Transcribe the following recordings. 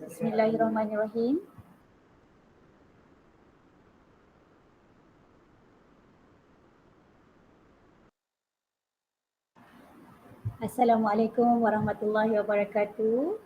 Bismillahirrahmanirrahim. Assalamualaikum warahmatullahi wabarakatuh.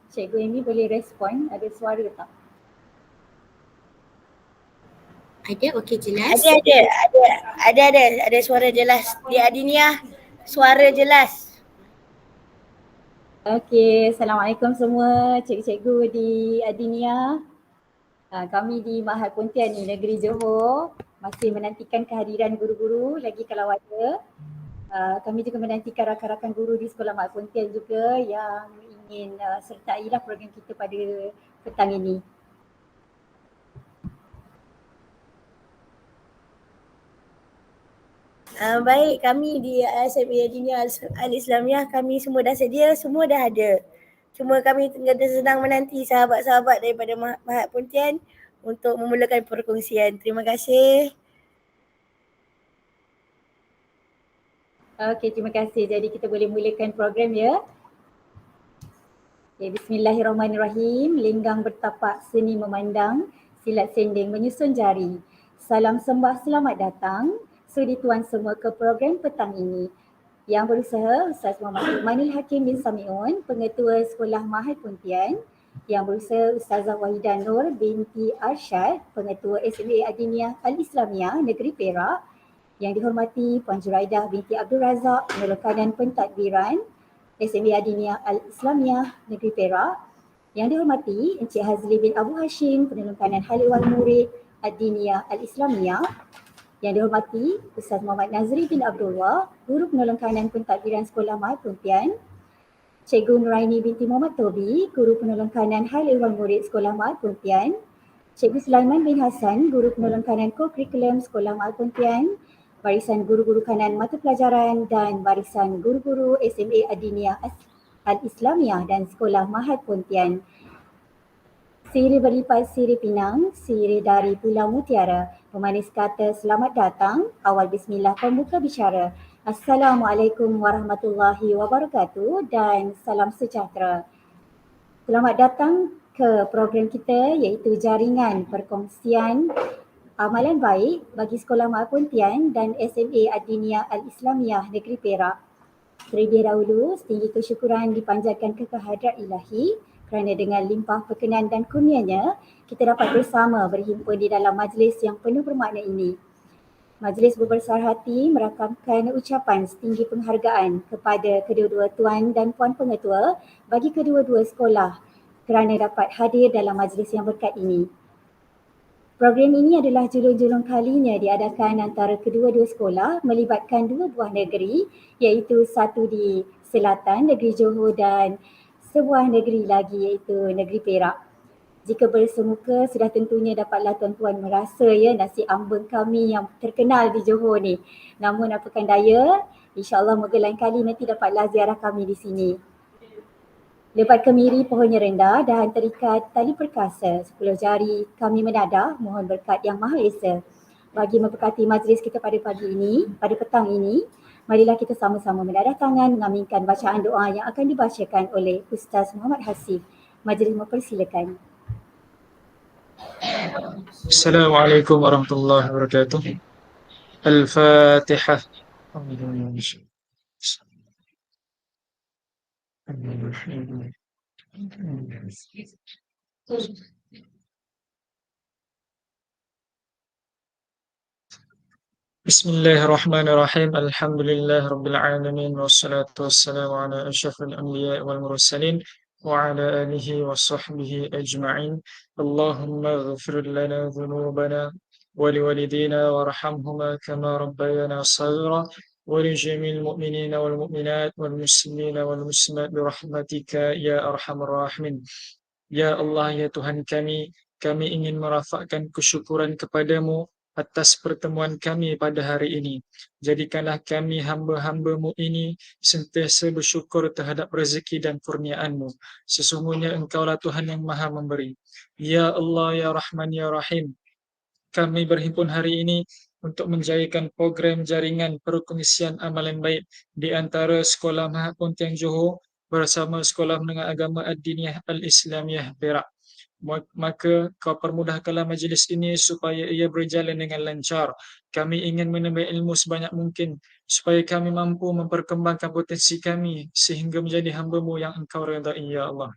Cikgu Amy boleh respon, ada suara tak? Ada, okey, jelas. Ada suara jelas. Di Adiniah, suara jelas. Okey, Assalamualaikum semua cikgu-cikgu di Adiniah. Kami di Ma'had Pontian ni, Negeri Johor, masih menantikan kehadiran guru-guru lagi kalau ada. Kami juga menantikan rakan-rakan guru di Sekolah Ma'had Pontian juga yang ingin sertailah program kita pada petang ini. Baik, kami di SMA Adiniah Al-Islamiah, kami semua dah sedia, semua dah ada. Cuma kami sedang menanti sahabat-sahabat daripada Ma'had Pontian untuk memulakan perkongsian. Terima kasih. Okey, terima kasih. Jadi kita boleh mulakan program ya. Okay, Bismillahirrahmanirrahim. Linggang bertapak, seni memandang, silat sending menyusun jari. Salam sembah, selamat datang sudi tuan semua ke program petang ini. Yang berusaha Ustaz Muhammad Imanul Hakim bin Samiun, Pengetua Sekolah Ma'had Pontian. Yang berusaha Ustazah Wahidah Nur binti Arsyad, Pengetua SMA Adiniah Al-Islamiah Negeri Perak. Yang dihormati Puan Juraidah binti Abdul Razak, Penolong Kanan Pentadbiran SMA Adiniah Al-Islamiah Negeri Perak. Yang dihormati Encik Hazli bin Abu Hashim, Penolong Kanan Halil Wal Murid Adiniah Al-Islamiah. Yang dihormati Ustaz Muhammad Nazri bin Abdullah, Guru Penolong Kanan Pentadbiran Sekolah Ma'had Pontian. Cikgu Nuraini binti Muhammad Tobi, Guru Penolong Kanan Halil Wal Murid Sekolah Ma'had Pontian. Cikgu Sulaiman bin Hassan, Guru Penolong Kanan Co-Curriculum Sekolah Ma'had Pontian. Barisan guru-guru kanan mata pelajaran dan barisan guru-guru SMA Adiniah Al-Islamiah dan Sekolah Ma'had Pontian. Siri berlipat siri pinang, siri dari Pulau Mutiara. Pemanis kata selamat datang, awal bismillah pembuka bicara. Assalamualaikum warahmatullahi wabarakatuh dan salam sejahtera. Selamat datang ke program kita iaitu jaringan perkongsian amalan baik bagi Sekolah Ma'had Pontian dan SMA Adiniah Al-Islamiah Negeri Perak. Terlebih dahulu, setinggi kesyukuran dipanjatkan ke kehadrat ilahi kerana dengan limpah perkenan dan kurnianya, kita dapat bersama berhimpun di dalam majlis yang penuh bermakna ini. Majlis berbesar hati merakamkan ucapan setinggi penghargaan kepada kedua-dua tuan dan puan pengetua bagi kedua-dua sekolah kerana dapat hadir dalam majlis yang berkat ini. Program ini adalah julung-julung kalinya diadakan antara kedua-dua sekolah melibatkan dua buah negeri iaitu satu di selatan Negeri Johor dan sebuah negeri lagi iaitu Negeri Perak. Jika bersemuka sudah tentunya dapatlah tuan-tuan merasa ya nasi ambeng kami yang terkenal di Johor ni. Namun apakan daya, insyaAllah moga lain kali nanti dapatlah ziarah kami di sini. Lebat kemiri pohonnya rendah, dahan terikat tali perkasa, 10 jari kami menadah, mohon berkat yang Maha Esa. Bagi memberkati majlis kita pada pagi ini, pada petang ini, marilah kita sama-sama menadah tangan mengaminkan bacaan doa yang akan dibacakan oleh Ustaz Muhammad Hasif. Majlis mempersilakan. Assalamualaikum warahmatullahi wabarakatuh. Al-Fatihah. Bismillahirrahmanirrahim. Alhamdulillah Rabbil Alamin. Wassalatu wassalamu ala asyrafil anbiya wal mursalin wa ala alihi wa sahbihi ajma'in. Allahumma ghafir lana dhunubana wa liwalidina warhamhuma kama rabbayana saghira wa li jami'il mu'minina wal mu'minat wal muslimina wal muslimat birahmatika ya arhamar rahimin. Ya Allah, ya Tuhan kami ingin merafakkan kesyukuran kepadamu atas pertemuan kami pada hari ini. Jadikanlah kami hamba-hamba-Mu ini sentiasa bersyukur terhadap rezeki dan kurniaan-Mu. Sesungguhnya Engkaulah Tuhan yang Maha Memberi. Ya Allah, Ya Rahman, Ya Rahim. Kami berhimpun hari ini untuk menjayakan program jaringan perkongsian amalan baik di antara Sekolah Mahat Pontian Johor bersama Sekolah Menengah Agama Ad-Diniyah Al-Islamiyah Perak. Maka kau permudahkanlah majlis ini supaya ia berjalan dengan lancar. Kami ingin menambah ilmu sebanyak mungkin supaya kami mampu memperkembangkan potensi kami sehingga menjadi hamba-Mu yang Engkau redai, ya Allah.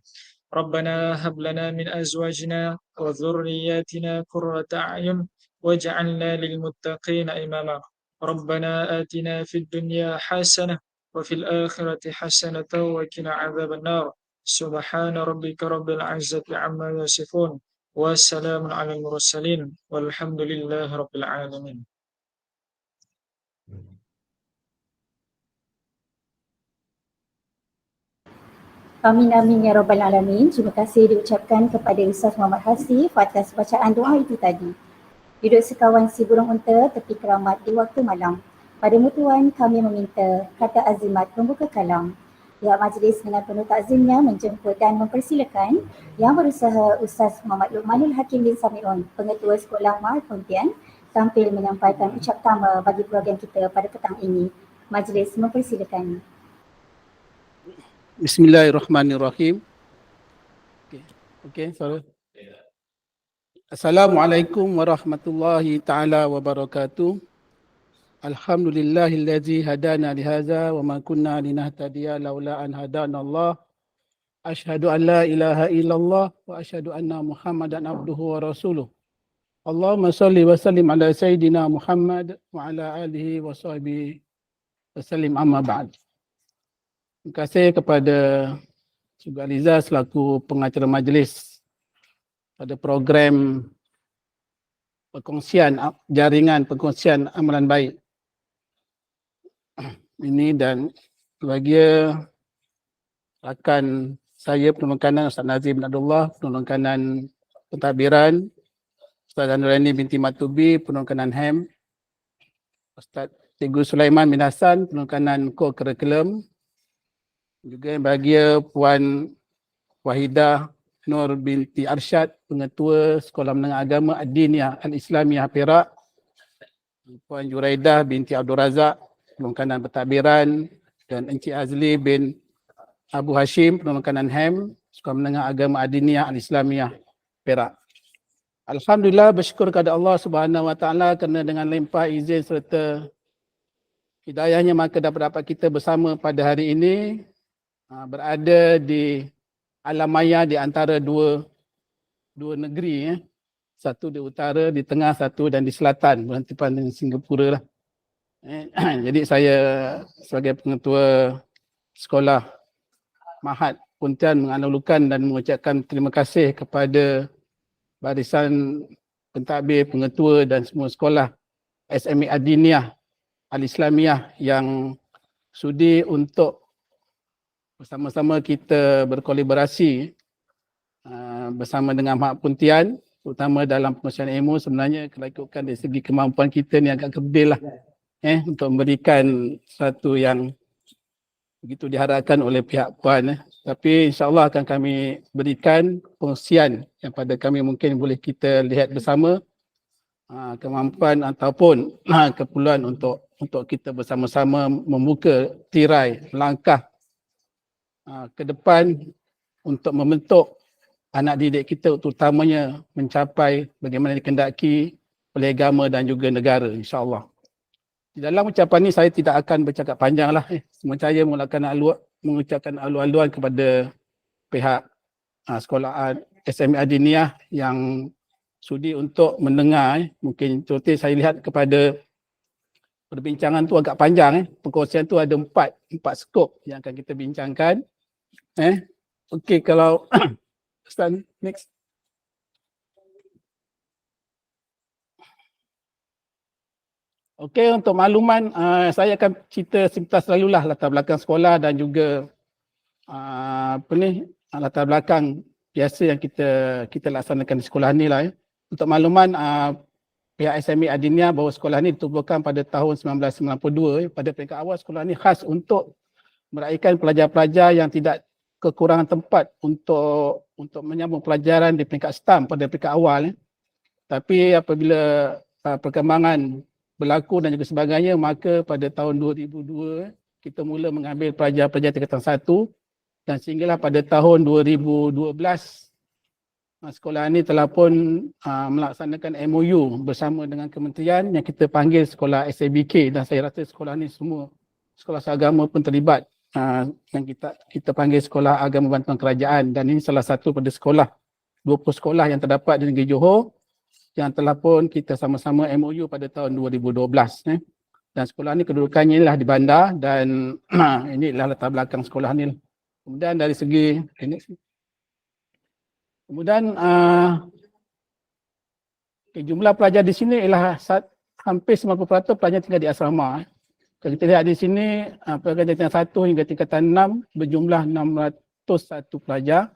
ربنا هب لنا من أزواجنا وذرياتنا قرة أعين واجعلنا للمتقين إماما ربنا آتنا في الدنيا حسنة وفي الآخرة حسنة وقنا عذاب النار سبحان ربك رب العزة عما يصفون والسلام على المرسلين والحمد لله رب العالمين. Amin amin ya rabbal alamin. Terima kasih diucapkan kepada Ustaz Muhammad Hasif atas bacaan doa itu tadi. Duduk sekawan si burung unta tepi keramat di waktu malam. Padamu Tuhan kami meminta kata azimat pembuka kalam. Pihak majlis dengan penuh takzimnya menjemput dan mempersilakan Yang Berusaha Ustaz Muhammad Luqmanul Hakim bin Sami'un, Pengetua Sekolah Mahat Pontian, tampil menyampaikan ucap tama bagi program kita pada petang ini. Majlis mempersilakan. Bismillahirrahmanirrahim. Okey, sorry. Assalamualaikum warahmatullahi taala wabarakatuh. Alhamdulillahillazi hadana lihadza wa ma kunna linahtadiya laula an hadana Allah. Asyhadu an la ilaha illallah wa asyhadu anna Muhammadan abduhu wa rasuluh. Allahumma salli wa sallim ala sayyidina Muhammad wa ala alihi wa sahbihi wa sallim, amma ba'd. Terima kasih kepada Cikgu Aliza selaku pengacara majlis pada program jaringan perkongsian amalan baik ini, dan bagi rakan saya penolong kanan Ustaz Nazim bin Abdullah, penolong kanan pentadbiran, Ustaz Nurani binti Matubi, penolong kanan HEM, Ustaz Cikgu Sulaiman bin Hassan, penolong kanan co-curriculum, juga bagi Puan Wahidah Nur binti Arsyad, Pengetua Sekolah Menengah Agama Ad-Diniyah Al-Islamiyah Perak, Puan Juraidah binti Abdul Razak, penolong kanan pentadbiran, dan Encik Azli bin Abu Hashim, penolong kanan HEM, Sekolah Menengah Agama Ad-Diniyah Al-Islamiyah Perak. Alhamdulillah, bersyukur kepada Allah Subhanahu Wa Taala kerana dengan limpah izin serta hidayahnya maka dapat kita bersama pada hari ini, berada di alam maya di antara dua negeri, satu di utara, di tengah, satu dan di selatan, berhadapan dengan Singapura lah. Jadi saya sebagai pengetua sekolah Mahat Pontian mengalu-alukan dan mengucapkan terima kasih kepada barisan pentadbir, pengetua dan semua sekolah SMA Ad-Diniyah Al-Islamiyah yang sudi untuk bersama-sama kita berkolaborasi bersama dengan Mahat Pontian, terutama dalam pengosian ilmu. Sebenarnya kalau ikutkan dari segi kemampuan kita ni agak kerdil lah untuk memberikan satu yang begitu diharapkan oleh pihak Puan. Tapi insyaAllah akan kami berikan pengosian yang pada kami mungkin boleh kita lihat bersama kemampuan ataupun keperluan untuk kita bersama-sama membuka tirai langkah ke depan untuk membentuk anak didik kita, terutamanya mencapai bagaimana dikehendaki oleh agama dan juga negara, insya-Allah. Di dalam ucapan ini saya tidak akan bercakap panjang lah. Semua saya mengucapkan alu-aluan kepada pihak sekolah SMA Ad-Diniyah yang sudi untuk mendengar. Mungkin contoh saya lihat kepada perbincangan tu agak panjang. Perkongsian tu ada empat skop yang akan kita bincangkan. Okey, kalau Ustaz, next. Okey, untuk makluman saya akan cerita sepintas lalulah latar belakang sekolah dan juga latar belakang biasa yang kita laksanakan di sekolah ni lah. Untuk makluman pihak SME Adnia bahawa sekolah ini ditubuhkan pada tahun 1992. Pada peringkat awal sekolah ini khas untuk meraihkan pelajar-pelajar yang tidak kekurangan tempat untuk menyambung pelajaran di peringkat STAM pada peringkat awal. Tapi apabila perkembangan berlaku dan juga sebagainya, maka pada tahun 2002 kita mula mengambil pelajar-pelajar tingkatan 1 dan sehinggalah pada tahun 2012 sekolah ini telah pun melaksanakan MOU bersama dengan kementerian yang kita panggil sekolah SABK, dan saya rasa sekolah ini semua sekolah seagama pun terlibat yang kita panggil sekolah agama bantuan kerajaan, dan ini salah satu pada sekolah 20 sekolah yang terdapat di negeri Johor yang telah pun kita sama-sama MOU pada tahun 2012. Dan sekolah ini kedudukannya ialah di bandar, dan ini adalah latar belakang sekolah ini. Kemudian dari segi jumlah pelajar di sini ialah hampir 90% pelajar tinggal di asrama. Kalau kita lihat di sini, pelajar tingkatan 1 hingga tingkatan 6 berjumlah 601 pelajar.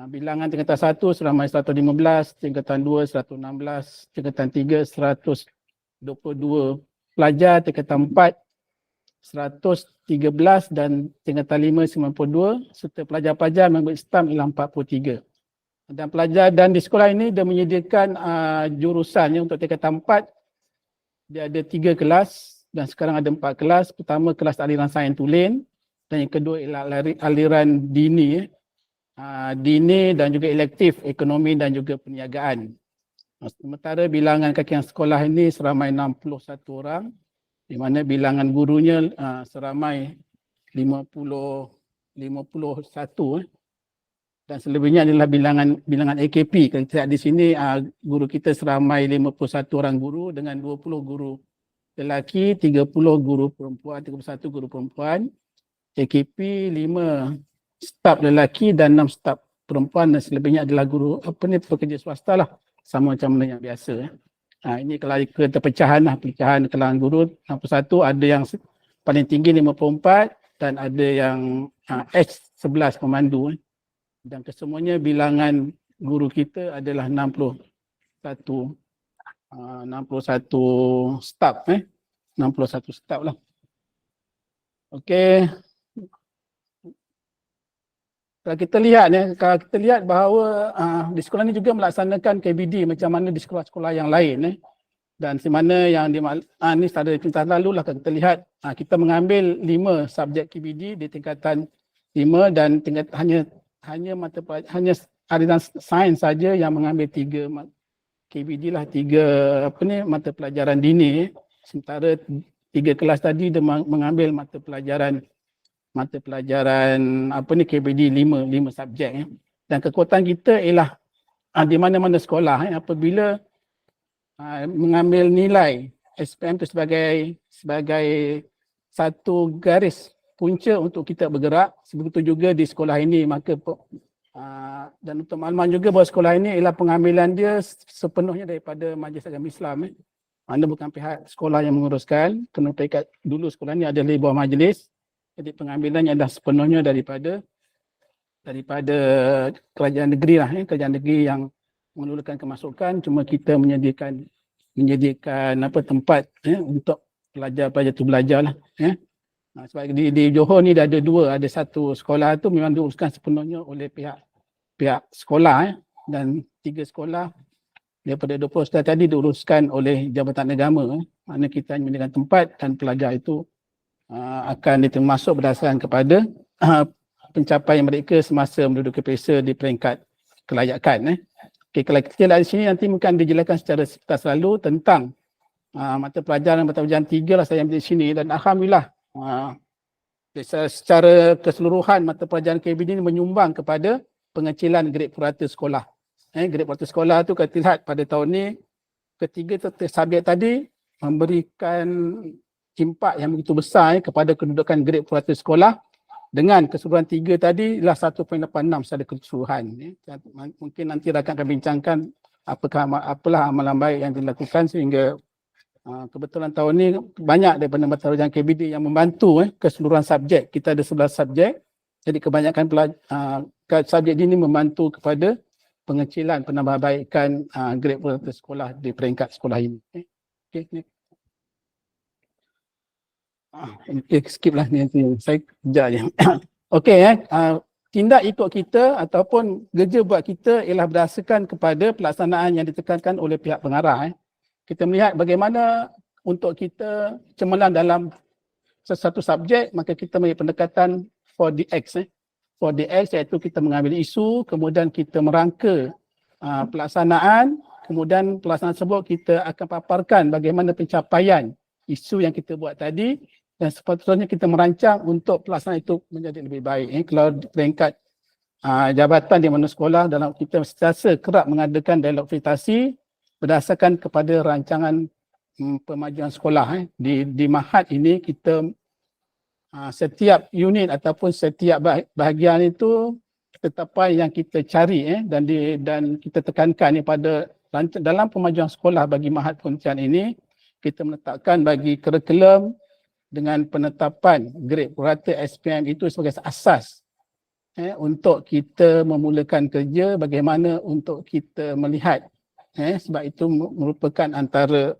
Bilangan tingkatan 1 seramai 115, tingkatan 2 116, tingkatan 3 122 pelajar, tingkatan 4 113 dan tingkatan 5 92, serta pelajar-pelajar mengambil STAM ialah 43. Dan pelajar dan di sekolah ini dia menyediakan jurusannya untuk tingkatan 4. Dia ada 3 kelas dan sekarang ada 4 kelas. Pertama kelas aliran sains tulen dan yang kedua ialah aliran dini. Dini dan juga elektif ekonomi dan juga perniagaan. Sementara bilangan kakian sekolah ini seramai 61 orang, di mana bilangan gurunya seramai 51 dan selebihnya adalah bilangan AKP. Kalau kita lihat di sini guru kita seramai 51 orang guru dengan 20 guru lelaki, 30 guru perempuan, 31 guru perempuan, AKP 5 staf lelaki dan 6 staf perempuan, dan selebihnya adalah guru pekerja swasta lah, sama macam yang biasa. Ini kalau keterpecahan pecahan kalangan guru. 61 ada yang paling tinggi 54 dan ada yang H11 pemandu. Dan kesemuanya bilangan guru kita adalah 61 staf 61 staf lah. Okey. Kalau kita lihat bahawa di sekolah ini juga melaksanakan KBD macam mana di sekolah-sekolah yang lain. Dan di mana yang ini pada tingkatan lalu lah, kalau kita lihat kita mengambil 5 subjek KBD di tingkatan 5 dan hanya aliran sains saja yang mengambil 3 KBD lah, 3 mata pelajaran dini. Sementara 3 kelas tadi dia mengambil mata pelajaran KBD 5 subjek. Dan kekuatan kita ialah di mana-mana sekolah apabila mengambil nilai SPM itu sebagai satu garis punca untuk kita bergerak. Begitu juga di sekolah ini, maka dan untuk makluman juga bahawa sekolah ini ialah pengambilan dia sepenuhnya daripada Majlis Agama Islam. Anda bukan pihak sekolah yang menguruskan, kena peringkat dulu sekolah ini ada di bawah majlis. Jadi pengambilannya adalah sepenuhnya daripada kerajaan negeri lah, kerajaan negeri yang mengeluarkan kemasukan. Cuma kita menyediakan tempat untuk pelajar-pelajar tu belajar lah. Sebab di Johor ni dah ada 2, ada satu sekolah tu memang diuruskan sepenuhnya oleh pihak sekolah dan 3 sekolah daripada 20 sekolah tadi diuruskan oleh Jabatan Agama. Mana kita menyediakan tempat dan pelajar itu akan masuk berdasarkan kepada pencapaian mereka semasa menduduki peksa di peringkat kelayakan. Okay, kalau kita lihat di sini nanti mungkin dijelaskan secara sepintas lalu tentang mata pelajaran 3 lah saya ambil di sini, dan alhamdulillah secara keseluruhan mata pelajaran KBD ini menyumbang kepada pengecilan grade purata sekolah. Grade purata sekolah tu kalau lihat pada tahun ni ketiga subjek tadi memberikan impak yang begitu besar kepada kedudukan grade purata sekolah, dengan keseluruhan 3 tadi ialah 1.86 secara keseluruhan. Mungkin nanti rakan akan bincangkan apalah amalan baik yang dilakukan sehingga kebetulan tahun ni banyak daripada mata pelajaran KBD yang membantu keseluruhan subjek. Kita ada 11 subjek. Jadi kebanyakan subjek ini membantu kepada pengecilan penambahbaikan grade purata sekolah di peringkat sekolah ini. Okey, next. Skip lah ni, saya kejar je. Okey, tindak ikut kita ataupun kerja buat kita ialah berdasarkan kepada pelaksanaan yang ditekankan oleh pihak pengarah. Kita melihat bagaimana untuk kita cemerlang dalam sesuatu subjek, maka kita ambil pendekatan 4DX. 4DX iaitu kita mengambil isu, kemudian kita merangka pelaksanaan, kemudian pelaksanaan tersebut kita akan paparkan bagaimana pencapaian isu yang kita buat tadi, dan sepatutnya kita merancang untuk pelaksanaan itu menjadi lebih baik. Kalau di peringkat jabatan di mana sekolah, dalam kita sentiasa kerap mengadakan dialog fasilitasi berdasarkan kepada rancangan pemajuan sekolah. Di Mahat ini kita setiap unit ataupun setiap bahagian itu tetapan yang kita cari dan kita tekankan pada dalam pemajuan sekolah bagi Mahat Pontian ini, kita meletakkan bagi kurikulum dengan penetapan grade purata SPM itu sebagai asas untuk kita memulakan kerja, bagaimana untuk kita melihat sebab itu merupakan antara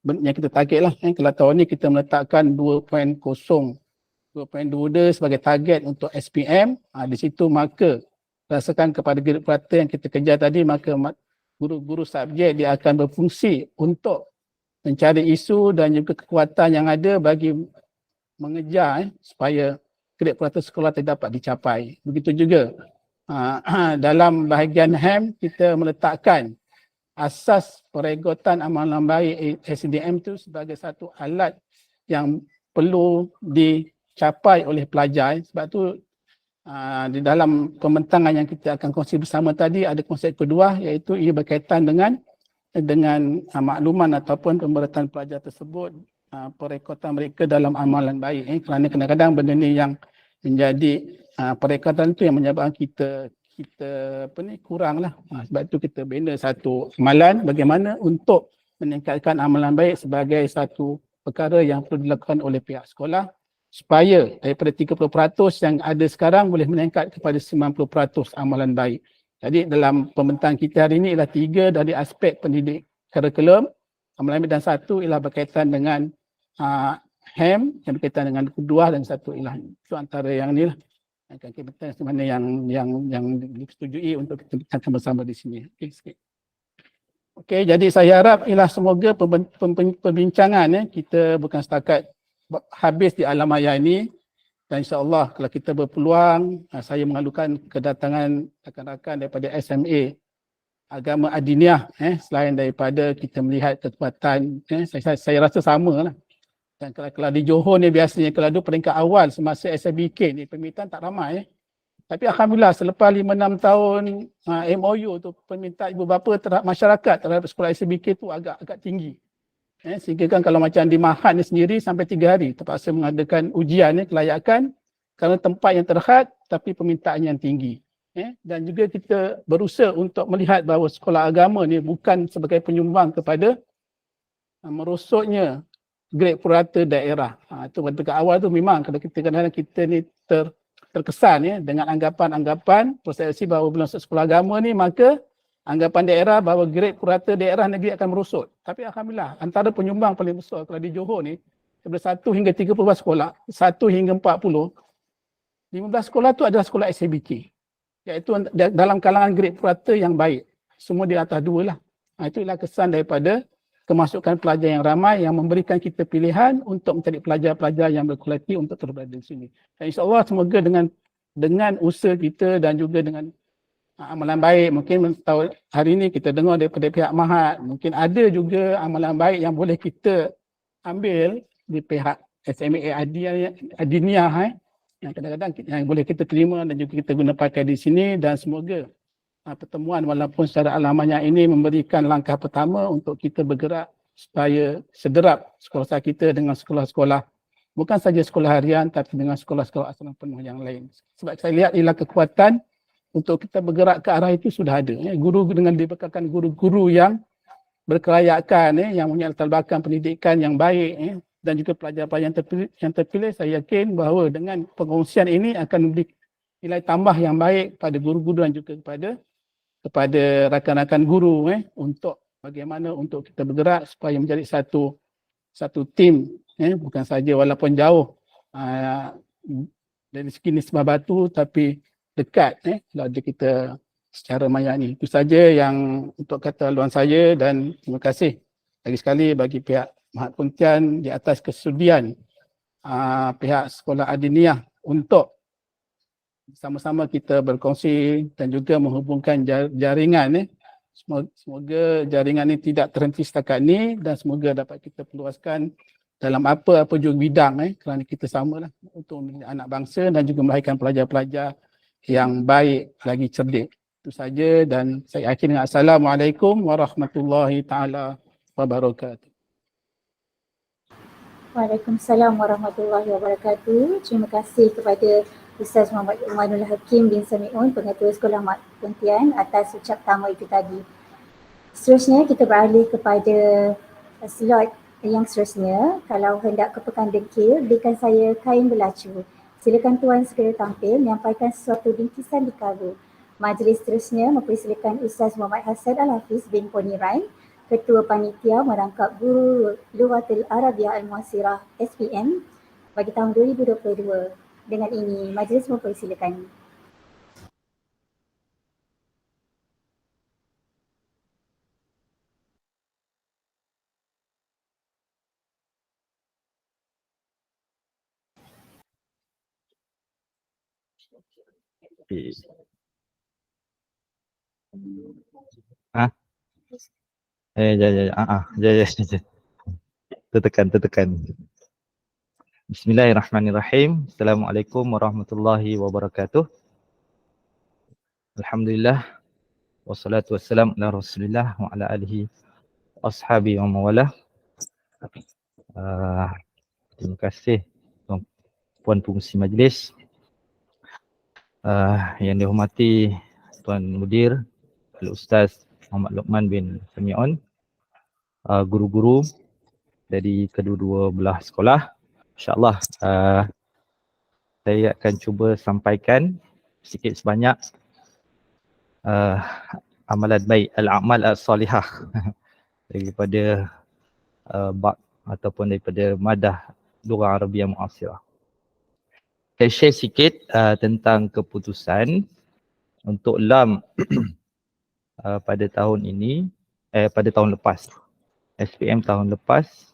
yang kita target lah. Kalau tahun ni kita meletakkan 2.22 sebagai target untuk SPM, di situ maka berdasarkan kepada grade purata yang kita kejar tadi, maka guru-guru subjek dia akan berfungsi untuk mencari isu dan juga kekuatan yang ada bagi mengejar supaya grade purata sekolah tidak dapat dicapai. Begitu juga dalam bahagian HEM kita meletakkan asas peregotan amalan baik SDM itu sebagai satu alat yang perlu dicapai oleh pelajar. Sebab tu di dalam pembentangan yang kita akan kongsi bersama tadi ada konsep kedua, iaitu ia berkaitan dengan makluman ataupun pemberatan pelajar tersebut, perekotan mereka dalam amalan baik. Kerana kadang-kadang benda ni yang menjadi perekotan itu yang menyebabkan kita kurang lah. Sebab itu kita bina satu amalan bagaimana untuk meningkatkan amalan baik sebagai satu perkara yang perlu dilakukan oleh pihak sekolah supaya daripada 30% yang ada sekarang boleh meningkat kepada 90% amalan baik. Jadi dalam pembentang kita hari ini ialah 3 dari aspek pendidik kurikulum, amalan baik, dan 1 ialah berkaitan dengan HEM yang berkaitan dengan kedua, dan 1 ialah itu antara yang ni lah. Kita mana yang disetujui untuk kita bincangkan bersama di sini. Okey, jadi saya harap ialah semoga perbincangan kita bukan setakat habis di alam maya ini, dan insya-Allah kalau kita berpeluang, saya mengalukan kedatangan rakan-rakan daripada SMA Agama Adiniah, selain daripada kita melihat kekuatan, saya rasa sama lah. Dan kalau di Johor ni biasanya kalau ada peringkat awal semasa SMBK ni permintaan tak ramai. Tapi alhamdulillah selepas 5-6 tahun MOU tu, permintaan ibu bapa terhadap masyarakat terhadap sekolah SMBK tu agak tinggi. Sehingga kan kalau macam di Mahat ni sendiri sampai 3 hari terpaksa mengadakan ujian kelayakan kerana tempat yang terhad tapi permintaan yang tinggi. Dan juga kita berusaha untuk melihat bahawa sekolah agama ni bukan sebagai penyumbang kepada merosotnya grade purata daerah. Itu pada awal tu memang kalau kadang-kadang kita ni terkesan dengan anggapan-anggapan persepsi bahawa bila sekolah agama ni maka anggapan daerah bahawa grade purata daerah negeri akan merosot. Tapi alhamdulillah antara penyumbang paling besar kalau di Johor ni daripada 1 hingga 30 sekolah, 1 hingga 40, 15 sekolah tu adalah sekolah SABK. Iaitu dalam kalangan grade purata yang baik. Semua di atas 2 lah. Itu ialah kesan daripada kemasukan pelajar yang ramai yang memberikan kita pilihan untuk mencari pelajar-pelajar yang berkualiti untuk terus berada di sini. Dan insya-Allah semoga dengan usaha kita dan juga dengan amalan baik, mungkin hari ini kita dengar daripada pihak Mahat, mungkin ada juga amalan baik yang boleh kita ambil di pihak SMA Adiniah yang kadang-kadang yang boleh kita terima dan juga kita guna pakai di sini, dan semoga pertemuan walaupun secara alamiah ini memberikan langkah pertama untuk kita bergerak supaya sederap sekolah kita dengan sekolah-sekolah bukan saja sekolah harian tapi dengan sekolah-sekolah asrama penuh yang lain. Sebab saya lihat ialah kekuatan untuk kita bergerak ke arah itu sudah ada. Guru dengan dibekalkan guru-guru yang berkelayakan, yang punya latar belakang pendidikan yang baik, dan juga pelajar-pelajar yang terpilih, saya yakin bahawa dengan pengongsian ini akan memberi nilai tambah yang baik pada guru-guru dan juga kepada kepada rakan-rakan guru untuk bagaimana untuk kita bergerak supaya menjadi satu tim, bukan saja walaupun jauh dari segi nisbah batu tapi dekat kalau ada kita secara maya ni. Itu saja yang untuk kata luahan saya, dan terima kasih lagi sekali bagi pihak Mahat Pontian di atas kesudian pihak Sekolah Adiniyah untuk sama-sama kita berkongsi dan juga menghubungkan jaringan. Semoga jaringan ini tidak terhenti setakat ni dan semoga dapat kita perluaskan dalam apa-apa juga bidang kerana kita samalah untuk menjadi anak bangsa dan juga melahirkan pelajar-pelajar yang baik lagi cerdik. Itu saja dan saya akhiri dengan Assalamualaikum warahmatullahi taala wabarakatuh. Waalaikumsalam warahmatullahi wabarakatuh. Terima kasih kepada Ustaz Muhammad Umanul Hakim bin Sami'un, Pengetua Sekolah Mahat Pontian atas ucap tamu itu tadi. Seterusnya kita beralih kepada slot yang seterusnya. Kalau hendak ke Pekan Dengkil, berikan saya kain berlacu. Silakan Tuan segera tampil menyampaikan sesuatu bingkisan di kargo. Majlis seterusnya mempersilakan Ustaz Muhammad Hasan Al-Hafiz bin Poniran, Ketua Panitia Merangkap Guru Lughatul Arabiah Al-Muasirah SPM bagi tahun 2022. Dengan ini, majlis mempersilakan. Tertekan. Bismillahirrahmanirrahim. Assalamualaikum warahmatullahi wabarakatuh. Alhamdulillah. Wassalatu wassalamu ala Rasulillah wa ala alihi ashabi wa mawalah. Terima kasih Puan Pengurusi Majlis. Yang dihormati Tuan Mudir Al-Ustaz Muhammad Luqman bin Sami'un, guru-guru dari kedua-dua belah sekolah. InsyaAllah saya akan cuba sampaikan sikit sebanyak amalan baik, al-amal as-salihah daripada bab ataupun daripada madah Lughah Arabiah Muasirah. Saya share sikit tentang keputusan untuk LAM pada tahun ini, pada tahun lepas. SPM tahun lepas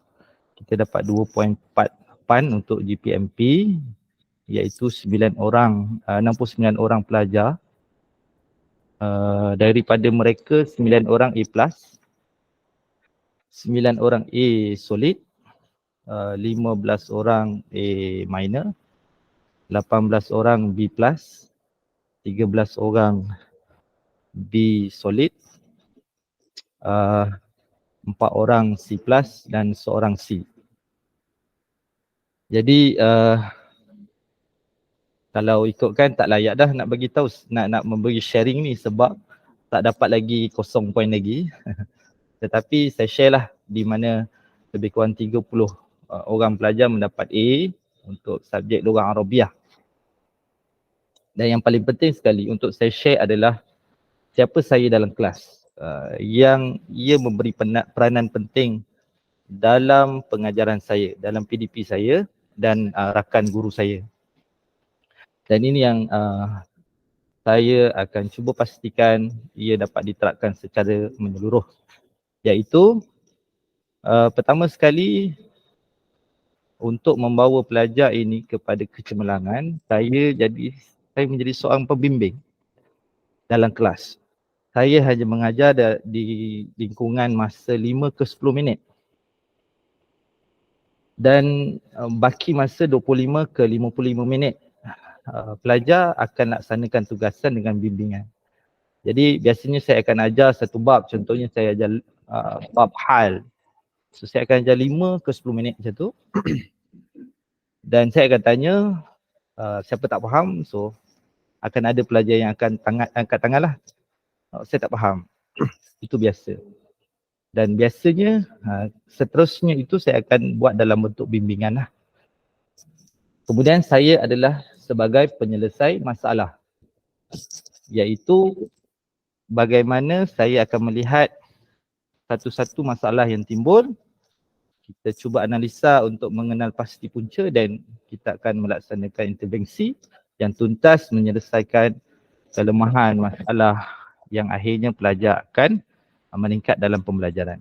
kita dapat 2.48 untuk GPMP, iaitu 69 orang pelajar. Daripada mereka 9 orang A+, 9 orang A solid, 15 orang A minor, 18 orang B+, 13 orang B solid, 4 orang C+, dan seorang C. Jadi kalau ikutkan tak layak dah nak bagi tahu, nak memberi sharing ni sebab tak dapat lagi 0 point lagi. Tetapi saya share lah di mana lebih kurang 30 orang pelajar mendapat A untuk subjek Lughah Arabiah. Dan yang paling penting sekali untuk saya share adalah siapa saya dalam kelas yang ia memberi peranan penting dalam pengajaran saya, dalam PDP saya dan rakan guru saya. Dan ini yang saya akan cuba pastikan ia dapat diterapkan secara menyeluruh. Iaitu pertama sekali, untuk membawa pelajar ini kepada kecemerlangan, saya menjadi seorang pembimbing dalam kelas. Saya hanya mengajar di lingkungan masa 5 ke 10 minit. Dan baki masa 25 ke 55 minit pelajar akan laksanakan tugasan dengan bimbingan. Jadi biasanya saya akan ajar satu bab, contohnya saya ajar bab hal. So saya akan ajar 5 ke 10 minit macam tu. Dan saya akan tanya siapa tak faham, so akan ada pelajar yang akan angkat tangan lah. Saya tak faham. Itu biasa. Dan biasanya seterusnya itu saya akan buat dalam bentuk bimbingan lah. Kemudian saya adalah sebagai penyelesai masalah. Iaitu bagaimana saya akan melihat satu-satu masalah yang timbul. Kita cuba analisa untuk mengenal pasti punca dan kita akan melaksanakan intervensi yang tuntas menyelesaikan kelemahan masalah yang akhirnya pelajar akan meningkat dalam pembelajaran.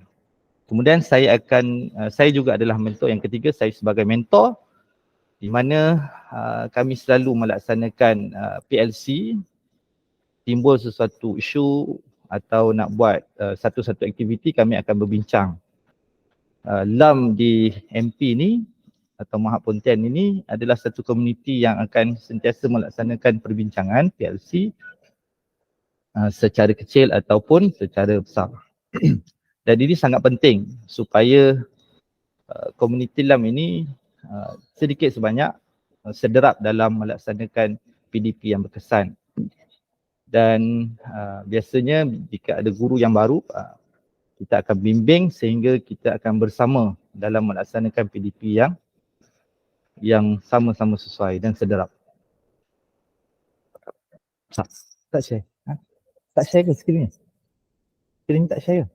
Kemudian saya juga adalah mentor yang ketiga, saya sebagai mentor di mana kami selalu melaksanakan PLC, timbul sesuatu isu atau nak buat satu-satu aktiviti, kami akan berbincang. LAM di MP ni atau Mahat Pontian ini adalah satu komuniti yang akan sentiasa melaksanakan perbincangan PLC secara kecil ataupun secara besar. Dan ini sangat penting supaya komuniti LAM ini sedikit sebanyak sederap dalam melaksanakan PDP yang berkesan. Dan biasanya jika ada guru yang baru, kita akan bimbing sehingga kita akan bersama dalam melaksanakan PDP yang sama-sama sesuai dan sederap. Tak share? Tak share ke skrin ni? Skrin ni tak share ke?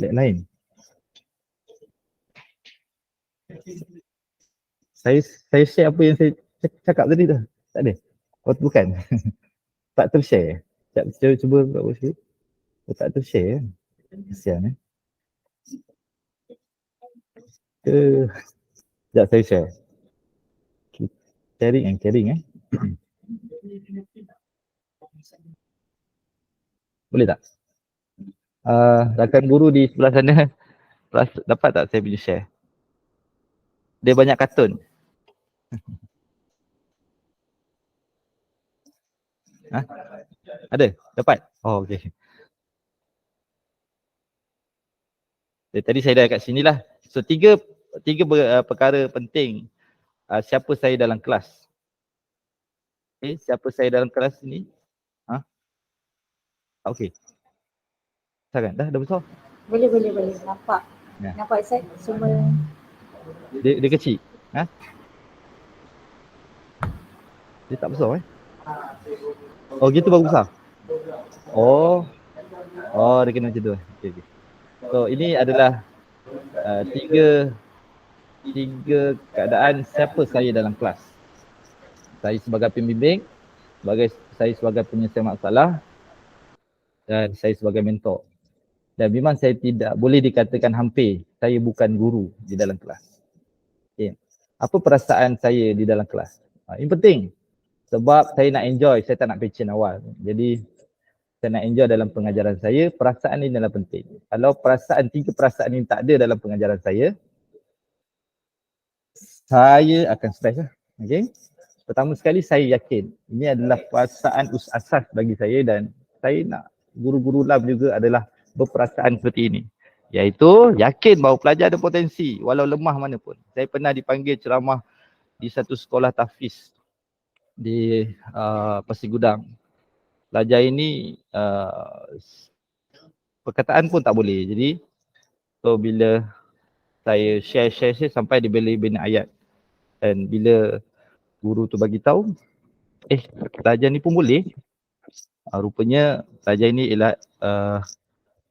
Lain. Saya share apa yang saya cakap tadi tu. Tak ada? Oh bukan. Tak ter-share. Cuba buat sikit. Oh, tak ter-share kan? Kesian Sekejap saya share. Sharing. Boleh tak? Rakan guru di sebelah sana dapat tak saya punya share? Dia banyak kartun. Ada? Dapat? Oh okey. Tadi saya dah kat sini lah. So tiga perkara penting siapa saya dalam kelas. Okay, siapa saya dalam kelas ni? Okey. Silakan, dah besar? Boleh. Nampak. Ya. Nampak Ustaz semua. Dia kecil? Dia tak besar Oh gitu baru besar? Oh dia kena macam tu. Okay. So ini adalah tiga keadaan siapa saya dalam kelas. Saya sebagai pembimbing, saya sebagai penyelesaian masalah dan saya sebagai mentor. Dan memang saya tidak boleh dikatakan hampir saya bukan guru di dalam kelas. Okay. Apa perasaan saya di dalam kelas? Ini penting sebab saya nak enjoy, saya tak nak passion awal. Jadi saya nak enjoy dalam pengajaran saya, perasaan ini adalah penting. Kalau tiga perasaan ini tak ada dalam pengajaran saya akan stres lah. Okay. Pertama sekali saya yakin ini adalah perasaan asas bagi saya dan saya nak guru-guru LAM juga adalah berperasaan seperti ini. Iaitu yakin bahawa pelajar ada potensi walau lemah mana pun. Saya pernah dipanggil ceramah di satu sekolah tahfiz di Pasir Gudang. Pelajar ini perkataan pun tak boleh. Jadi so bila saya share sampai dia boleh bina ayat. Dan bila guru tu bagi tahu, pelajar ni pun boleh. Rupanya pelajar ini ialah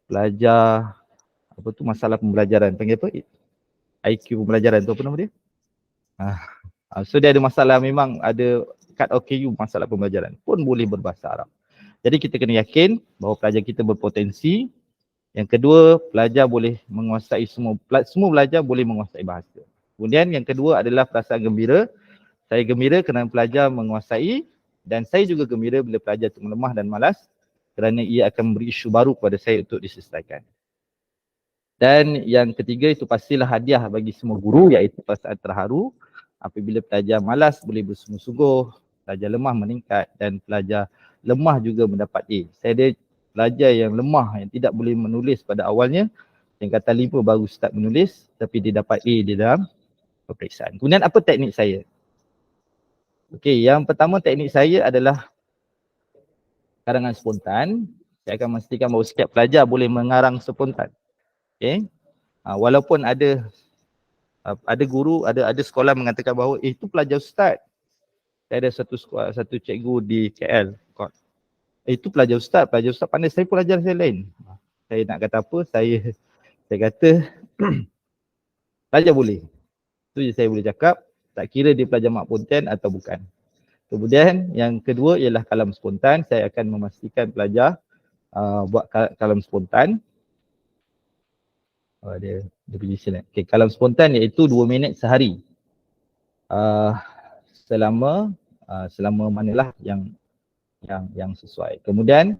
pelajar masalah pembelajaran. Panggil apa? IQ pembelajaran tu apa nama dia? So dia ada masalah, memang ada cut OKU masalah pembelajaran. Pun boleh berbahasa Arab. Jadi kita kena yakin bahawa pelajar kita berpotensi. Yang kedua, pelajar boleh menguasai semua pelajar boleh menguasai bahasa. Kemudian yang kedua adalah perasaan gembira. Saya gembira kerana pelajar menguasai dan saya juga gembira bila pelajar itu melemah dan malas kerana ia akan memberi isu baru kepada saya untuk diselesaikan. Dan yang ketiga itu pastilah hadiah bagi semua guru iaitu perasaan terharu apabila pelajar malas boleh bersungguh-sungguh, pelajar lemah meningkat dan pelajar lemah juga mendapat A. Saya ada pelajar yang lemah yang tidak boleh menulis pada awalnya, tingkatan 5 baru start menulis tapi dia dapat A di dalam peperiksaan. Kemudian apa teknik saya? Okey, yang pertama teknik saya adalah karangan spontan. Saya akan memastikan bahawa setiap pelajar boleh mengarang spontan. Okey. Walaupun ada guru, ada sekolah mengatakan bahawa itu pelajar ustaz. Saya ada satu cikgu di KL. Itu pelajar ustaz pandai, saya pun ajar saya lain. Saya nak kata apa, saya kata pelajar boleh. Itu je saya boleh cakap, tak kira dia pelajar Mak Pontian atau bukan. Kemudian yang kedua ialah kalam spontan. Saya akan memastikan pelajar buat kalam spontan. Dia punya silat. Okay, kalam spontan iaitu 2 minit sehari. Selama manalah yang sesuai. Kemudian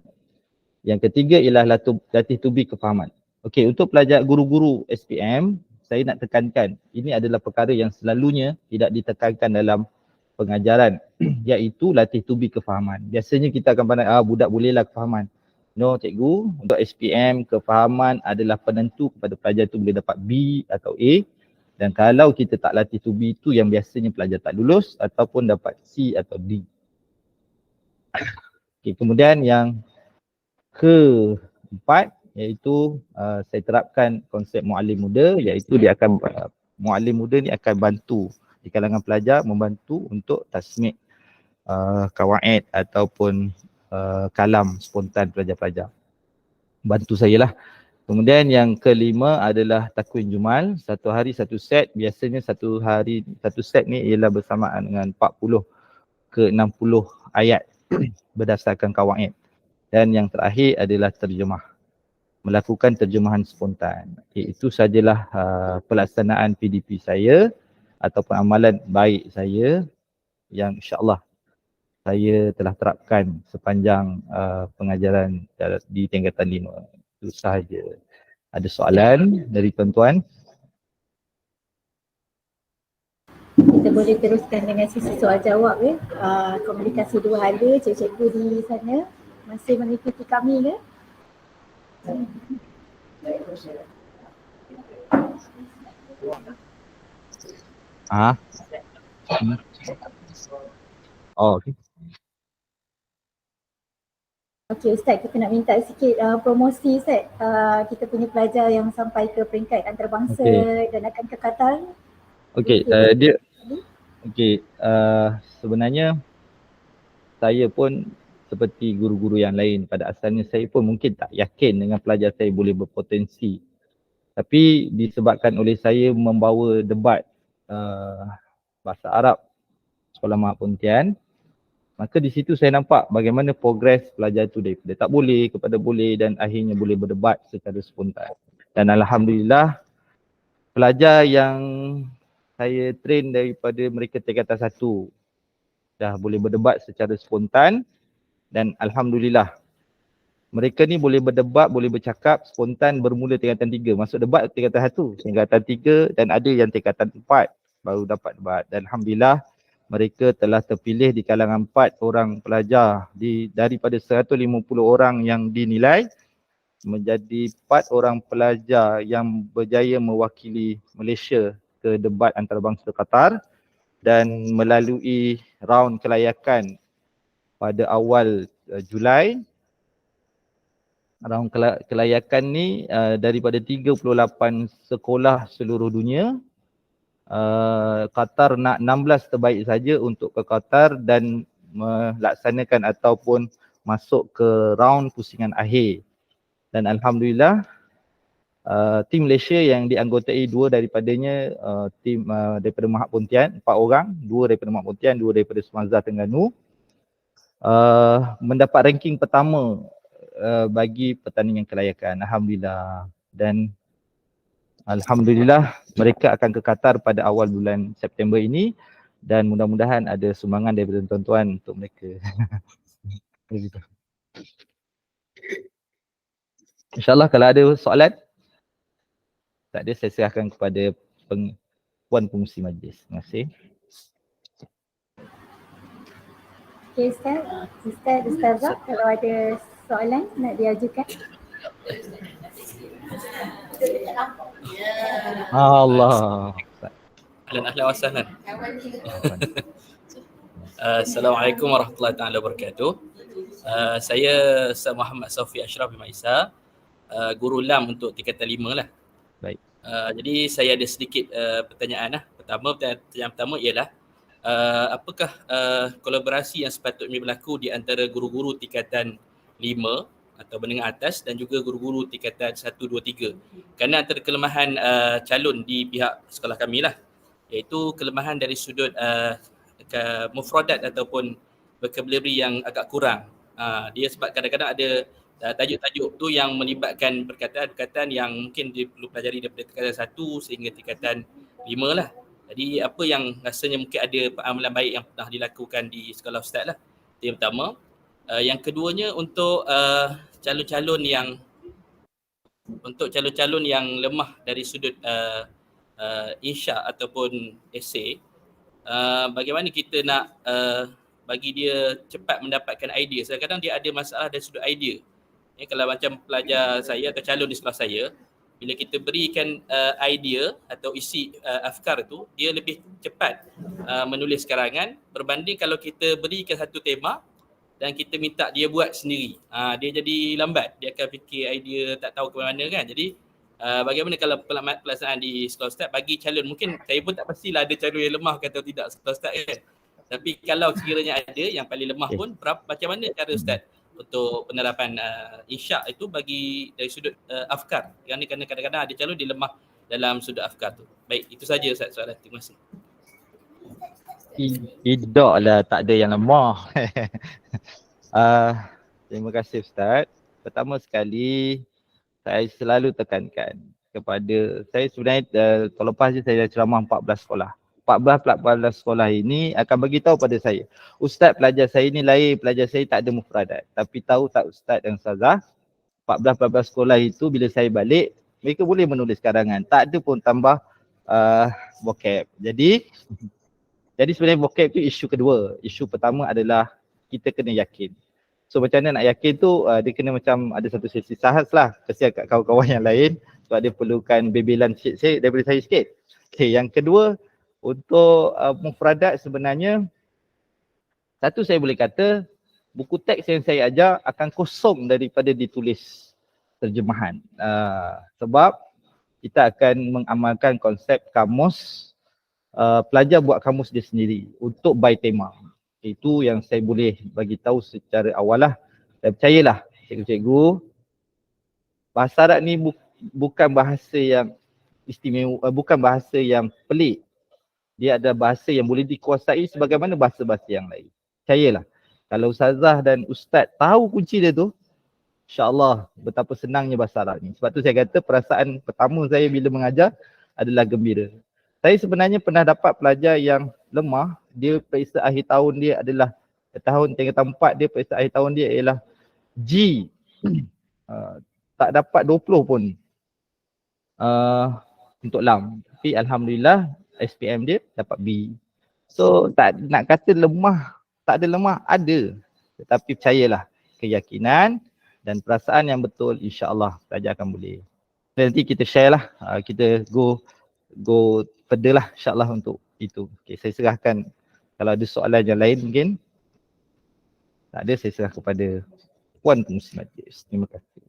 yang ketiga ialah latih tubi kefahaman. Okey, untuk pelajar guru-guru SPM, saya nak tekankan ini adalah perkara yang selalunya tidak ditekankan dalam pengajaran iaitu latih tubi kefahaman. Biasanya kita akan pandang budak bolehlah kefahaman. No cikgu, untuk SPM kefahaman adalah penentu kepada pelajar itu boleh dapat B atau A, dan kalau kita tak latih tubi itu yang biasanya pelajar tak lulus ataupun dapat C atau D. Okay, kemudian yang keempat iaitu saya terapkan konsep muallim muda, iaitu dia akan muallim muda ni akan bantu di kalangan pelajar, membantu untuk tasmik kawaid ataupun kalam spontan pelajar-pelajar. Bantu saya lah. Kemudian yang kelima adalah takwin jumal, satu hari satu set. Biasanya satu hari satu set ni ialah bersamaan dengan 40 ke 60 ayat berdasarkan kawaid. Dan yang terakhir adalah terjemah. Melakukan terjemahan spontan. Itu sajalah pelaksanaan PDP saya ataupun amalan baik saya yang insya-Allah saya telah terapkan sepanjang pengajaran di tingkatan 5. Itu sahaja. Ada soalan dari tuan-tuan? Kita boleh teruskan dengan sesi soal jawab ya. Komunikasi dua ada, cikgu di sana masih mengikuti kami ke? Oh, okey. Okey Ustaz, kita nak minta sikit promosi Ustaz. Kita punya pelajar yang sampai ke peringkat antarabangsa dan akan ke Qatar. Okey, sebenarnya saya pun seperti guru-guru yang lain, pada asalnya saya pun mungkin tak yakin dengan pelajar saya boleh berpotensi. Tapi disebabkan oleh saya membawa debat bahasa Arab Sekolah Mak Pontian, maka di situ saya nampak bagaimana progres pelajar itu daripada tak boleh kepada boleh dan akhirnya boleh berdebat secara spontan. Dan alhamdulillah pelajar yang saya train daripada mereka tingkatan 1 dah boleh berdebat secara spontan, dan alhamdulillah mereka ni boleh berdebat, boleh bercakap spontan bermula tingkatan 3. Masuk debat tingkatan 1, tingkatan 3 dan ada yang tingkatan 4 baru dapat debat. Dan alhamdulillah mereka telah terpilih di kalangan 4 orang pelajar daripada 150 orang yang dinilai menjadi 4 orang pelajar yang berjaya mewakili Malaysia ke debat antarabangsa Qatar dan melalui raun kelayakan pada awal Julai. Raun kelayakan ni daripada 38 sekolah seluruh dunia, Qatar nak 16 terbaik saja untuk ke Qatar dan melaksanakan ataupun masuk ke raun pusingan akhir. Dan alhamdulillah tim Malaysia yang dianggotai 2 daripadanya tim daripada Mak Pontian, 4 orang, 2 daripada Mak Pontian, 2 daripada Semazah Terengganu, mendapat ranking pertama bagi pertandingan kelayakan, alhamdulillah. Dan alhamdulillah mereka akan ke Qatar pada awal bulan September ini dan mudah-mudahan ada sumbangan daripada tuan-tuan untuk mereka. InsyaAllah kalau ada soalan, tak ada, saya serahkan kepada puan pengurusi majlis. Terima kasih. Okey Ustazah, kalau ada soalan nak diajukan. Allah. Ahlan wa sahlan. Assalamualaikum warahmatullahi taala wabarakatuh. Saya Ustaz Muhammad Saufi Ashraf bin Maisa, guru LAM untuk tingkatan 5 lah. Baik. Jadi saya ada sedikit pertanyaan lah. Pertanyaan pertama ialah apakah kolaborasi yang sepatutnya berlaku di antara guru-guru tingkatan 5 atau menengah atas dan juga guru-guru tingkatan 1, 2, 3. Kerana antara kelemahan calon di pihak sekolah kami lah, iaitu kelemahan dari sudut mufradat ataupun vocabulary yang agak kurang. Dia sebab kadang-kadang ada tajuk-tajuk tu yang melibatkan perkataan-perkataan yang mungkin dia perlu pelajari daripada tingkatan 1 sehingga tingkatan 5 lah. Jadi apa yang rasanya mungkin ada amalan baik yang pernah dilakukan di sekolah ustaz lah. Itu yang pertama. Yang keduanya untuk calon-calon yang lemah dari sudut insya ataupun esei, bagaimana kita nak bagi dia cepat mendapatkan idea. Kadang-kadang dia ada masalah dari sudut idea. Kalau macam pelajar saya atau calon di sekolah saya, bila kita berikan idea atau isi afkar tu, dia lebih cepat menulis karangan berbanding kalau kita berikan satu tema dan kita minta dia buat sendiri. Dia jadi lambat, dia akan fikir idea tak tahu ke mana kan. Jadi bagaimana kalau pelaksanaan di sekolah ustaz bagi calon, mungkin saya pun tak pastilah ada calon yang lemah atau tidak sekolah ustaz kan. Tapi kalau sekiranya ada yang paling lemah pun, macam mana cara ustaz untuk penerapan insya itu bagi dari sudut afkar? Kerana kadang-kadang ada calon dia lemah dalam sudut afkar tu. Baik, itu saja ustaz soalan. Terima kasih. Tidak lah, tak ada yang lemah. Terima kasih Ustaz. Pertama sekali, saya selalu tekankan kepada saya sebenarnya tahun lepas je saya dah ceramah 14 sekolah. 14 sekolah ini akan bagi tahu pada saya, Ustaz pelajar saya ni lain, pelajar saya tak ada mufradat. Tapi tahu tak Ustaz dan Ustazah, 14 sekolah itu bila saya balik, mereka boleh menulis karangan. Tak ada pun tambah vocab. Jadi sebenarnya vocab tu isu kedua. Isu pertama adalah kita kena yakin. So macam mana nak yakin tu, dia kena macam ada satu sesi sahas lah. Kesian kat kawan-kawan yang lain sebab dia perlukan bebelan sikit daripada saya sikit. Okay, yang kedua untuk mufradat sebenarnya, satu saya boleh kata buku teks yang saya ajar akan kosong daripada ditulis terjemahan. Sebab kita akan mengamalkan konsep kamus. Pelajar buat kamus dia sendiri untuk by tema. Itu yang saya boleh bagi tahu secara awal lah. Dan percayalah cikgu-cikgu, bahasa Arab ni bukan bahasa yang istimewa, bukan bahasa yang pelik. Dia ada bahasa yang boleh dikuasai sebagaimana bahasa-bahasa yang lain. Percayalah, kalau ustazah dan ustaz tahu kunci dia tu, insya-Allah betapa senangnya bahasa Arab ni. Sebab tu saya kata perasaan pertama saya bila mengajar adalah gembira. Saya sebenarnya pernah dapat pelajar yang lemah, dia periksa akhir tahun dia adalah tingkatan 4, dia periksa akhir tahun dia ialah G. Tak dapat 20 pun untuk LAM. Tapi alhamdulillah SPM dia dapat B. So tak nak kata lemah, tak ada lemah, ada. Tetapi percayalah, keyakinan dan perasaan yang betul, insya-Allah pelajar akan boleh. Nanti kita share lah, kita go further lah insya-Allah untuk itu. Okay, saya serahkan, kalau ada soalan yang lain mungkin. Tak ada, saya serah kepada Puan Muslimatis. Terima kasih.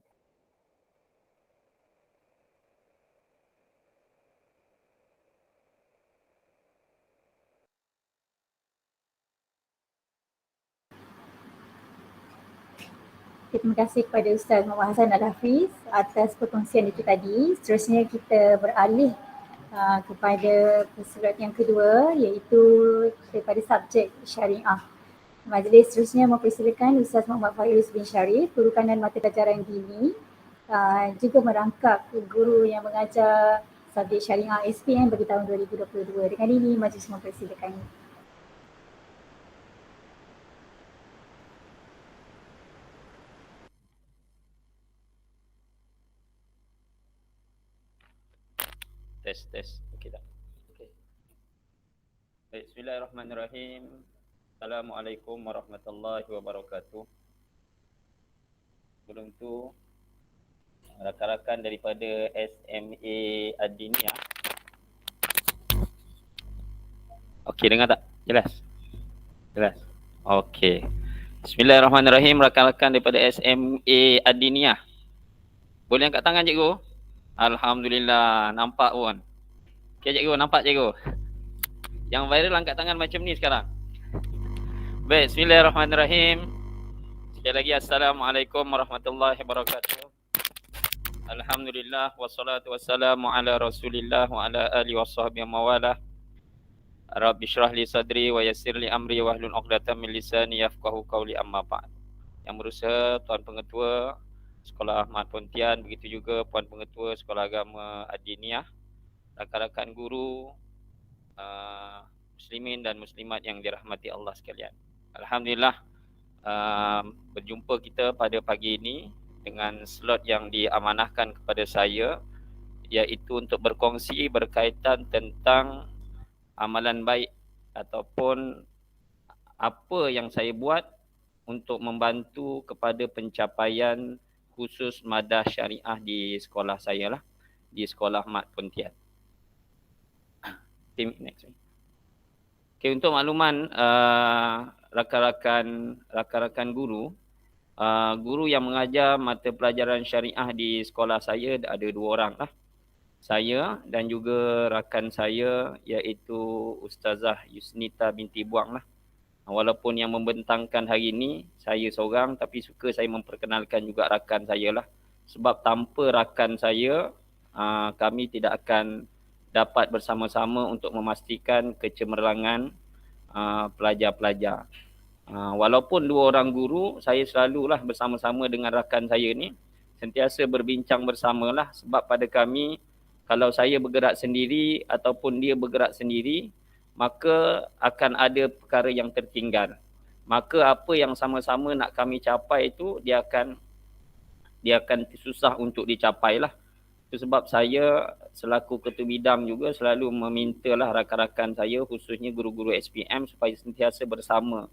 Terima kasih kepada Ustaz Muhammad Hassan Al-Hafiz atas perkongsian itu tadi. Seterusnya kita beralih kepada surat yang kedua, iaitu daripada subjek syariah. Majlis seterusnya mempersilakan Ustaz Muhammad Faiz bin Syarif, Guru Kanan Mata Pelajaran Dini, juga merangkap guru yang mengajar subjek syariah SPM bagi tahun 2022. Dengan ini majlis mempersilakan. Tes. Okey tak? Okey. Baik, bismillahirrahmanirrahim. Assalamualaikum warahmatullahi wabarakatuh. Sebelum tu, rakan-rakan daripada SMA Ad-Diniyah. Okey, dengar tak? Jelas? Okey. Bismillahirrahmanirrahim, rakan-rakan daripada SMA Ad-Diniyah. Boleh angkat tangan cikgu? Alhamdulillah, nampak pun. Okay cikgu, nampak cikgu? Yang viral angkat tangan macam ni sekarang. Baik, bismillahirrahmanirrahim. Sekali lagi Assalamualaikum warahmatullahi wabarakatuh. Alhamdulillah wassalatu wassalamu ala Rasulillah wa ala alihi washabbihi mawalah. Rabbi syrah li sadri wa yassir li amri wa hlul 'uqdatam min lisani yafqahu qawli amma ba'd. Yang berusaha Tuan Pengetua Sekolah Ahmad Pontian, begitu juga Puan Pengetua Sekolah Agama Adiniyah, rakan-rakan guru, muslimin dan muslimat yang dirahmati Allah sekalian. Alhamdulillah berjumpa kita pada pagi ini dengan slot yang diamanahkan kepada saya, iaitu untuk berkongsi berkaitan tentang amalan baik ataupun apa yang saya buat untuk membantu kepada pencapaian khusus madah syariah di sekolah saya lah, di Sekolah Ahmad Pontian. Next. Okay, untuk makluman rakan-rakan guru, guru yang mengajar mata pelajaran syariah di sekolah saya ada 2 orang lah. Saya dan juga rakan saya iaitu Ustazah Yusnita binti Buang lah. Walaupun yang membentangkan hari ini saya seorang, tapi suka saya memperkenalkan juga rakan saya lah. Sebab tanpa rakan saya, kami tidak akan dapat bersama-sama untuk memastikan kecemerlangan pelajar-pelajar. Walaupun 2 orang guru, saya selalulah bersama-sama dengan rakan saya ni, sentiasa berbincang bersamalah. Sebab pada kami, kalau saya bergerak sendiri ataupun dia bergerak sendiri, maka akan ada perkara yang tertinggal. Maka apa yang sama-sama nak kami capai itu dia akan susah untuk dicapai lah. Itu sebab saya selaku ketua bidang juga selalu memintalah rakan-rakan saya, khususnya guru-guru SPM, supaya sentiasa bersama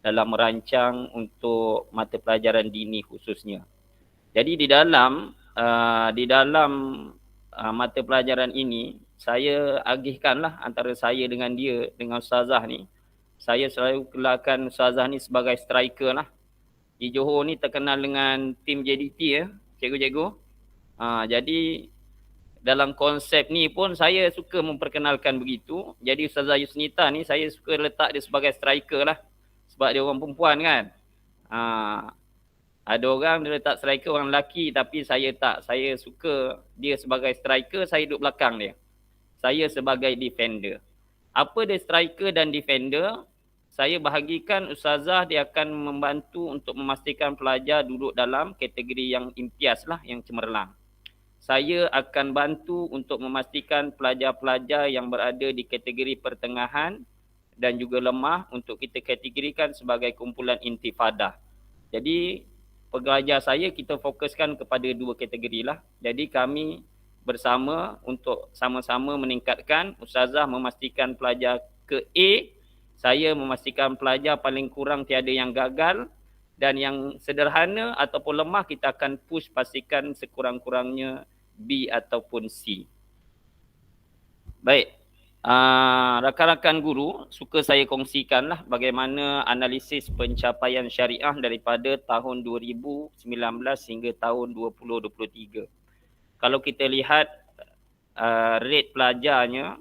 dalam merancang untuk mata pelajaran dini khususnya. Jadi di dalam mata pelajaran ini, saya agihkanlah antara saya dengan dia, dengan Ustazah ni. Saya selalu gelarkan Ustazah ni sebagai striker lah. Di Johor ni terkenal dengan tim JDT ya, cikgu-cikgu. Jadi dalam konsep ni pun saya suka memperkenalkan begitu. Jadi Ustazah Yusnita ni saya suka letak dia sebagai striker lah. Sebab dia orang perempuan kan. Ada orang dia letak striker orang lelaki, tapi saya tak. Saya suka dia sebagai striker, saya duduk belakang dia. Saya sebagai defender. Apa dia striker dan defender? Saya bahagikan Ustazah dia akan membantu untuk memastikan pelajar duduk dalam kategori yang imtiaz lah, yang cemerlang. Saya akan bantu untuk memastikan pelajar-pelajar yang berada di kategori pertengahan dan juga lemah untuk kita kategorikan sebagai kumpulan intifadah. Jadi pengajar saya kita fokuskan kepada 2 kategori lah. Jadi kami bersama untuk sama-sama meningkatkan. Ustazah memastikan pelajar ke A, saya memastikan pelajar paling kurang tiada yang gagal, dan yang sederhana ataupun lemah kita akan push pastikan sekurang-kurangnya B ataupun C. Baik, rakan-rakan guru, suka saya kongsikanlah bagaimana analisis pencapaian syariah daripada tahun 2019 hingga tahun 2023. Kalau kita lihat rate pelajarnya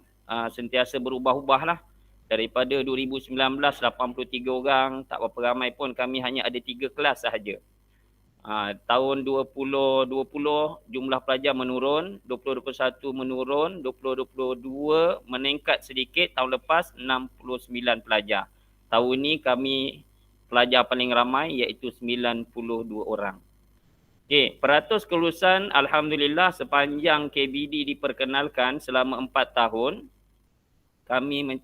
sentiasa berubah-ubah lah. Daripada 2019 83 orang, tak berapa ramai pun, kami hanya ada 3 kelas sahaja. Tahun 2020 jumlah pelajar menurun, 2021 menurun, 2022 meningkat sedikit, tahun lepas 69 pelajar. Tahun ni kami pelajar paling ramai iaitu 92 orang. Okey, peratus kelulusan alhamdulillah sepanjang KBD diperkenalkan selama 4 tahun, kami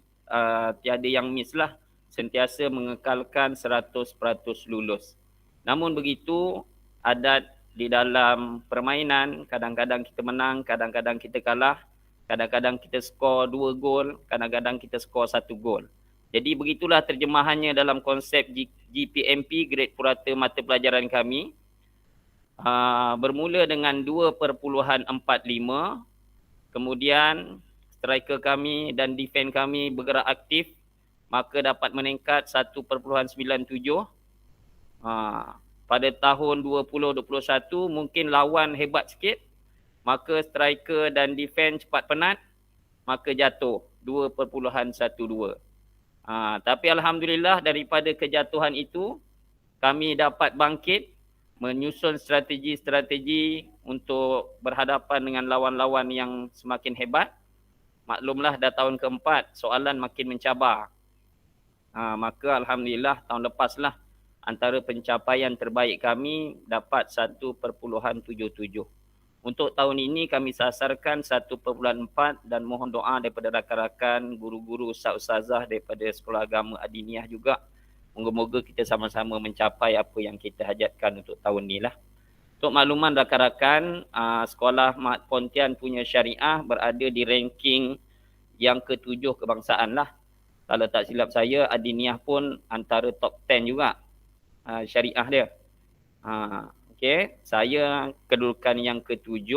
tiada yang miss lah, sentiasa mengekalkan 100% lulus. Namun begitu, adat di dalam permainan, kadang-kadang kita menang, kadang-kadang kita kalah, kadang-kadang kita skor 2 gol, kadang-kadang kita skor 1 gol. Jadi begitulah terjemahannya dalam konsep GPMP, grade purata mata pelajaran kami. Bermula dengan 2.45, kemudian striker kami dan defense kami bergerak aktif, maka dapat meningkat 1.97. Pada tahun 2021 mungkin lawan hebat sikit, maka striker dan defense cepat penat, maka jatuh 2.12. Tapi alhamdulillah daripada kejatuhan itu, kami dapat bangkit menyusun strategi-strategi untuk berhadapan dengan lawan-lawan yang semakin hebat. Maklumlah dah tahun keempat, soalan makin mencabar. Maka Alhamdulillah tahun lepas lah antara pencapaian terbaik kami dapat 1.77. Untuk tahun ini kami sasarkan 1.4 dan mohon doa daripada rakan-rakan, guru-guru, ustaz-ustazah daripada Sekolah Agama Adiniyah juga. Moga-moga kita sama-sama mencapai apa yang kita hajatkan untuk tahun ni lah. Untuk makluman rakan-rakan, Sekolah Mahat Pontian punya syariah berada di ranking yang ke-7 kebangsaan lah. Kalau tak silap saya, Adiniyah pun antara top 10 juga syariah dia. Okey, saya kedudukan yang ke-7,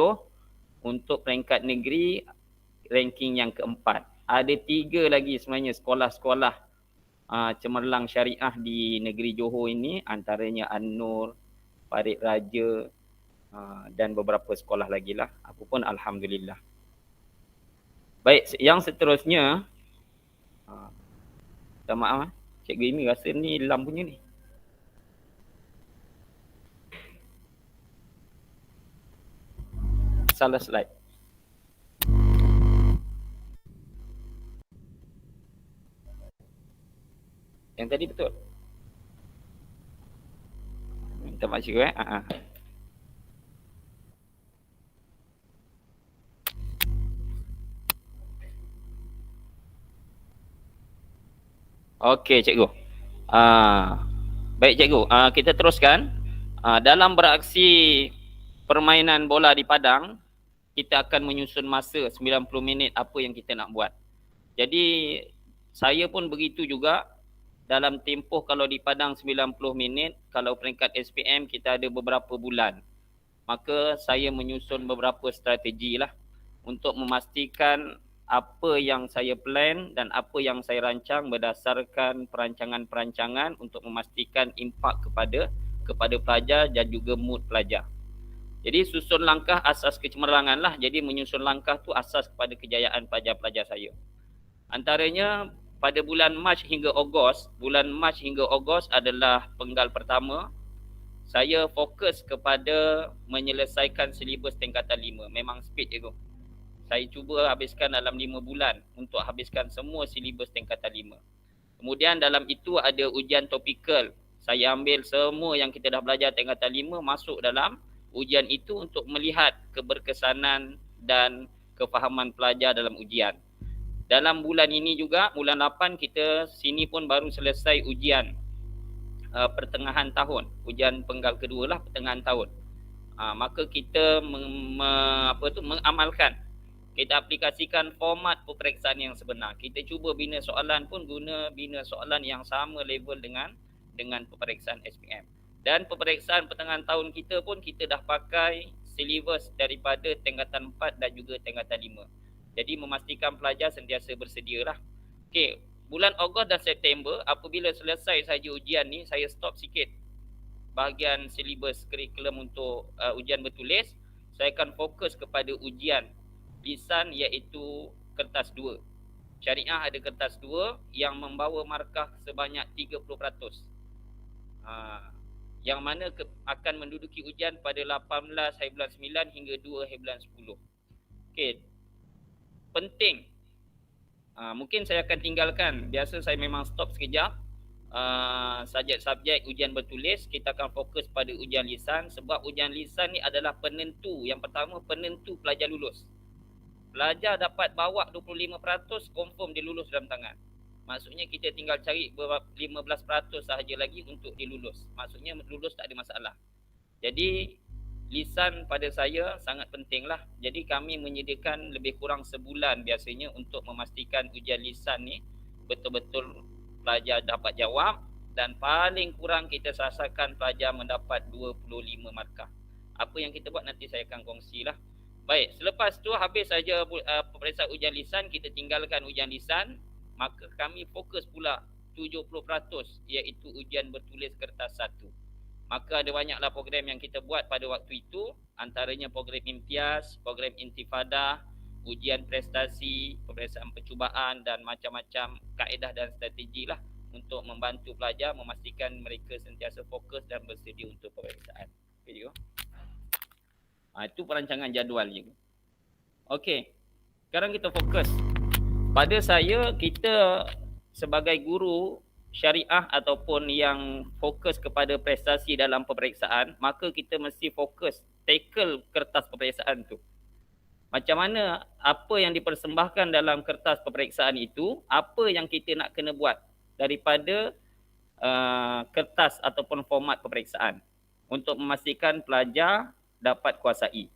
untuk peringkat negeri ranking yang ke-4. Ada 3 lagi sebenarnya sekolah-sekolah cemerlang syariah di negeri Johor ini, antaranya An-Nur, Farid Raja dan beberapa sekolah lagi lah. Apa pun Alhamdulillah. Baik, yang seterusnya, minta maaf Cikgu Imi rasa ni lam punya ni. Salah slide. Yang tadi betul. Minta maaf cikgu Okey cikgu. Baik cikgu, kita teruskan. Dalam beraksi permainan bola di padang, kita akan menyusun masa 90 minit apa yang kita nak buat. Jadi saya pun begitu juga. Dalam tempoh kalau di padang 90 minit, kalau peringkat SPM kita ada beberapa bulan. Maka saya menyusun beberapa strategi lah untuk memastikan apa yang saya plan dan apa yang saya rancang berdasarkan perancangan-perancangan untuk memastikan impak kepada pelajar dan juga mood pelajar. Jadi susun langkah asas kecemerlangan lah. Jadi menyusun langkah tu asas kepada kejayaan pelajar-pelajar saya. Antaranya pada bulan Mac hingga Ogos adalah penggal pertama. Saya fokus kepada menyelesaikan silibus tingkatan 5. Memang speed cikgu. Saya cuba habiskan dalam 5 bulan untuk habiskan semua silibus tingkatan 5. Kemudian dalam itu ada ujian topikal. Saya ambil semua yang kita dah belajar tingkatan 5 masuk dalam ujian itu untuk melihat keberkesanan dan kefahaman pelajar dalam ujian. Dalam bulan ini juga, bulan 8 kita sini pun baru selesai ujian pertengahan tahun. Ujian penggal kedua lah pertengahan tahun. Maka kita mengamalkan. Kita aplikasikan format peperiksaan yang sebenar. Kita cuba bina soalan pun bina soalan yang sama level dengan peperiksaan SPM. Dan peperiksaan pertengahan tahun kita pun kita dah pakai silibus daripada tingkatan 4 dan juga tingkatan 5. Jadi memastikan pelajar sentiasa bersedia lah. Okey, bulan Ogos dan September apabila selesai saja ujian ni, saya stop sikit bahagian silibus kurikulum untuk ujian bertulis. Saya akan fokus kepada ujian lisan iaitu kertas 2. Syariah ada kertas 2 yang membawa markah sebanyak 30%. Yang mana akan menduduki ujian pada 18 hari bulan 9 hingga 2 hari bulan 10. Okey, penting. Mungkin saya akan tinggalkan. Biasa saya memang stop sekejap. Subjek-subjek ujian bertulis, kita akan fokus pada ujian lisan. Sebab ujian lisan ni adalah penentu. Yang pertama, penentu pelajar lulus. Pelajar dapat bawa 25%, confirm dia lulus dalam tangan. Maksudnya kita tinggal cari 15% sahaja lagi untuk dilulus. Maksudnya lulus tak ada masalah. Jadi lisan pada saya sangat penting lah. Jadi kami menyediakan lebih kurang sebulan biasanya untuk memastikan ujian lisan ni betul-betul pelajar dapat jawab. Dan paling kurang kita sasarkan pelajar mendapat 25 markah. Apa yang kita buat nanti saya akan kongsi lah. Baik, selepas tu habis saja peperiksaan ujian lisan, kita tinggalkan ujian lisan. Maka kami fokus pula 70% iaitu ujian bertulis kertas 1. Maka ada banyaklah program yang kita buat pada waktu itu. Antaranya program imtiaz, program intifadah, ujian prestasi, peperiksaan percubaan dan macam-macam kaedah dan strategi lah untuk membantu pelajar memastikan mereka sentiasa fokus dan bersedia untuk peperiksaan. Okey cikgu. Itu perancangan jadual cikgu. Okey. Sekarang kita fokus. Pada saya, kita sebagai guru syariah ataupun yang fokus kepada prestasi dalam peperiksaan, maka kita mesti fokus tackle kertas peperiksaan tu. Macam mana apa yang dipersembahkan dalam kertas peperiksaan itu, apa yang kita nak kena buat daripada kertas ataupun format peperiksaan untuk memastikan pelajar dapat kuasai.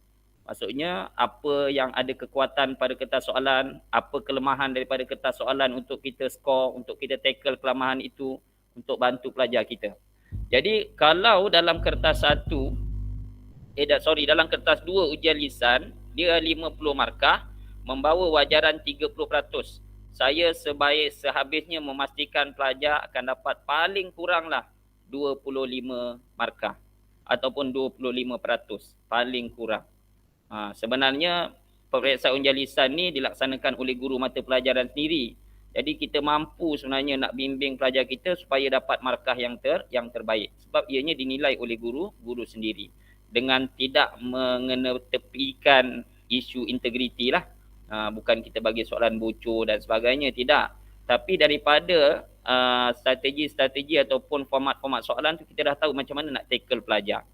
Maksudnya apa yang ada kekuatan pada kertas soalan, apa kelemahan daripada kertas soalan untuk kita skor, untuk kita tackle kelemahan itu untuk bantu pelajar kita. Jadi kalau dalam kertas dalam kertas 2 ujian lisan, dia 50 markah, membawa wajaran 30%. Saya sehabisnya memastikan pelajar akan dapat paling kuranglah 25 markah ataupun 25%, paling kurang. Sebenarnya peperiksaan ujian lisan ni dilaksanakan oleh guru mata pelajaran sendiri. Jadi kita mampu sebenarnya nak bimbing pelajar kita supaya dapat markah yang terbaik. Sebab ianya dinilai oleh guru sendiri. Dengan tidak mengetepikan isu integriti lah. Bukan kita bagi soalan bocor dan sebagainya, tidak. Tapi daripada strategi-strategi ataupun format-format soalan tu kita dah tahu macam mana nak tackle pelajar.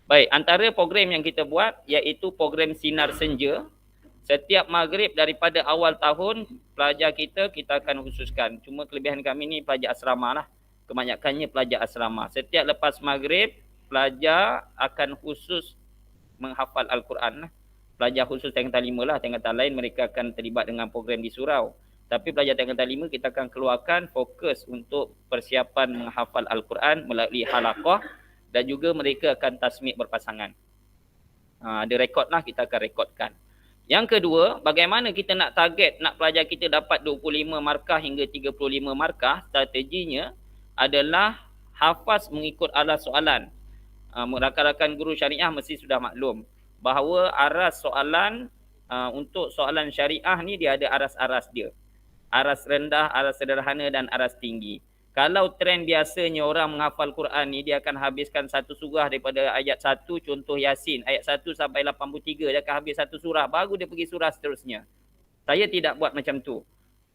Baik, antara program yang kita buat iaitu program Sinar Senja. Setiap maghrib daripada awal tahun, pelajar kita akan khususkan. Cuma kelebihan kami ni pelajar asrama lah. Kebanyakannya pelajar asrama. Setiap lepas maghrib, pelajar akan khusus menghafal Al-Quran lah. Pelajar khusus tingkatan 5 lah. Tingkatan lain mereka akan terlibat dengan program di surau. Tapi pelajar tingkatan 5 kita akan keluarkan fokus untuk persiapan menghafal Al-Quran melalui halaqah. Dan juga mereka akan tasmik berpasangan. Ada rekod lah, kita akan rekodkan. Yang kedua, bagaimana kita nak target nak pelajar kita dapat 25 markah hingga 35 markah. Strateginya adalah hafaz mengikut alas soalan. Rakan-rakan guru syariah mesti sudah maklum bahawa aras soalan untuk soalan syariah ni dia ada aras-aras dia. Aras rendah, aras sederhana dan aras tinggi. Kalau trend biasanya orang menghafal Quran ni, dia akan habiskan satu surah daripada ayat 1, contoh Yasin. Ayat 1 sampai 83, dia akan habis satu surah. Baru dia pergi surah seterusnya. Saya tidak buat macam tu.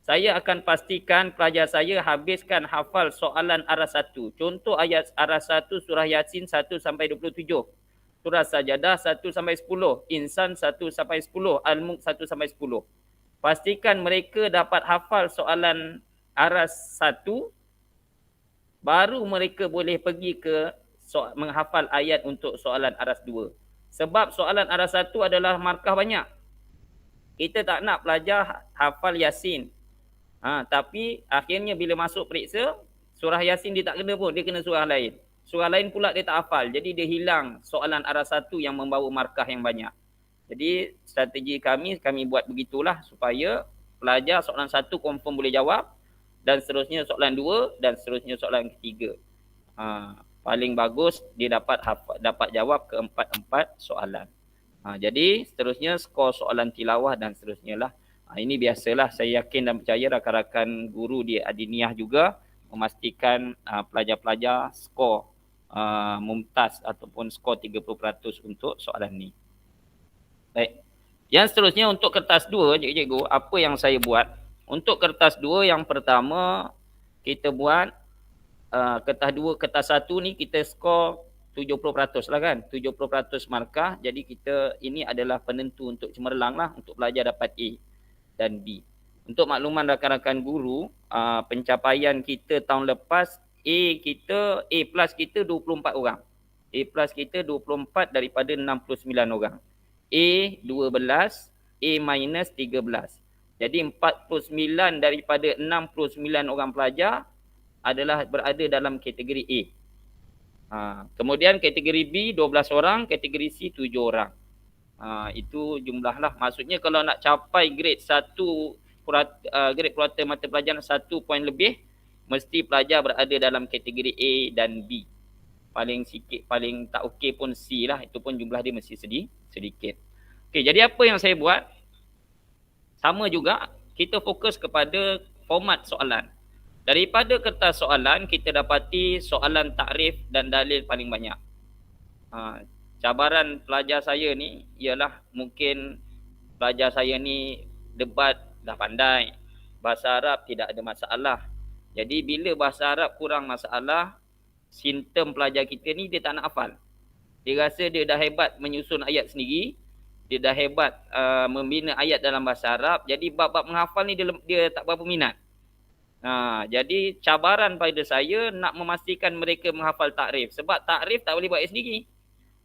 Saya akan pastikan pelajar saya habiskan hafal soalan aras 1. Contoh ayat aras 1, surah Yasin 1 sampai 27. Surah Sajadah 1 sampai 10. Insan 1 sampai 10. Al-Mulk 1 sampai 10. Pastikan mereka dapat hafal soalan aras 1. Baru mereka boleh pergi ke menghafal ayat untuk soalan aras 2. Sebab soalan aras 1 adalah markah banyak. Kita tak nak pelajar hafal Yasin. Tapi akhirnya bila masuk periksa, surah Yasin dia tak kena pun, dia kena surah lain. Surah lain pula dia tak hafal. Jadi dia hilang soalan aras 1 yang membawa markah yang banyak. Jadi strategi kami buat begitulah supaya pelajar soalan 1 confirm boleh jawab. Dan seterusnya soalan 2 dan seterusnya soalan ketiga. Paling bagus dia dapat jawab keempat-empat soalan. Jadi seterusnya skor soalan tilawah dan seterusnya lah. Ini biasalah, saya yakin dan percaya rakan-rakan guru di Adiniyah juga memastikan pelajar-pelajar skor mumtaz ataupun skor 30% untuk soalan ni. Baik. Yang seterusnya untuk kertas 2, cikgu, apa yang saya buat? Untuk kertas 2 yang pertama kita buat kertas 2, kertas 1 ni kita skor 70% lah kan. 70% markah. Jadi ini adalah penentu untuk cemerlang lah untuk pelajar dapat A dan B. Untuk makluman rakan-rakan guru, pencapaian kita tahun lepas A plus kita 24 orang. A plus kita 24 daripada 69 orang. A 12, A minus 13. Jadi 49 daripada 69 orang pelajar adalah berada dalam kategori A. Kemudian kategori B 12 orang, kategori C 7 orang. Itu jumlahlah. Maksudnya kalau nak capai grade 1, grade purata mata pelajaran 1 poin lebih, mesti pelajar berada dalam kategori A dan B. Paling sikit, paling tak okey pun C lah. Itu pun jumlah dia mesti sedikit. Okey, jadi apa yang saya buat? Sama juga, kita fokus kepada format soalan. Daripada kertas soalan, kita dapati soalan takrif dan dalil paling banyak. Cabaran pelajar saya ni ialah mungkin pelajar saya ni debat dah pandai, bahasa Arab tidak ada masalah. Jadi bila bahasa Arab kurang masalah, simptom pelajar kita ni dia tak nak hafal. Dia rasa dia dah hebat menyusun ayat sendiri, dia dah hebat membina ayat dalam bahasa Arab, jadi bab-bab menghafal ni dia tak berapa minat. Jadi cabaran pada saya nak memastikan mereka menghafal takrif, sebab takrif tak boleh buat sendiri.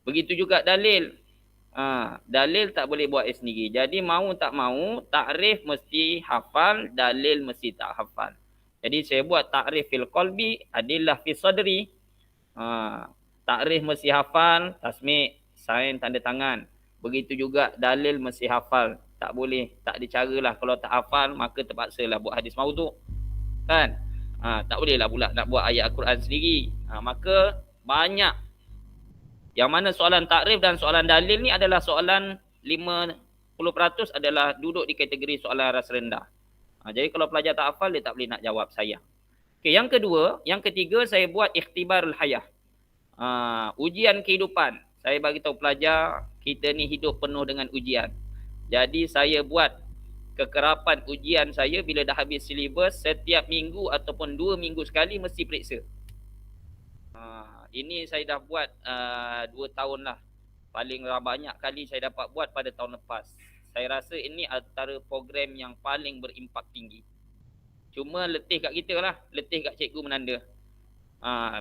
Begitu juga dalil. Dalil tak boleh buat sendiri. Jadi mau tak mau, takrif mesti hafal, dalil mesti tak hafal. Jadi saya buat takrif fil qalbi, adillah fi sadri. Takrif mesti hafal, tasmi', sign tanda tangan. Begitu juga dalil mesti hafal. Tak boleh, tak ada caralah. Kalau tak hafal, maka terpaksalah buat hadis maudhu'. Kan? Tak bolehlah pula nak buat ayat Al-Quran sendiri. Maka banyak. Yang mana soalan takrif dan soalan dalil ni adalah soalan 50% adalah duduk di kategori soalan rasa rendah. Jadi kalau pelajar tak hafal, dia tak boleh nak jawab saya. Okay, yang ketiga saya buat ikhtibarul hayah. Ujian kehidupan. Saya bagi tahu pelajar, kita ni hidup penuh dengan ujian. Jadi saya buat kekerapan ujian saya bila dah habis silibus, setiap minggu ataupun 2 minggu sekali mesti periksa. Ini saya dah buat 2 tahun lah. Paling banyak kali saya dapat buat pada tahun lepas. Saya rasa ini antara program yang paling berimpak tinggi. Cuma letih kat kita lah, letih kat cikgu menanda.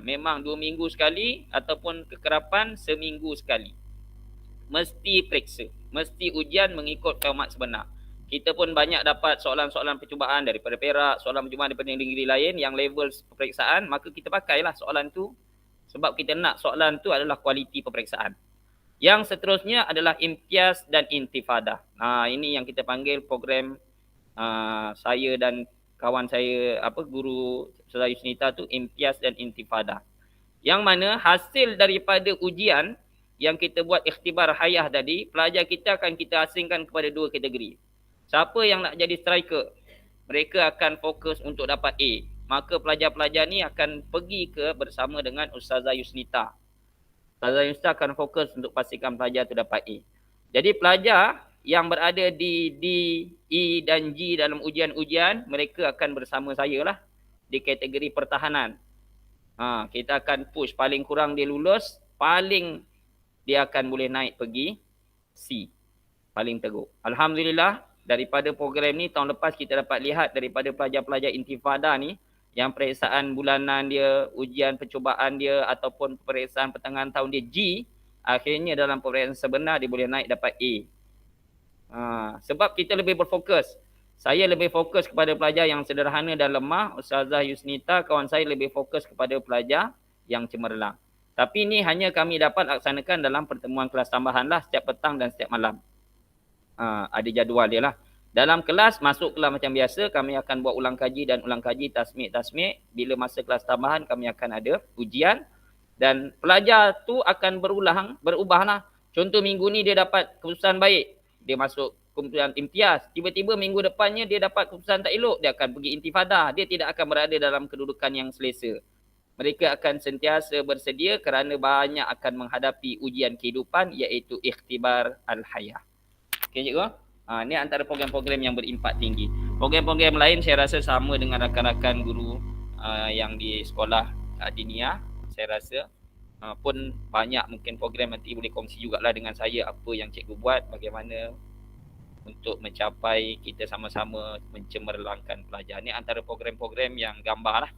Memang 2 minggu sekali ataupun kekerapan seminggu sekali. Mesti periksa, mesti ujian mengikut format sebenar. Kita pun banyak dapat soalan-soalan percubaan daripada Perak, soalan percubaan daripada negeri lain yang level peperiksaan, maka kita pakailah soalan tu sebab kita nak soalan tu adalah kualiti peperiksaan. Yang seterusnya adalah imtiaz dan intifadah. Ini yang kita panggil program saya dan kawan saya, guru Ustazah Yusnita tu, imtiaz dan intifadah. Yang mana hasil daripada ujian yang kita buat ikhtibar hayah tadi, pelajar kita akan kita asingkan kepada 2 kategori. Siapa yang nak jadi striker, mereka akan fokus untuk dapat A. Maka pelajar-pelajar ni akan pergi bersama dengan Ustazah Yusnita. Ustazah Yusnita akan fokus untuk pastikan pelajar tu dapat A. Jadi pelajar yang berada di D, E dan G dalam ujian-ujian, mereka akan bersama saya lah di kategori pertahanan. Kita akan push, paling kurang dia lulus, paling dia akan boleh naik pergi C. Paling teruk. Alhamdulillah, daripada program ni tahun lepas kita dapat lihat daripada pelajar-pelajar intifada ni, yang peperiksaan bulanan dia, ujian percubaan dia ataupun peperiksaan pertengahan tahun dia G, akhirnya dalam peperiksaan sebenar dia boleh naik dapat A. Sebab kita lebih berfokus. Saya lebih fokus kepada pelajar yang sederhana dan lemah. Ustazah Yusnita, kawan saya, lebih fokus kepada pelajar yang cemerlang. Tapi ni hanya kami dapat laksanakan dalam pertemuan kelas tambahan lah, setiap petang dan setiap malam. Ada jadual dia lah. Dalam kelas, masuk kelas macam biasa, kami akan buat ulang kaji dan ulang kaji, tasmik. Bila masa kelas tambahan, kami akan ada ujian. Dan pelajar tu akan berubah lah. Contoh minggu ni dia dapat keputusan baik, dia masuk keputusan imtiaz. Tiba-tiba minggu depannya dia dapat keputusan tak elok, dia akan pergi intifadah. Dia tidak akan berada dalam kedudukan yang selesa. Mereka akan sentiasa bersedia kerana banyak akan menghadapi ujian kehidupan, iaitu ikhtibar al-hayah. Okey cikgu? Ini antara program-program yang berimpak tinggi. Program-program lain saya rasa sama dengan rakan-rakan guru yang di sekolah Adiniyah. Saya rasa pun banyak mungkin program, nanti boleh kongsi jugalah dengan saya apa yang cikgu buat, bagaimana untuk mencapai kita sama-sama mencemerlangkan pelajar. Ini antara program-program yang gambar lah.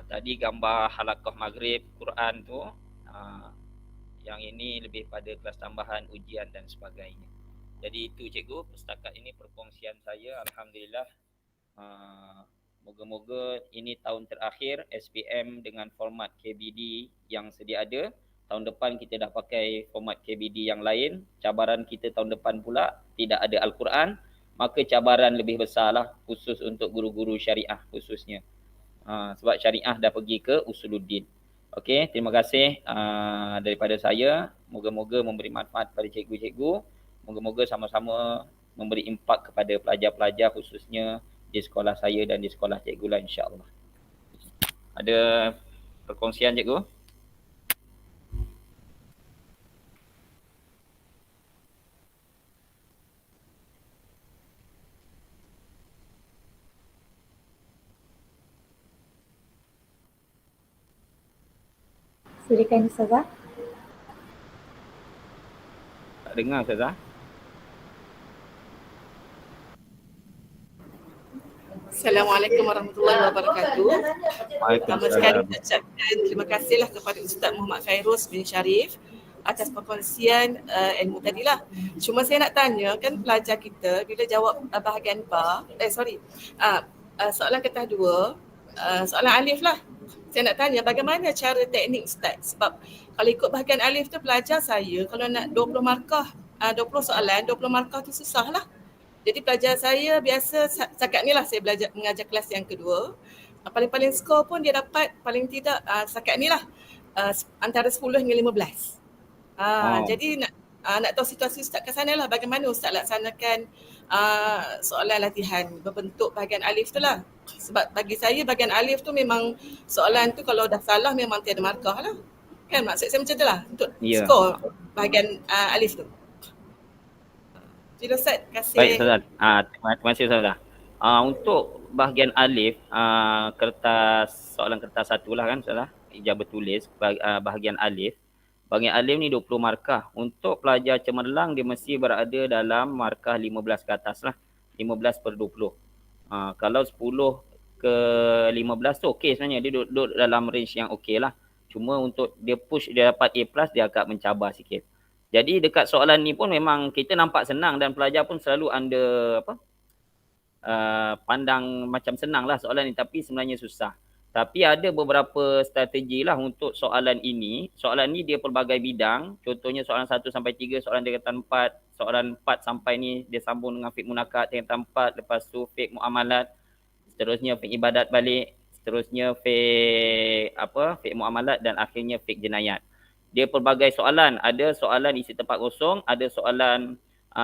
Tadi gambar halaqah maghrib Quran tu, yang ini lebih pada kelas tambahan, ujian dan sebagainya. Jadi itu cikgu, setakat ini perkongsian saya. Alhamdulillah, moga-moga ini tahun terakhir SPM dengan format KBD yang sedia ada. Tahun depan kita dah pakai format KBD yang lain. Cabaran kita tahun depan pula tidak ada Al-Quran, maka cabaran lebih besar lah, khusus untuk guru-guru syariah khususnya. Sebab syariah dah pergi ke usuluddin. Okey, terima kasih daripada saya. Moga-moga memberi manfaat pada cikgu-cikgu. Moga-moga sama-sama memberi impak kepada pelajar-pelajar khususnya di sekolah saya dan di sekolah cikgu lah, insya-Allah. Ada perkongsian cikgu? Silakan Ustazah. Tak dengar Ustazah? Assalamualaikum warahmatullahi wabarakatuh. Pertama sekali Waalaikumsalam. nak ucapkan terima kasihlah kepada Ustaz Muhammad Khairus bin Sharif atas perkongsian ilmu tadilah. Cuma saya nak tanya, kan pelajar kita bila jawab bahagian ba, soalan kertas 2, soalan alif lah. Saya nak tanya bagaimana cara teknik Ustaz? Sebab kalau ikut bahagian alif tu pelajar saya kalau nak 20 markah, 20 soalan, 20 markah tu susah lah. Jadi pelajar saya biasa setakat ni lah saya belajar mengajar kelas yang kedua. Paling-paling skor pun dia dapat paling tidak setakat ni lah antara 10 hingga 15. Jadi nak tahu situasi Ustaz kat sana lah, bagaimana Ustaz laksanakan soalan latihan berbentuk bahagian alif tu lah. Sebab bagi saya bahagian alif tu memang soalan tu kalau dah salah memang tiada markah lah. Kan maksud saya macam tu lah untuk skor bahagian alif tu. Jadi Ustaz, terima kasih. Baik Ustazah. Terima kasih Ustazah. Untuk bahagian alif, soalan kertas 1 lah kan Ustazah, ijazah bertulis bahagian alif. Bahagian alif ni 20 markah. Untuk pelajar cemerlang dia mesti berada dalam markah 15 ke atas lah. 15/20. Kalau 10 ke 15 tu okey sebenarnya. Dia duduk dalam range yang okey lah. Cuma untuk dia push dia dapat A+, dia agak mencabar sikit. Jadi dekat soalan ni pun memang kita nampak senang dan pelajar pun selalu pandang macam senang lah soalan ni, tapi sebenarnya susah. Tapi ada beberapa strategi lah untuk soalan ini. Soalan ni dia pelbagai bidang. Contohnya soalan 1 sampai 3, soalan tingkatan 4. Soalan 4 sampai ni dia sambung dengan fiqh munakat tingkatan 4. Lepas tu fiqh muamalat. Seterusnya fiqh ibadat balik. Seterusnya fiqh muamalat dan akhirnya fiqh jenayat. Dia pelbagai soalan. Ada soalan isi tempat kosong, ada soalan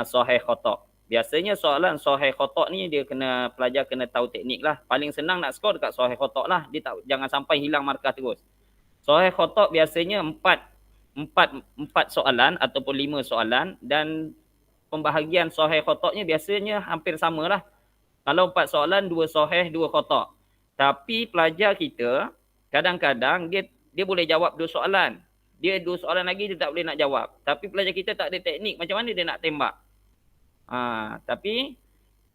sahih khata'. Biasanya soalan sahih khata' ni pelajar kena tahu teknik lah. Paling senang nak skor dekat sahih khata' lah. Dia jangan sampai hilang markah terus. Sahih khata' biasanya 4 soalan ataupun 5 soalan dan pembahagian sahih khata'-nya biasanya hampir sama lah. Kalau 4 soalan, 2 sahih, 2 khata'. Tapi pelajar kita kadang-kadang dia boleh jawab 2 soalan. Dia 2 soalan lagi dia tak boleh nak jawab. Tapi pelajar kita tak ada teknik macam mana dia nak tembak. Tapi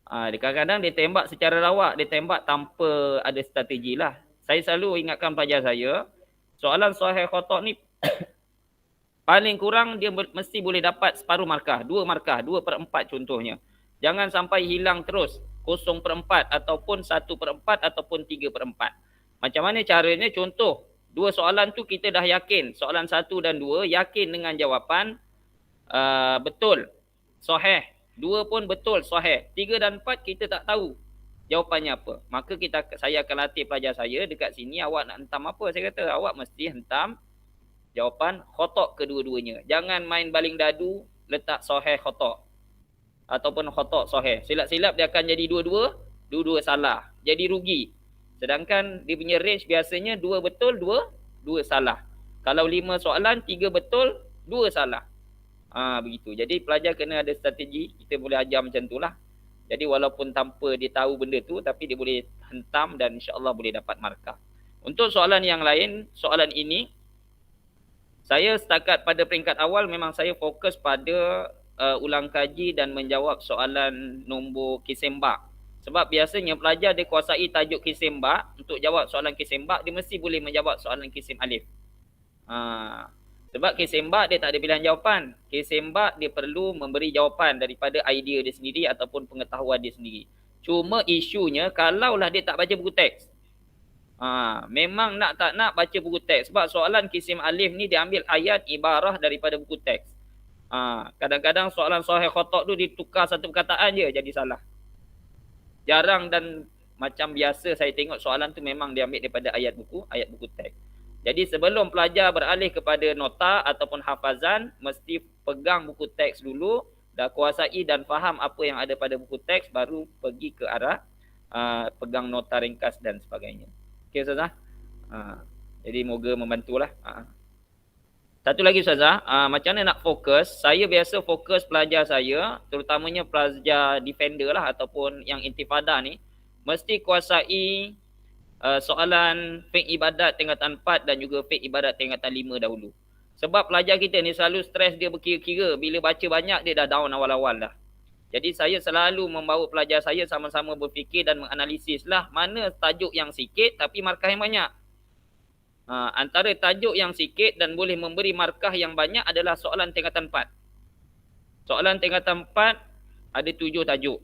kadang-kadang dia tembak secara lawak, dia tembak tanpa ada strategi lah. Saya selalu ingatkan pelajar saya, soalan sahih khata' ni paling kurang dia mesti boleh dapat separuh markah, 2 markah, 2/4 contohnya. Jangan sampai hilang terus, 0/4 ataupun 1/4 ataupun 3/4. Macam mana caranya? Contoh, 2 soalan tu kita dah yakin, soalan 1 dan 2 yakin dengan jawapan betul, sahih. 2 pun betul, sahih. 3 dan 4 kita tak tahu jawapannya apa. Maka saya akan latih pelajar saya dekat sini, awak nak hentam apa? Saya kata awak mesti hentam jawapan khata' kedua-duanya. Jangan main baling dadu, letak sahih khata' ataupun khata' sahih. Silap-silap dia akan jadi dua-dua salah. Jadi rugi. Sedangkan dia punya range biasanya 2 betul, 2 salah. Kalau 5 soalan, 3 betul, 2 salah. Begitu. Jadi pelajar kena ada strategi. Kita boleh ajar macam tu lah. Jadi walaupun tanpa dia tahu benda tu, tapi dia boleh hentam dan insya-Allah boleh dapat markah. Untuk soalan yang lain, soalan ini, saya setakat pada peringkat awal memang saya fokus pada ulang kaji dan menjawab soalan nombor kisembak. Sebab biasanya pelajar dia kuasai tajuk kisembak, untuk jawab soalan kisembak dia mesti boleh menjawab soalan kisim alif. Sebab kisembak dia tak ada pilihan jawapan. Kisembak dia perlu memberi jawapan daripada idea dia sendiri ataupun pengetahuan dia sendiri. Cuma isunya kalaulah dia tak baca buku teks. Memang nak tak nak baca buku teks. Sebab soalan kisim alif ni dia ambil ayat ibarah daripada buku teks. Kadang-kadang soalan sahih khata' tu ditukar satu perkataan je jadi salah. Jarang dan macam biasa saya tengok soalan tu memang dia ambil daripada ayat buku teks. Jadi sebelum pelajar beralih kepada nota ataupun hafazan, mesti pegang buku teks dulu, dah kuasai dan faham apa yang ada pada buku teks, baru pergi ke arah pegang nota ringkas dan sebagainya. Okey Ustazah. Jadi moga membantulah. Satu lagi Ustazah, macam mana nak fokus? Saya biasa fokus pelajar saya, terutamanya pelajar defender lah ataupun yang intifada ni, mesti kuasai soalan fiqh ibadat tingkatan 4 dan juga fiqh ibadat tingkatan 5 dahulu. Sebab pelajar kita ni selalu stres, dia berkira-kira, bila baca banyak dia dah down awal-awal dah. Jadi saya selalu membawa pelajar saya sama-sama berfikir dan menganalisis lah mana tajuk yang sikit tapi markah yang banyak. Antara tajuk yang sikit dan boleh memberi markah yang banyak adalah soalan tingkatan 4. Soalan tingkatan 4 ada 7 tajuk.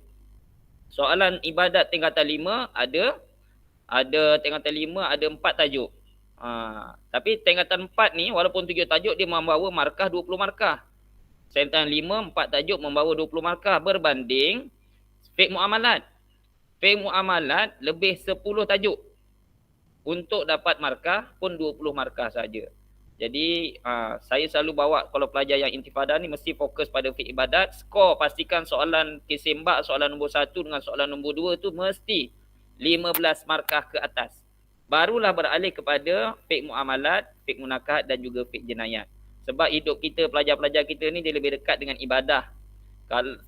Soalan ibadat tingkatan 5 ada tingkatan 5 ada 4 tajuk. Tapi tingkatan 4 ni walaupun 7 tajuk dia membawa markah 20 markah. Tingkatan 5 4 tajuk membawa 20 markah berbanding fiqh muamalat. Fiqh muamalat lebih 10 tajuk. Untuk dapat markah pun 20 markah saja. Jadi saya selalu bawa kalau pelajar yang intifada ni mesti fokus pada fiqh ibadat. Skor pastikan soalan kesembak soalan nombor 1 dengan soalan nombor 2 tu mesti 15 markah ke atas. Barulah beralih kepada fiqh muamalat, fiqh munakahat dan juga fiqh jenayat. Sebab hidup kita, pelajar-pelajar kita ni dia lebih dekat dengan ibadah.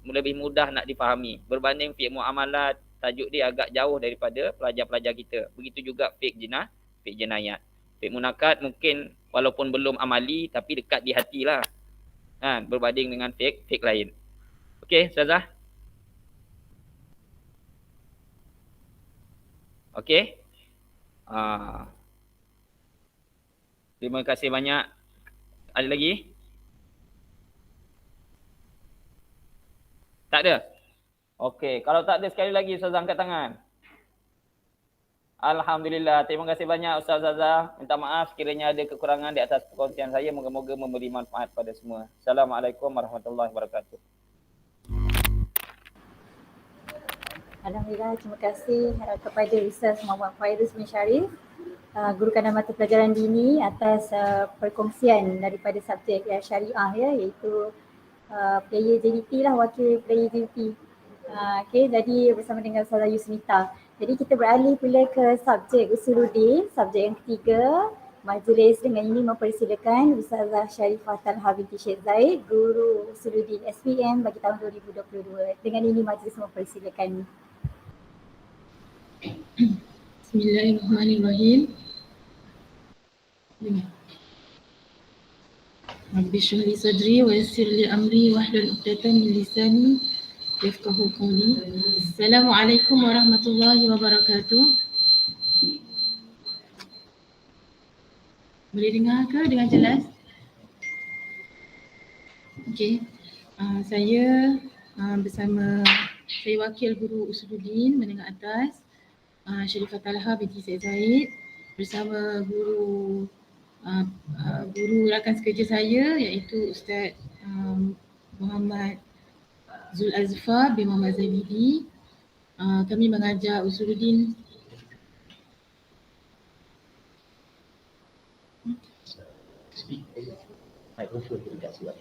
Lebih mudah nak difahami. Berbanding fiqh muamalat, tajuk dia agak jauh daripada pelajar-pelajar kita. Begitu juga fiqh jenayat. Fiqh munakahat mungkin walaupun belum amali tapi dekat di hati lah. Berbanding dengan fiqh lain. Okey, Ustazah? Okey. Terima kasih banyak. Ada lagi? Tak ada? Okey, kalau tak ada sekali lagi Ustazah angkat tangan. Alhamdulillah. Terima kasih banyak Ustazah. Minta maaf sekiranya ada kekurangan di atas perkongsian saya. Moga-moga memberi manfaat pada semua. Assalamualaikum warahmatullahi wabarakatuh. Alhamdulillah, terima kasih kepada Ustaz Muhammad Fairuz bin Sharif, Guru Kanan Mata Pelajaran Dini atas perkongsian daripada subjek syariah iaitu player JDT lah, wakil player JDT. Okey, jadi bersama dengan Ustazah Yusnita. Jadi kita beralih pula ke subjek Usuluddin, subjek yang ketiga. Majlis dengan ini mempersilakan Ustazah Sharifah Talha binti Syed Zaid, Guru Usuluddin SPM bagi tahun 2022. Dengan ini majlis mempersilakan. Bismillahirrahmanirrahim. Rabbi shrah li sadri wa yassir li amri wahlul 'uqdatam min lisani yafqahu qawli. Assalamualaikum warahmatullahi wabarakatuh. Boleh dengar ke dengan jelas? Okey. Saya bersama saya wakil Guru Usuluddin menengah atas Sharifah Talha binti Syed Zaid bersama guru rakan sekerja saya iaitu Ustaz Muhammad Zul Azfar bin Muhammad Zabidi. Kami mengajar Usuluddin Mikrofon dekat sebab.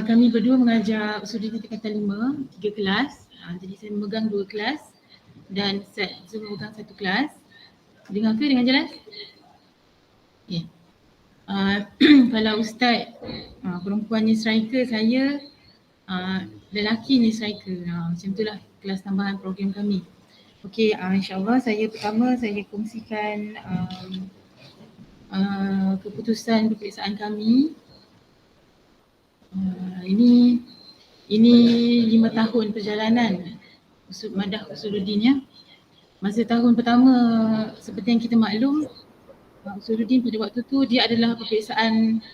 Kami berdua mengajar Usuluddin tingkatan 5, 3 kelas. Jadi saya memegang 2 kelas dan Ustaz Zul memegang 1 kelas. Dengar ke dengan jelas? Okay. Kalau Ustaz perempuannya striker, saya lelaki ni striker. Macam itulah kelas tambahan program kami. Okey, insyaAllah pertama saya kongsikan keputusan peperiksaan kami. Ini 5 tahun perjalanan Madah Usuluddin ya. Masa tahun pertama seperti yang kita maklum, Usuluddin pada waktu tu dia adalah peperiksaan.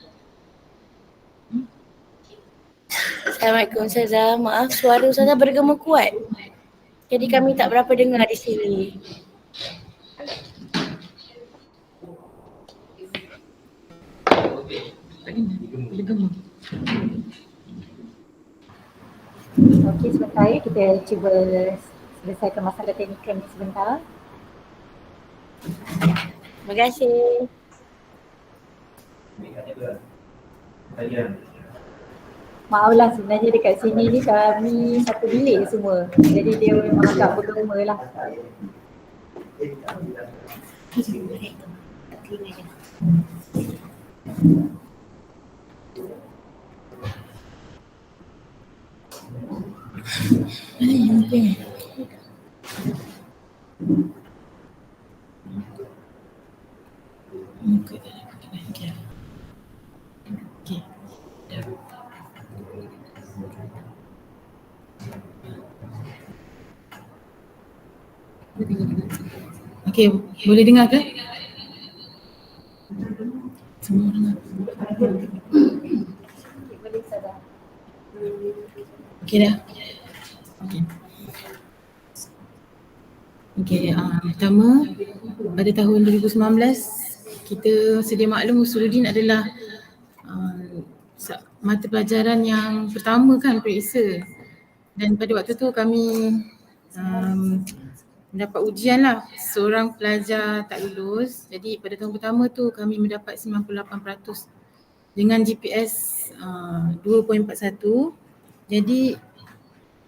Assalamualaikum Ustazah. Maaf suara Ustazah bergema kuat. Jadi kami tak berapa dengar di sini. Bergema. Okey, sebentar kita cuba selesaikan masalah teknikal ni sebentar. Terima kasih. Maaflah, sebenarnya dekat sini ni kami satu bilik semua. Jadi dia memang agak bergema lah. Okey, boleh dengar ke? Semua dengar. Boleh sadar. Okey dah. Okey. Okey, pertama pada tahun 2019 kita sedia maklum Usuluddin adalah mata pelajaran yang pertama kan periksa, dan pada waktu tu kami mendapat ujian lah, seorang pelajar tak lulus. Jadi pada tahun pertama tu kami mendapat 98% dengan GPS 2.41. Jadi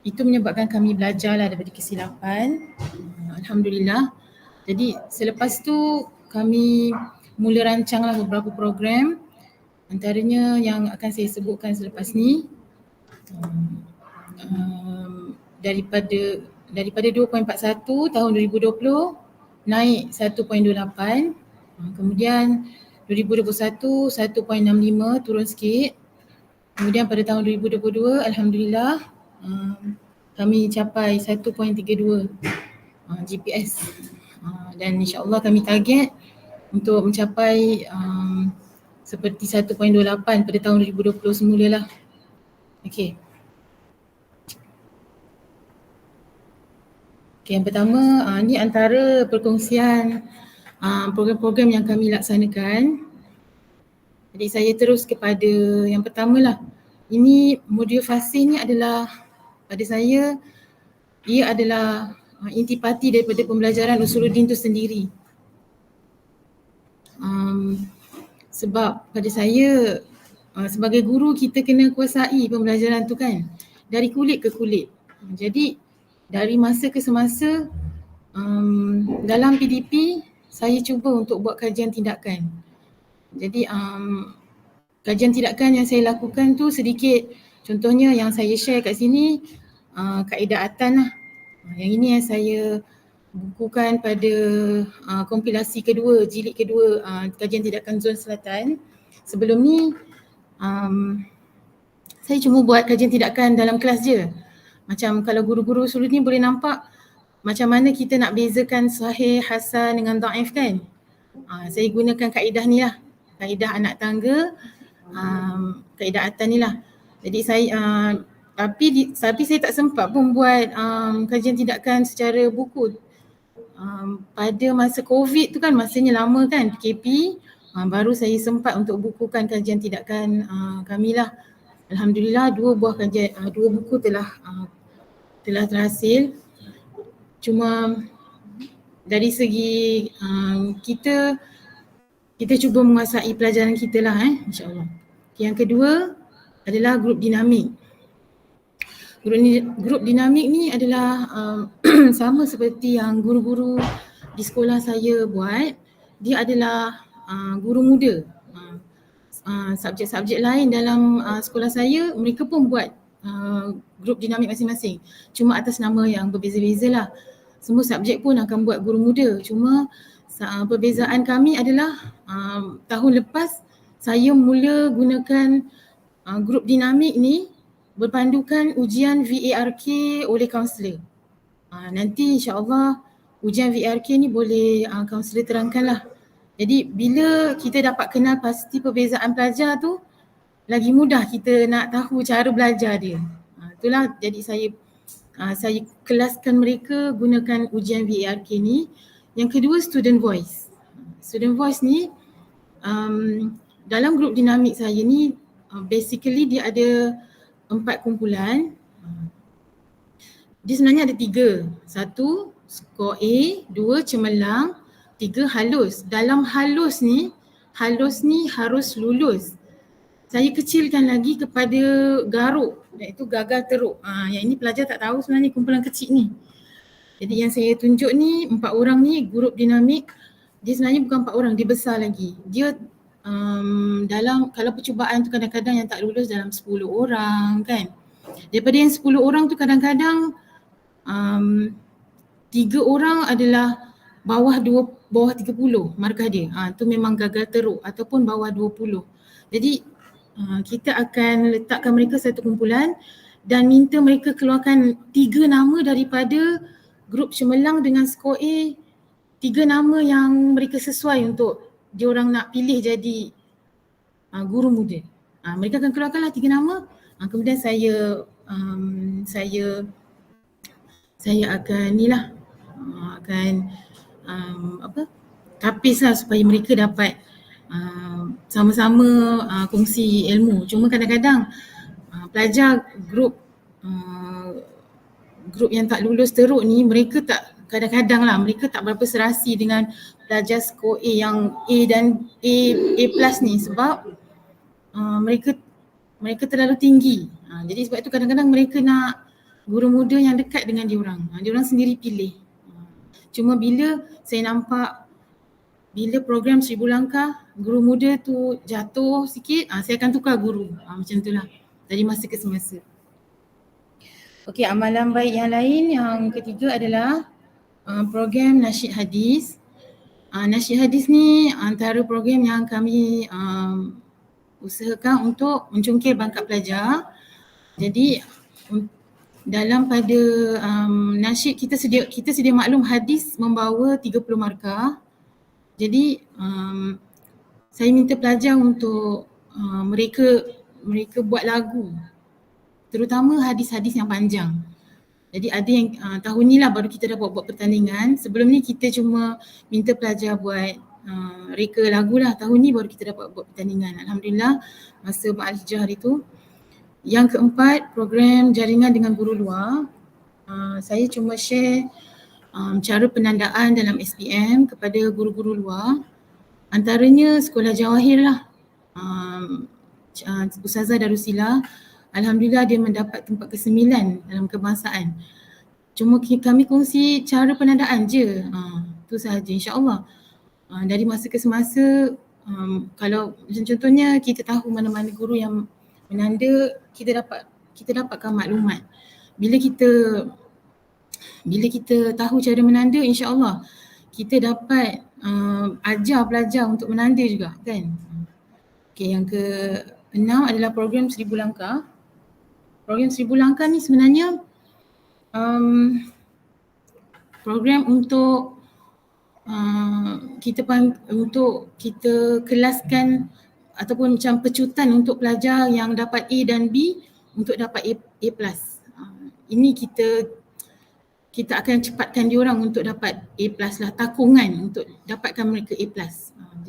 itu menyebabkan kami belajar lah daripada kesilapan. Alhamdulillah. Jadi selepas tu kami mula rancang lah beberapa program, antaranya yang akan saya sebutkan selepas ni. Daripada 2.41 tahun 2020 naik 1.28, kemudian 2021 1.65 turun sikit, kemudian pada tahun 2022 Alhamdulillah kami capai 1.32 GPS, dan insyaAllah kami target untuk mencapai seperti 1.28 pada tahun 2020 semulalah. Okey. Okay, yang pertama, ni antara perkongsian program-program yang kami laksanakan. Jadi saya terus kepada yang pertama lah. Ini modul fasih ni adalah, pada saya, ia adalah intipati daripada pembelajaran Usuluddin tu sendiri. Sebab pada saya, sebagai guru kita kena kuasai pembelajaran tu kan, dari kulit ke kulit. Jadi dari masa ke semasa dalam PDP saya cuba untuk buat kajian tindakan. Jadi kajian tindakan yang saya lakukan tu sedikit, contohnya yang saya share kat sini kaedah Atan lah. Yang ini yang saya bukukan pada kompilasi kedua, jilid kedua kajian tindakan Zon Selatan. Sebelum ni saya cuma buat kajian tindakan dalam kelas je. Macam kalau guru-guru Usuluddin boleh nampak macam mana kita nak bezakan sahih, hasan dengan dhaif kan. Saya gunakan kaedah ni lah, kaedah anak tangga, kaedah Atan ni lah. Jadi saya tapi saya tak sempat pun buat kajian tindakan secara buku. Pada masa COVID tu kan, masanya lama kan PKP, baru saya sempat untuk bukukan kajian tindakan kami lah. Alhamdulillah dua buku telah terhasil. Cuma dari segi kita cuba menguasai pelajaran kita lah insyaAllah. Yang kedua adalah grup dinamik. Grup dinamik ni adalah sama seperti yang guru-guru di sekolah saya buat. Dia adalah guru muda. Subjek-subjek lain dalam sekolah saya, mereka pun buat grup dinamik masing-masing. Cuma atas nama yang berbeza-beza lah. Semua subjek pun akan buat guru muda. Cuma perbezaan kami adalah tahun lepas saya mula gunakan grup dinamik ni berpandukan ujian VARK oleh kaunselor. Nanti insyaAllah ujian VARK ni boleh kaunselor terangkan lah. Jadi bila kita dapat kenal pasti perbezaan pelajar tu, lagi mudah kita nak tahu cara belajar dia. Itulah jadi saya kelaskan mereka gunakan ujian VARK ni. Yang kedua student voice. Student voice ni dalam grup dinamik saya ni basically dia ada 4 kumpulan. Dia sebenarnya ada 3. 1 skor A, 2 cemerlang, 3 halus. Dalam halus ni harus lulus. Saya kecilkan lagi kepada garuk, iaitu gagal teruk. Yang ini pelajar tak tahu sebenarnya kumpulan kecil ni. Jadi yang saya tunjuk ni 4 orang ni grup dinamik. Dia sebenarnya bukan 4 orang, dia besar lagi. Dia dalam kalau percubaan tu kadang-kadang yang tak lulus dalam 10 orang kan. Daripada yang 10 orang tu kadang-kadang 3 orang adalah bawah 30 markah dia. Tu memang gagal teruk ataupun bawah 20. Jadi kita akan letakkan mereka satu kumpulan dan minta mereka keluarkan 3 nama daripada grup cemerlang dengan skor A, 3 nama yang mereka sesuai untuk diorang nak pilih jadi guru muda. Mereka akan keluarkanlah 3 nama. Kemudian saya akan tapislah supaya mereka dapat sama-sama kongsi ilmu. Cuma kadang-kadang pelajar grup yang tak lulus teruk ni mereka tak berapa serasi dengan pelajar skor A yang A dan A plus ni sebab mereka terlalu tinggi. Jadi sebab itu kadang-kadang mereka nak guru muda yang dekat dengan diorang. Diorang sendiri pilih. Cuma bila saya nampak bila program 1000 langkah guru muda tu jatuh sikit, saya akan tukar guru. Macam itulah dari masa ke semasa. Okey, amalan baik yang lain yang ketiga adalah program nasyid hadis. Nasyid hadis ni antara program yang kami usahakan untuk mencungkil bangkat pelajar. Jadi dalam pada nasyid kita sedia maklum hadis membawa 30 markah. Jadi saya minta pelajar untuk mereka buat lagu, terutama hadis-hadis yang panjang. Jadi ada yang tahun ni lah baru kita dapat buat pertandingan. Sebelum ni kita cuma minta pelajar buat reka lagu lah. Tahun ni baru kita dapat buat pertandingan. Alhamdulillah masa Ma'al Hijrah hari tu. Yang keempat, program jaringan dengan guru luar. Saya cuma share cara penandaan dalam SPM kepada guru-guru luar. Antaranya Sekolah Jawahir lah. Ustazah Darusila, alhamdulillah dia mendapat tempat ke-9 dalam kebangsaan. Cuma kami kongsi cara penandaan je. Tu sahaja, insya-Allah. Dari masa ke semasa, kalau macam contohnya kita tahu mana-mana guru yang menanda, kita dapatkan maklumat. Bila kita tahu cara menanda, insya-Allah kita dapat ajar pelajar untuk menanda juga kan. Okey, yang ke-6 adalah program 1000 langkah. Program 1000 langkah ni sebenarnya program untuk kita kelaskan ataupun macam pecutan untuk pelajar yang dapat A dan B untuk dapat A+. Ini kita akan cepatkan diorang untuk dapat A+ lah, takungan untuk dapatkan mereka A+.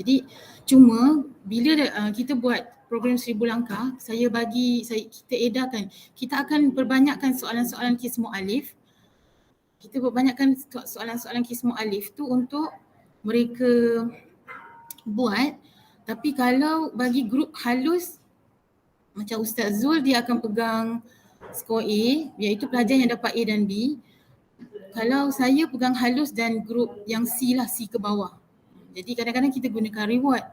Jadi cuma bila kita buat program 1000 langkah, kita edarkan, kita akan perbanyakkan soalan-soalan kismu alif. Kita perbanyakkan soalan-soalan kismu alif tu untuk mereka buat. Tapi kalau bagi grup halus, macam Ustaz Zul, dia akan pegang skor A, iaitu pelajar yang dapat A dan B. Kalau saya pegang halus dan grup yang C lah, C ke bawah. Jadi kadang-kadang kita gunakan reward.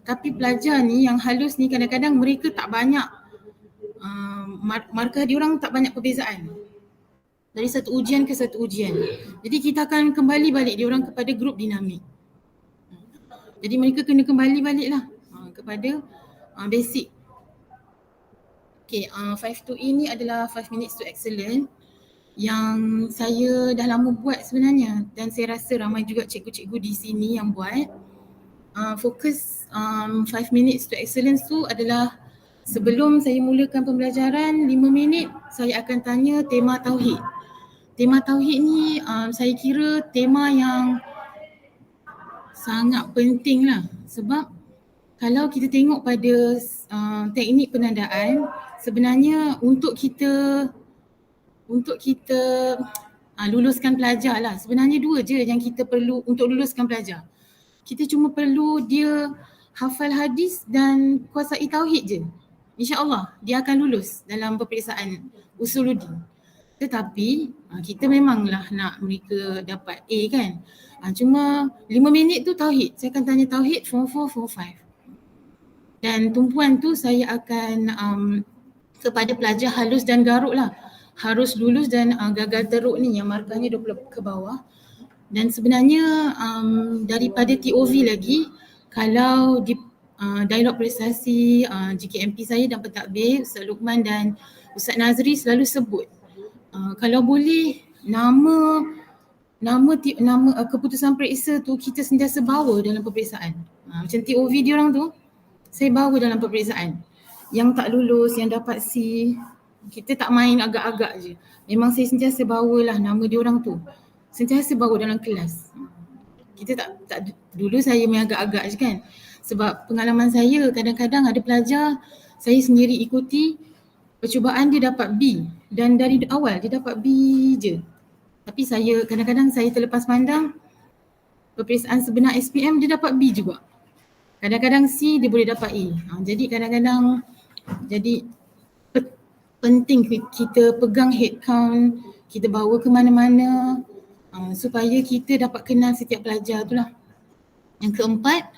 Tapi pelajar ni yang halus ni kadang-kadang mereka tak banyak, markah diorang tak banyak perbezaan dari satu ujian ke satu ujian. Jadi kita akan kembali balik diorang kepada grup dinamik. Jadi mereka kena kembali balik lah kepada basic. Okay, 5-2E ni adalah 5 minutes to excellence yang saya dah lama buat sebenarnya, dan saya rasa ramai juga cikgu-cikgu di sini yang buat. Fokus 5 minutes to excellence tu adalah sebelum saya mulakan pembelajaran 5 minit saya akan tanya tema tauhid. Tema tauhid ni saya kira tema yang sangat penting lah, sebab kalau kita tengok pada teknik penandaan, sebenarnya untuk kita untuk kita luluskan pelajar lah. Sebenarnya dua je yang kita perlu untuk luluskan pelajar. Kita cuma perlu dia hafal hadis dan kuasai tauhid je. InsyaAllah dia akan lulus dalam peperiksaan usuluddin. Tetapi kita memanglah nak mereka dapat A kan. Cuma 5 minit tu tauhid. Saya akan tanya tauhid form 4, form 5. Dan tumpuan tu saya akan kepada pelajar halus dan garuk lah. Harus lulus dan gagal teruk ni yang markahnya 20 ke bawah. Dan sebenarnya daripada TOV lagi, kalau di dialog prestasi GKMP saya dan pentadbir Ustaz Luqman dan Ustaz Nazri selalu sebut kalau boleh nama keputusan periksa tu kita sentiasa bawa dalam peperiksaan. Macam TOV dia orang tu saya bawa dalam peperiksaan. Yang tak lulus, yang dapat C, kita tak main agak-agak je. Memang saya sentiasa bawalah nama dia orang tu. Sentiasa bawa dalam kelas. Kita tak dulu saya main agak-agak je kan. Sebab pengalaman saya kadang-kadang ada pelajar saya sendiri ikuti percubaan dia dapat B dan dari awal dia dapat B je. Tapi saya kadang-kadang saya terlepas pandang peperiksaan sebenar SPM dia dapat B juga. Kadang-kadang C dia boleh dapat A. Jadi kadang-kadang penting kita pegang head count, kita bawa ke mana-mana supaya kita dapat kenal setiap pelajar tu lah. Yang keempat,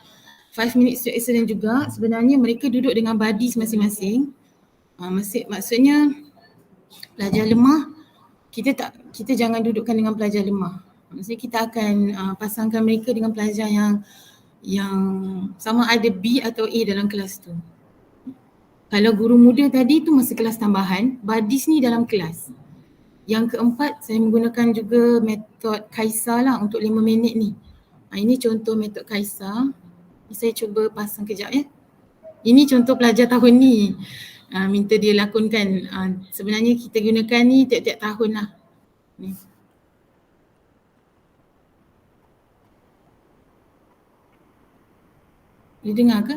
5 minutes to excellence juga. Sebenarnya mereka duduk dengan buddies masing-masing. Maksudnya pelajar lemah, kita jangan dudukkan dengan pelajar lemah. Maksudnya kita akan pasangkan mereka dengan pelajar yang sama ada B atau A dalam kelas tu. Kalau guru muda tadi tu masa kelas tambahan, buddies ni dalam kelas. Yang keempat, saya menggunakan juga metod Kaisar lah untuk 5 minit ni. Ini contoh metod Kaisar. Saya cuba pasang kejap ya. Ini contoh pelajar tahun ni. Minta dia lakonkan. Sebenarnya kita gunakan ni tiap-tiap tahun lah. Ni. Dia dengar ke?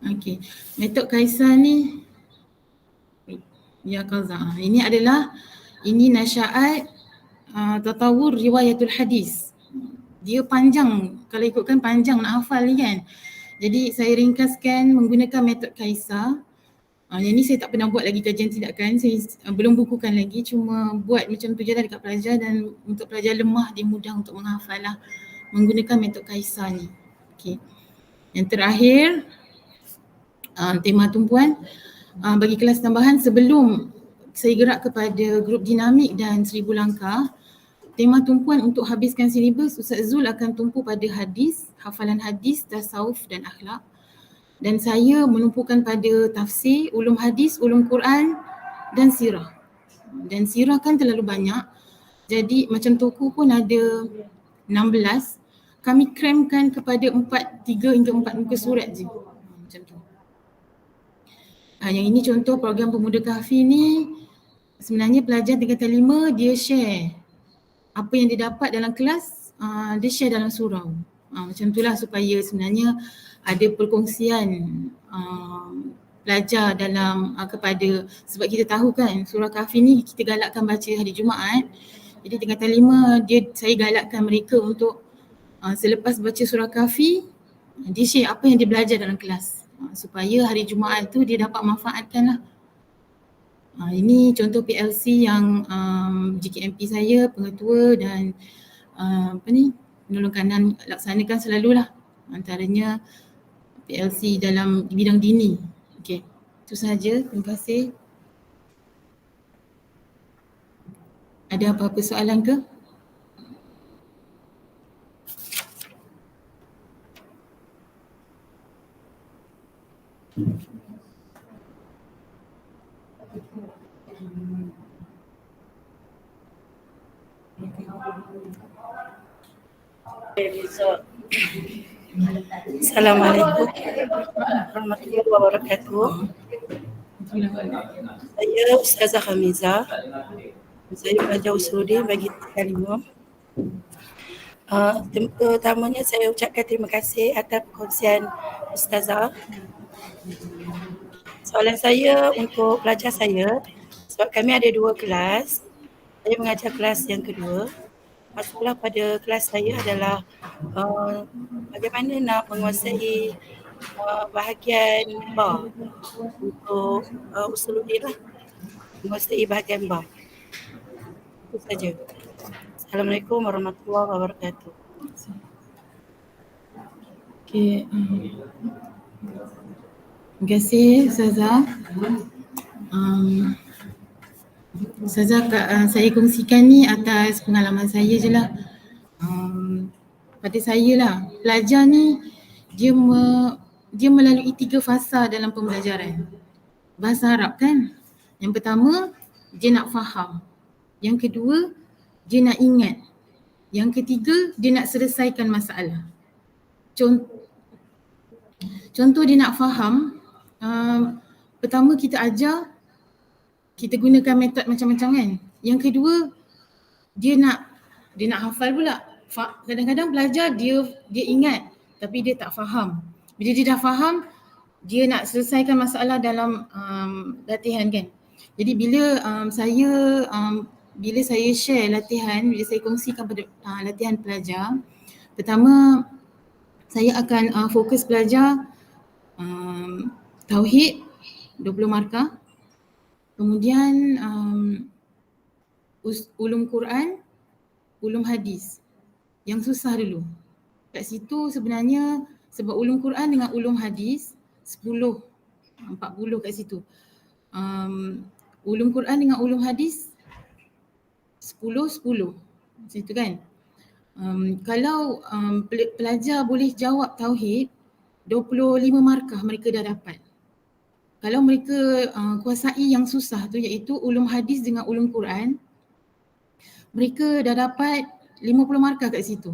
Okey, metod Kaisar ni ya qaza. Ini nasyaat tatawur riwayatul hadis. Dia panjang, kalau ikutkan panjang nak hafal ni kan. Jadi saya ringkaskan menggunakan metod Kaisar. Yang ni saya tak pernah buat lagi kajian tindakan, saya belum bukukan lagi, cuma buat macam tu je lah dekat pelajar dan untuk pelajar lemah dia mudah untuk menghafal lah menggunakan metod Kaisar ni. Okey. Yang terakhir, tema tumpuan bagi kelas tambahan sebelum saya gerak kepada grup dinamik dan 1000 langkah. Tema tumpuan untuk habiskan silibus, Ustaz Zul akan tumpu pada hadis, hafalan hadis, tasawuf dan akhlak. Dan saya menumpukan pada tafsir, ulum hadis, ulum Quran dan sirah. Dan sirah kan terlalu banyak. Jadi macam toku pun ada 16. Kami cramkan kepada 3 hingga 4 muka surat je. Macam tu. Yang ini contoh program Pemuda Kahfi ni, sebenarnya pelajar tingkatan 5 dia share apa yang dia dapat dalam kelas, dia share dalam surau. Macam itulah supaya sebenarnya ada perkongsian pelajar dalam kepada, sebab kita tahu kan surah Kahfi ni kita galakkan baca hari Jumaat. Jadi tingkatan 5 saya galakkan mereka untuk selepas baca surah Kahfi dia share apa yang dia belajar dalam kelas. Supaya hari Jumaat tu dia dapat manfaatkan lah. Ini contoh PLC yang GKMP saya, pengetua dan penolong kanan laksanakan selalulah. Antaranya PLC dalam bidang dini. Okey, itu sahaja. Terima kasih. Ada apa-apa soalan ke? Assalamualaikum warahmatullahi wabarakatuh. Saya Ustazah Hamizah. Saya pelajar usuluddin bagi tingkatan 5. Terutamanya saya ucapkan terima kasih atas perkongsian Ustazah. Soalan saya untuk pelajar saya, sebab kami ada 2 kelas, saya mengajar kelas yang kedua. Masalah pada kelas saya adalah bagaimana nak menguasai bahagian bar untuk usuluddin lah, menguasai bahagian bar. Itu saja. Assalamualaikum warahmatullahi wabarakatuh. Okay. Terima kasih Ustazah. Ustazah, saya kongsikan ni atas pengalaman saya je lah. Pada saya lah, pelajar ni dia melalui 3 fasa dalam pembelajaran. Bahasa Arab kan. Yang pertama, dia nak faham. Yang kedua, dia nak ingat. Yang ketiga, dia nak selesaikan masalah. Contoh dia nak faham, pertama kita ajar, kita gunakan metod macam-macam kan. Yang kedua, dia nak hafal pula. Kadang-kadang pelajar dia ingat tapi dia tak faham. Bila dia dah faham, dia nak selesaikan masalah dalam latihan kan. Jadi bila saya share latihan, bila saya kongsikan pada latihan pelajar, pertama saya akan fokus pelajar tauhid 20 markah. Kemudian ulum Quran, ulum hadis. Yang susah dulu. Kat situ sebenarnya sebab ulum Quran dengan ulum hadis 40 kat situ. Ulum Quran dengan ulum hadis 10 situ kan. Kalau pelajar boleh jawab tauhid, 25 markah mereka dah dapat. Kalau mereka kuasai yang susah tu iaitu ulum hadis dengan ulum Quran, mereka dah dapat 50 markah kat situ.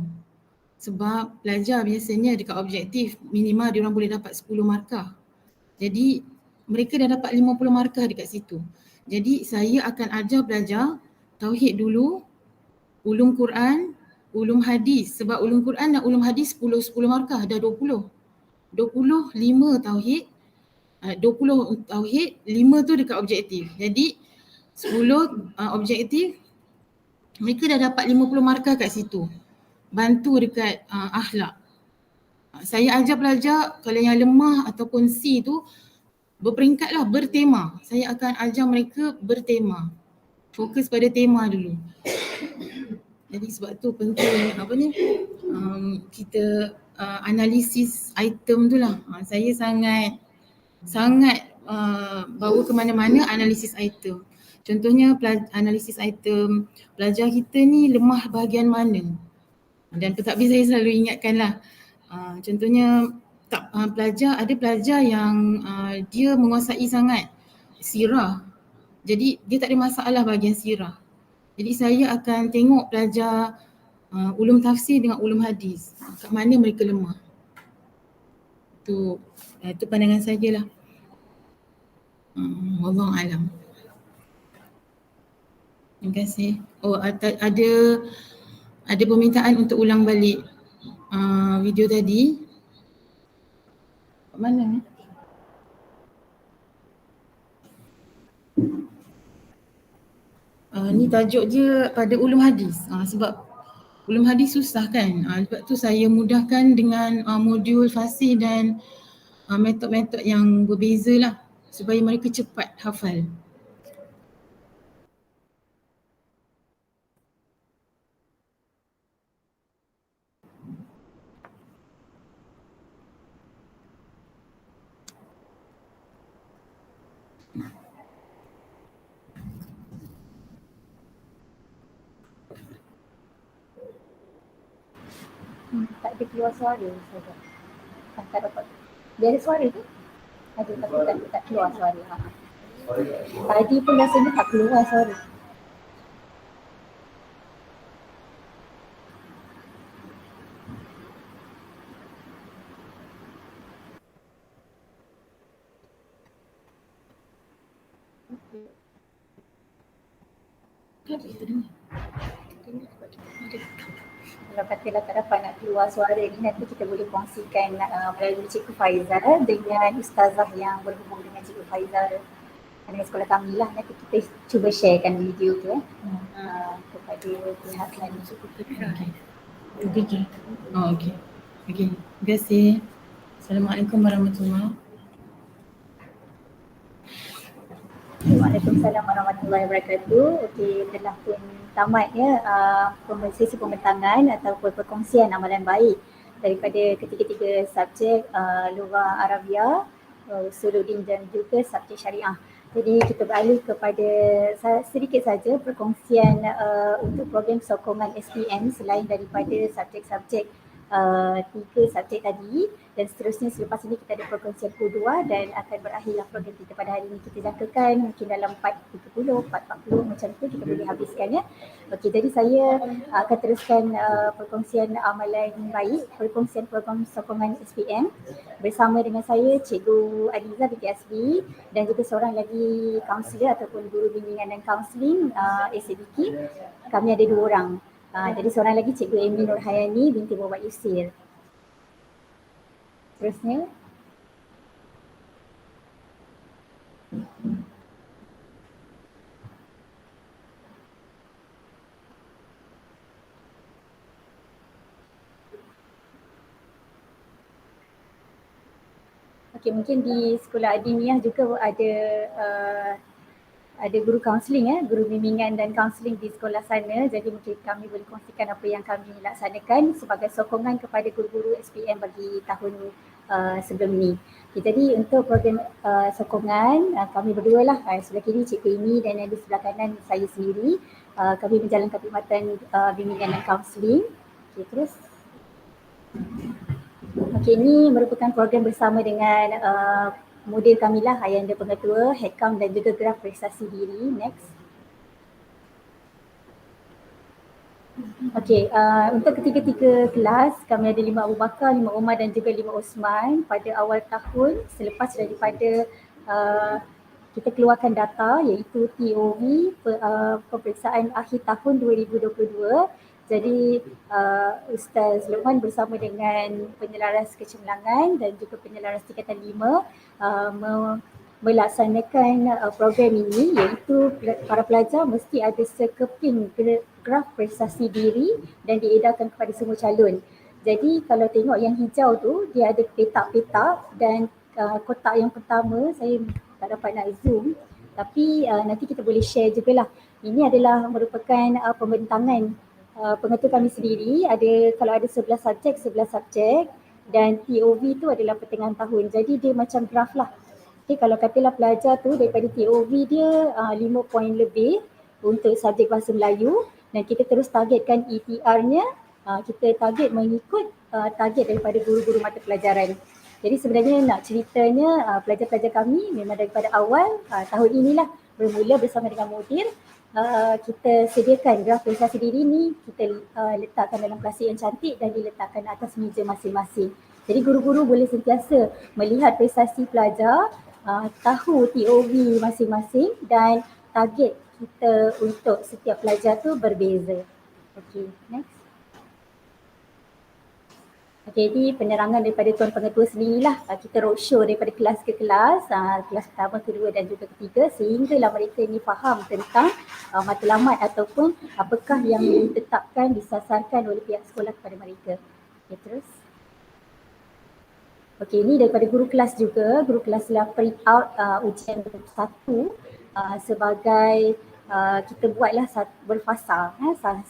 Sebab pelajar biasanya dekat objektif minimal dia orang boleh dapat 10 markah. Jadi mereka dah dapat 50 markah dekat situ. Jadi saya akan ajar pelajar tauhid dulu, ulum Quran, ulum hadis. Sebab ulum Quran dan ulum hadis 10 markah dah 20. 25 tauhid, 20 tauhid, 5 tu dekat objektif. Jadi 10 objektif, mereka dah dapat 50 markah kat situ. Bantu dekat akhlak. Saya ajar pelajar kalau yang lemah ataupun C tu berperingkat lah, bertema. Saya akan ajar mereka bertema. Fokus pada tema dulu. Jadi sebab tu penting kita analisis item tu lah. Saya sangat bawa ke mana-mana analisis item. Contohnya analisis item pelajar kita ni lemah bahagian mana. Dan pentadbir saya selalu ingatkan lah. Contohnya ada pelajar yang dia menguasai sangat sirah. Jadi dia tak ada masalah bahagian sirah. Jadi saya akan tengok pelajar ulum tafsir dengan ulum hadis. Kat mana mereka lemah. Itu pandangan saya lah. Wallahu alam. Terima kasih. Ada permintaan untuk ulang balik video tadi. Kat mana ni? Ni tajuk dia pada ulum hadis. Sebab ulum hadis susah kan. Sebab tu saya mudahkan dengan modul fasih dan metod-metod yang berbeza lah. Supaya mereka cepat hafal. Tak ada keluar suara saja. Tak dapat. Dia ada suara tu? Ada tapi tak keluar suara. Tadi pun rasanya tak keluar suara. Kenapa kita dengar? kalau katalah tak dapat nak keluar suara ni, nanti kita boleh kongsikan melalui Cikgu Faizal dengan Ustazah yang berhubung dengan Cikgu Faizal dengan sekolah kami lah. Nanti kita cuba sharekan video tu kepada pihak lain. Okey. Oh, okey. Okey. Terima kasih. Assalamualaikum warahmatullahi wabarakatuh. Waalaikumsalam warahmatullahi wabarakatuh. Okey, telah pun tamat ya sesi pembentangan ataupun perkongsian amalan baik daripada ketiga-tiga subjek Lughah Arabia, Usuluddin dan juga subjek Syariah. Jadi kita beralih kepada sedikit saja perkongsian untuk program sokongan SPM selain daripada subjek-subjek 3 subjek tadi, dan seterusnya selepas ini kita ada perkongsian kedua dan akan berakhirlah program kita pada hari ini. Kita jangkakan mungkin dalam 4.30, 4.40 macam tu kita boleh habiskan ya. Okey, jadi saya akan teruskan perkongsian amalan baik, perkongsian program sokongan SPM bersama dengan saya Cikgu Adiza binti Asbi dan juga seorang lagi kaunselor ataupun guru bimbingan dan kaunseling SADK. Kami ada 2 orang. Jadi seorang lagi Cikgu Amy Nurhayani binti Muhammad Yusir. Terusnya okey, mungkin di sekolah Adiniah juga ada guru kaunseling guru bimbingan dan kaunseling di sekolah sana. Jadi mungkin kami boleh kongsikan apa yang kami laksanakan sebagai sokongan kepada guru-guru SPM bagi tahun sebelum ni. Okay, jadi untuk program sokongan kami berdua lah, sebelah kiri Cikgu Imi dan yang di sebelah kanan saya sendiri. Kami menjalankan perkhidmatan bimbingan dan kaunseling. Okay, terus. Okay, ini merupakan program bersama dengan model kami lah, Ayanda Pengetua, Headcount dan juga graf prestasi diri. Next. Okey, untuk ketiga-tiga kelas kami ada 5 Abu Bakar, 5 Umar dan juga 5 Osman pada awal tahun selepas daripada kita keluarkan data iaitu TOV peperiksaan akhir tahun 2022. Jadi Ustaz Luqman bersama dengan penyelaras kecemerlangan dan juga penyelaras tingkatan 5 melaksanakan program ini, iaitu para pelajar mesti ada sekeping graf prestasi diri dan diedarkan kepada semua calon. Jadi kalau tengok yang hijau tu dia ada petak-petak dan kotak yang pertama saya tak dapat nak zoom, tapi nanti kita boleh share jugalah. Ini adalah merupakan pembentangan pengetua kami sendiri. Kalau ada 11 subjek dan TOV tu adalah pertengahan tahun. Jadi dia macam graf lah. Okay, kalau katalah pelajar tu daripada TOV dia 5 poin lebih untuk subjek bahasa Melayu dan kita terus targetkan ETR-nya, kita target mengikut target daripada guru-guru mata pelajaran. Jadi sebenarnya nak ceritanya pelajar-pelajar kami memang daripada awal tahun inilah bermula bersama dengan mudir. Kita sediakan graf prestasi diri ni, kita letakkan dalam plastik yang cantik dan diletakkan atas meja masing-masing. Jadi guru-guru boleh sentiasa melihat prestasi pelajar, tahu TOV masing-masing dan target kita untuk setiap pelajar tu berbeza. Okay, next. Okay, ini penerangan daripada Tuan Pengetua sendirilah. Kita roadshow daripada kelas ke kelas, kelas pertama, kedua dan juga ketiga sehinggalah mereka ini faham tentang matlamat ataupun apakah yang ditetapkan, disasarkan oleh pihak sekolah kepada mereka. Okay, terus. Okay, ini daripada guru kelas juga. Guru kelas telah print out ujian 1 sebagai kita buatlah berfasa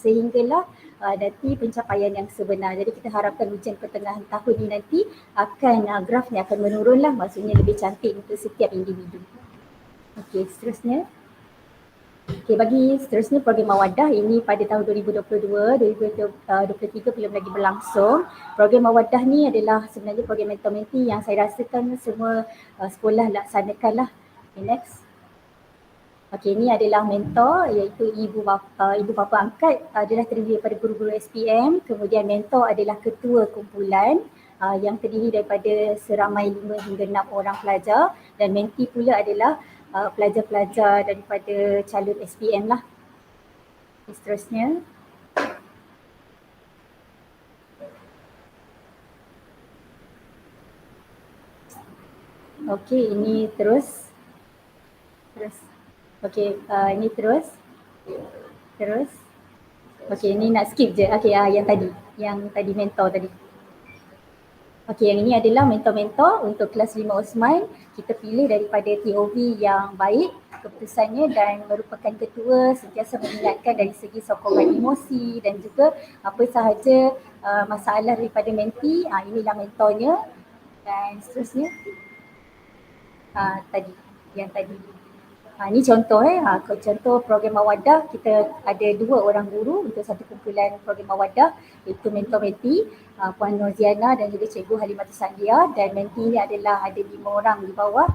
sehinggalah nanti pencapaian yang sebenar. Jadi kita harapkan ujian pertengahan tahun ini nanti akan grafnya akan menurunlah, maksudnya lebih cantik untuk setiap individu. Okey, seterusnya. Okey, bagi seterusnya program Mawaddah ini pada tahun 2022-2023 belum lagi berlangsung. Program Mawaddah ni adalah sebenarnya program mentor-mentee yang saya rasakan semua sekolah laksanakanlah. Okay, next. Okey, ini adalah mentor iaitu ibu bapa angkat adalah terdiri daripada guru-guru SPM, kemudian mentor adalah ketua kumpulan yang terdiri daripada seramai 5 hingga 6 orang pelajar dan mentee pula adalah pelajar-pelajar daripada calon SPM lah. Seterusnya. Okey, ini terus. Okey, ini terus. Okey, ini nak skip je. Okey, yang tadi mentor tadi. Okey, yang ini adalah mentor-mentor untuk kelas 5 Osman. Kita pilih daripada TOV yang baik keputusannya dan merupakan ketua sentiasa mengingatkan dari segi sokongan emosi dan juga apa sahaja masalah daripada menti. Inilah mentornya dan seterusnya. Yang tadi. Ini contoh contoh program Mawadah. Kita ada 2 orang guru untuk satu kumpulan program Mawadah, iaitu mentor menti Puan Norziana dan juga Cikgu Halimatul Sandia, dan menti ini adalah ada 5 orang di bawah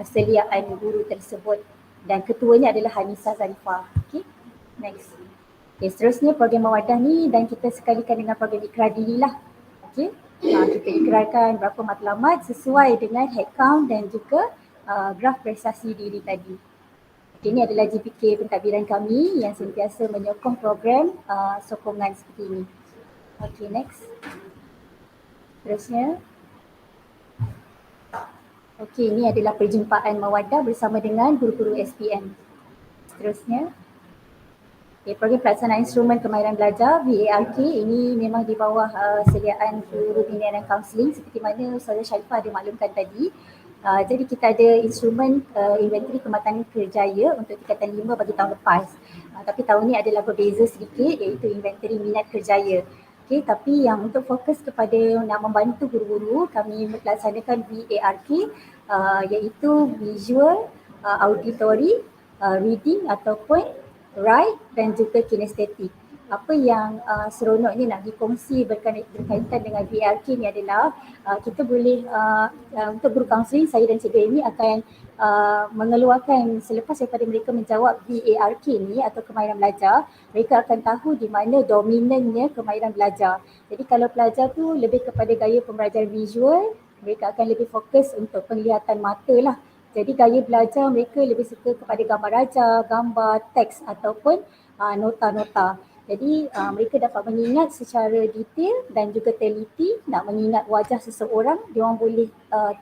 seliaan guru tersebut dan ketuanya adalah Hanisa Zarifah. Okay, next. Okay, seterusnya program Mawadah ni dan kita sekalikan dengan program ikrar diri lah. Okay, kita ikrarkan berapa matlamat sesuai dengan head count dan juga graf prestasi diri tadi. Ini adalah GPK pentadbiran kami yang sentiasa menyokong program sokongan seperti ini. Okay, next. Terusnya. Okay, ini adalah perjumpaan Mawadah bersama dengan guru-guru SPM. Seterusnya. Okay, program pelaksanaan instrumen kemahiran belajar VARK ini memang di bawah sediaan guru bina dan kaunseling seperti mana Ustazah Sharifah ada maklumkan tadi. Jadi kita ada instrumen inventory kematangan kerjaya untuk tingkatan 5 bagi tahun lepas. Tapi tahun ni adalah berbeza sedikit iaitu inventory minat kerjaya. Okay, tapi yang untuk fokus kepada nak membantu guru-guru, kami melaksanakan VARK iaitu visual, auditory, reading ataupun write dan juga kinestetik. Apa yang seronoknya nak dikongsi berkaitan dengan VARK ni adalah kita boleh untuk guru kaunseling, saya dan Cikgu Amy akan mengeluarkan selepas daripada mereka menjawab VARK ni atau kemahiran belajar, mereka akan tahu di mana dominannya kemahiran belajar. Jadi kalau pelajar tu lebih kepada gaya pembelajaran visual, mereka akan lebih fokus untuk penglihatan mata lah. Jadi gaya belajar mereka lebih suka kepada gambar raja, gambar, teks ataupun nota-nota. Jadi mereka dapat mengingat secara detail dan juga teliti. Nak mengingat wajah seseorang, dia orang boleh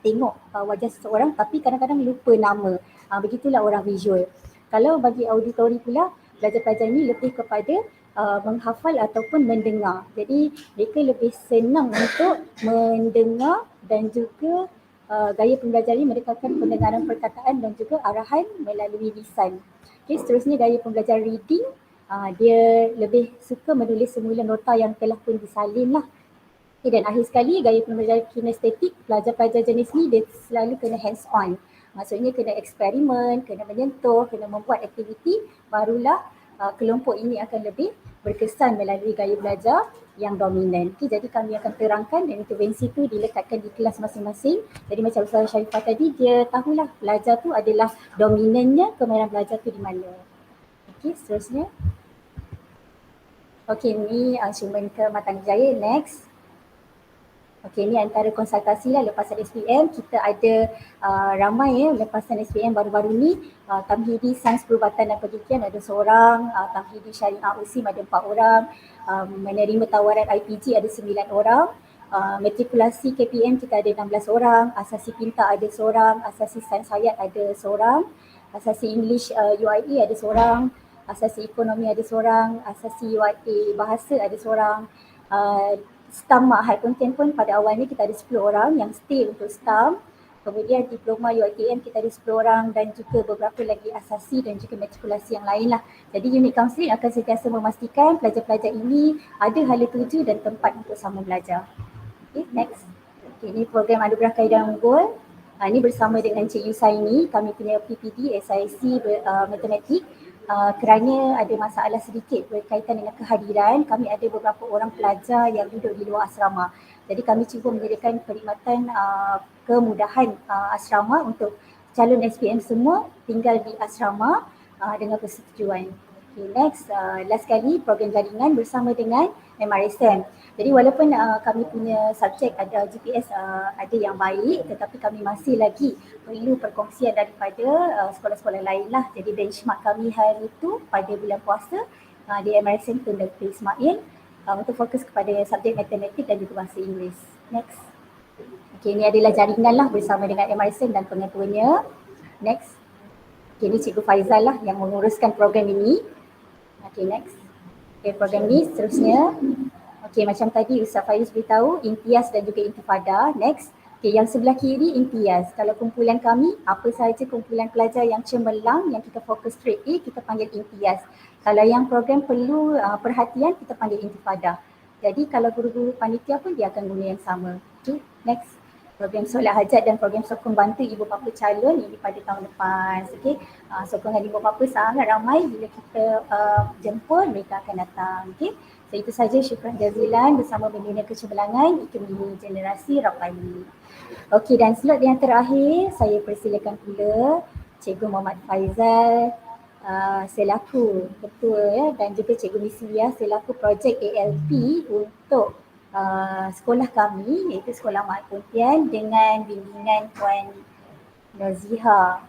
tengok wajah seseorang tapi kadang-kadang lupa nama. Begitulah orang visual. Kalau bagi auditori pula, pelajar-pelajar ini lebih kepada menghafal ataupun mendengar. Jadi mereka lebih senang untuk mendengar dan juga gaya pembelajaran ini mendekatkan pendengaran perkataan dan juga arahan melalui lisan. Okay, seterusnya gaya pembelajaran reading. Dia lebih suka menulis semula nota yang telah pun disalin lah. Okay, dan akhir sekali gaya pembelajaran kinestetik, pelajar-pelajar jenis ni dia selalu kena hands on. Maksudnya kena eksperimen, kena menyentuh, kena membuat aktiviti, barulah kelompok ini akan lebih berkesan melalui gaya belajar yang dominan. Okay, jadi kami akan terangkan dan intervensi tu dilekatkan di kelas masing-masing. Jadi macam Ustazah Sharifah tadi, dia tahulah pelajar tu adalah dominannya kemahiran belajar tu di mana. Okay, seterusnya. Okay, ni instrumen kematangan kerjaya. Next. Okay, ni antara konsultasi lah lepasan SPM. Kita ada ramai lepasan SPM baru-baru ni. Tamhidi Sains Perubatan dan Pendidikan ada seorang, Tamhidi Syariah USIM ada 4 orang, menerima tawaran IPG ada 9 orang, matrikulasi KPM kita ada 16 orang, asasi pintar ada seorang, asasi sains hayat ada seorang, asasi English UIA ada seorang, asasi ekonomi ada seorang, asasi UIA bahasa ada seorang, STAM Mahat Pontian pun pada awalnya kita ada 10 orang yang stay untuk STAM. Kemudian diploma UiTM kita ada 10 orang dan juga beberapa lagi asasi dan juga matrikulasi yang lain lah. Jadi unit kaunseling akan sentiasa memastikan pelajar-pelajar ini ada hala tuju dan tempat untuk sama belajar. Okay, next. Okay, ini program Anugerah Kaedah Unggul. Ini bersama dengan Cik Yusaini, kami punya PPD SIC Matematik. Kerana ada masalah sedikit berkaitan dengan kehadiran, kami ada beberapa orang pelajar yang duduk di luar asrama. Jadi kami cuba menyediakan perkhidmatan kemudahan asrama untuk calon SPM semua tinggal di asrama dengan persetujuan. Okay, next, last kali program jaringan bersama dengan MRSM. Jadi walaupun kami punya subjek ada GPS ada yang baik, tetapi kami masih lagi perlu perkongsian daripada sekolah-sekolah lain lah. Jadi benchmark kami hari itu pada bulan puasa di MRSM Tun Dr. Ismail untuk fokus kepada subjek matematik dan juga bahasa Inggeris. Next. Okey, ini adalah jaringan lah bersama dengan MRSN dan pengetuanya. Next. Okey, ini Cikgu Faizal lah yang menguruskan program ini. Okey, next. Okey, program ni seterusnya. Okey, macam tadi Ustaz Faiz beritahu imtiaz dan juga intifada. Next. Okey, yang sebelah kiri imtiaz. Kalau kumpulan kami, apa sahaja kumpulan pelajar yang cemerlang, yang kita fokus straight A, kita panggil imtiaz. Kalau yang program perlu perhatian, kita panggil intifada. Jadi kalau guru-guru panitia pun dia akan guna yang sama. Okey, next. Program solat hajat dan program sokong bantu ibu bapa calon ini pada tahun depan. Okey, sokongan ibu bapa sangat ramai, bila kita jemput mereka akan datang. Okey, so itu saja, syukran jazilan bersama Bendera Kecemerlangan Iklim Dini Generasi Rapali. Okey, dan slot yang terakhir saya persilakan pula Cikgu Muhammad Faizal selaku ketua ya, dan juga Cikgu Misliah selaku projek ALP untuk sekolah kami, iaitu Sekolah Mat Pontian dengan bimbingan Puan Noziha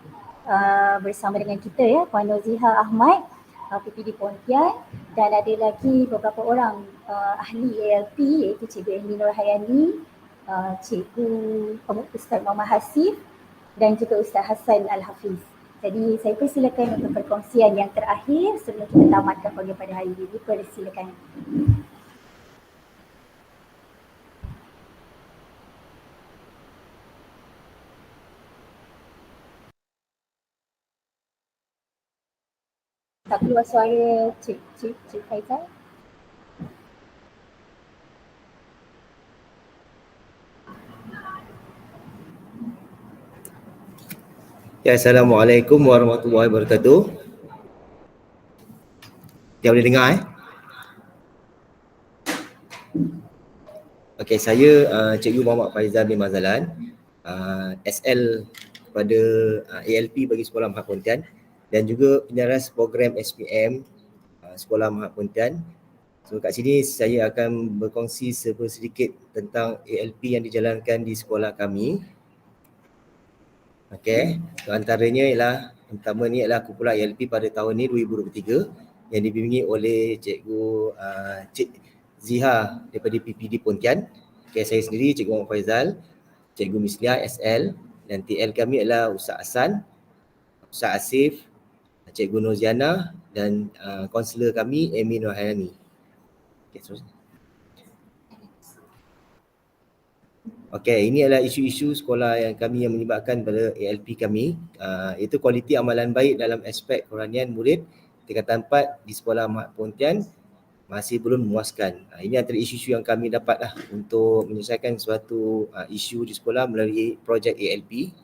bersama dengan kita ya, Puan Noziha Ahmad, PPD Pontian, dan ada lagi beberapa orang ahli ALP iaitu Cikgu Amy Nurhayani, Cikgu Ustaz Muhammad Hasif dan juga Ustaz Hassan Al-Hafiz. Jadi saya persilakan untuk perkongsian yang terakhir sebelum kita tamatkan program pada hari ini. Persilakan. Tak keluar suara Cik Faizal. Ya, Assalamualaikum warahmatullahi wabarakatuh. Dia boleh dengar Okey, saya Cikgu Muhammad Faizal bin Mazalan, SL kepada ALP bagi Sekolah Mahat Pontian dan juga penyaras program SPM Sekolah Mahat Pontian. So kat sini saya akan berkongsi sedikit tentang ALP yang dijalankan di sekolah kami. Okey, so antaranya ialah pertama ni adalah kumpulan ALP pada tahun ni 2023 yang dibimbingi oleh Cikgu Cik Ziha daripada PPD Pontian. Okey, saya sendiri Cikgu Muhammad Faizal, Cikgu Misliah SL, dan TL kami adalah Ustaz Hassan, Ustaz Asif, Cikgu Noziana dan kaunselor kami Amy Nurhayani. Okey, terusnya. Okey, ini adalah isu-isu sekolah yang kami yang menyebabkan pada ALP kami, iaitu kualiti amalan baik dalam aspek kerohanian murid tingkatan 4 di Sekolah Mahat Pontian masih belum memuaskan. Ini antara isu-isu yang kami dapatlah untuk menyelesaikan suatu isu di sekolah melalui projek ALP.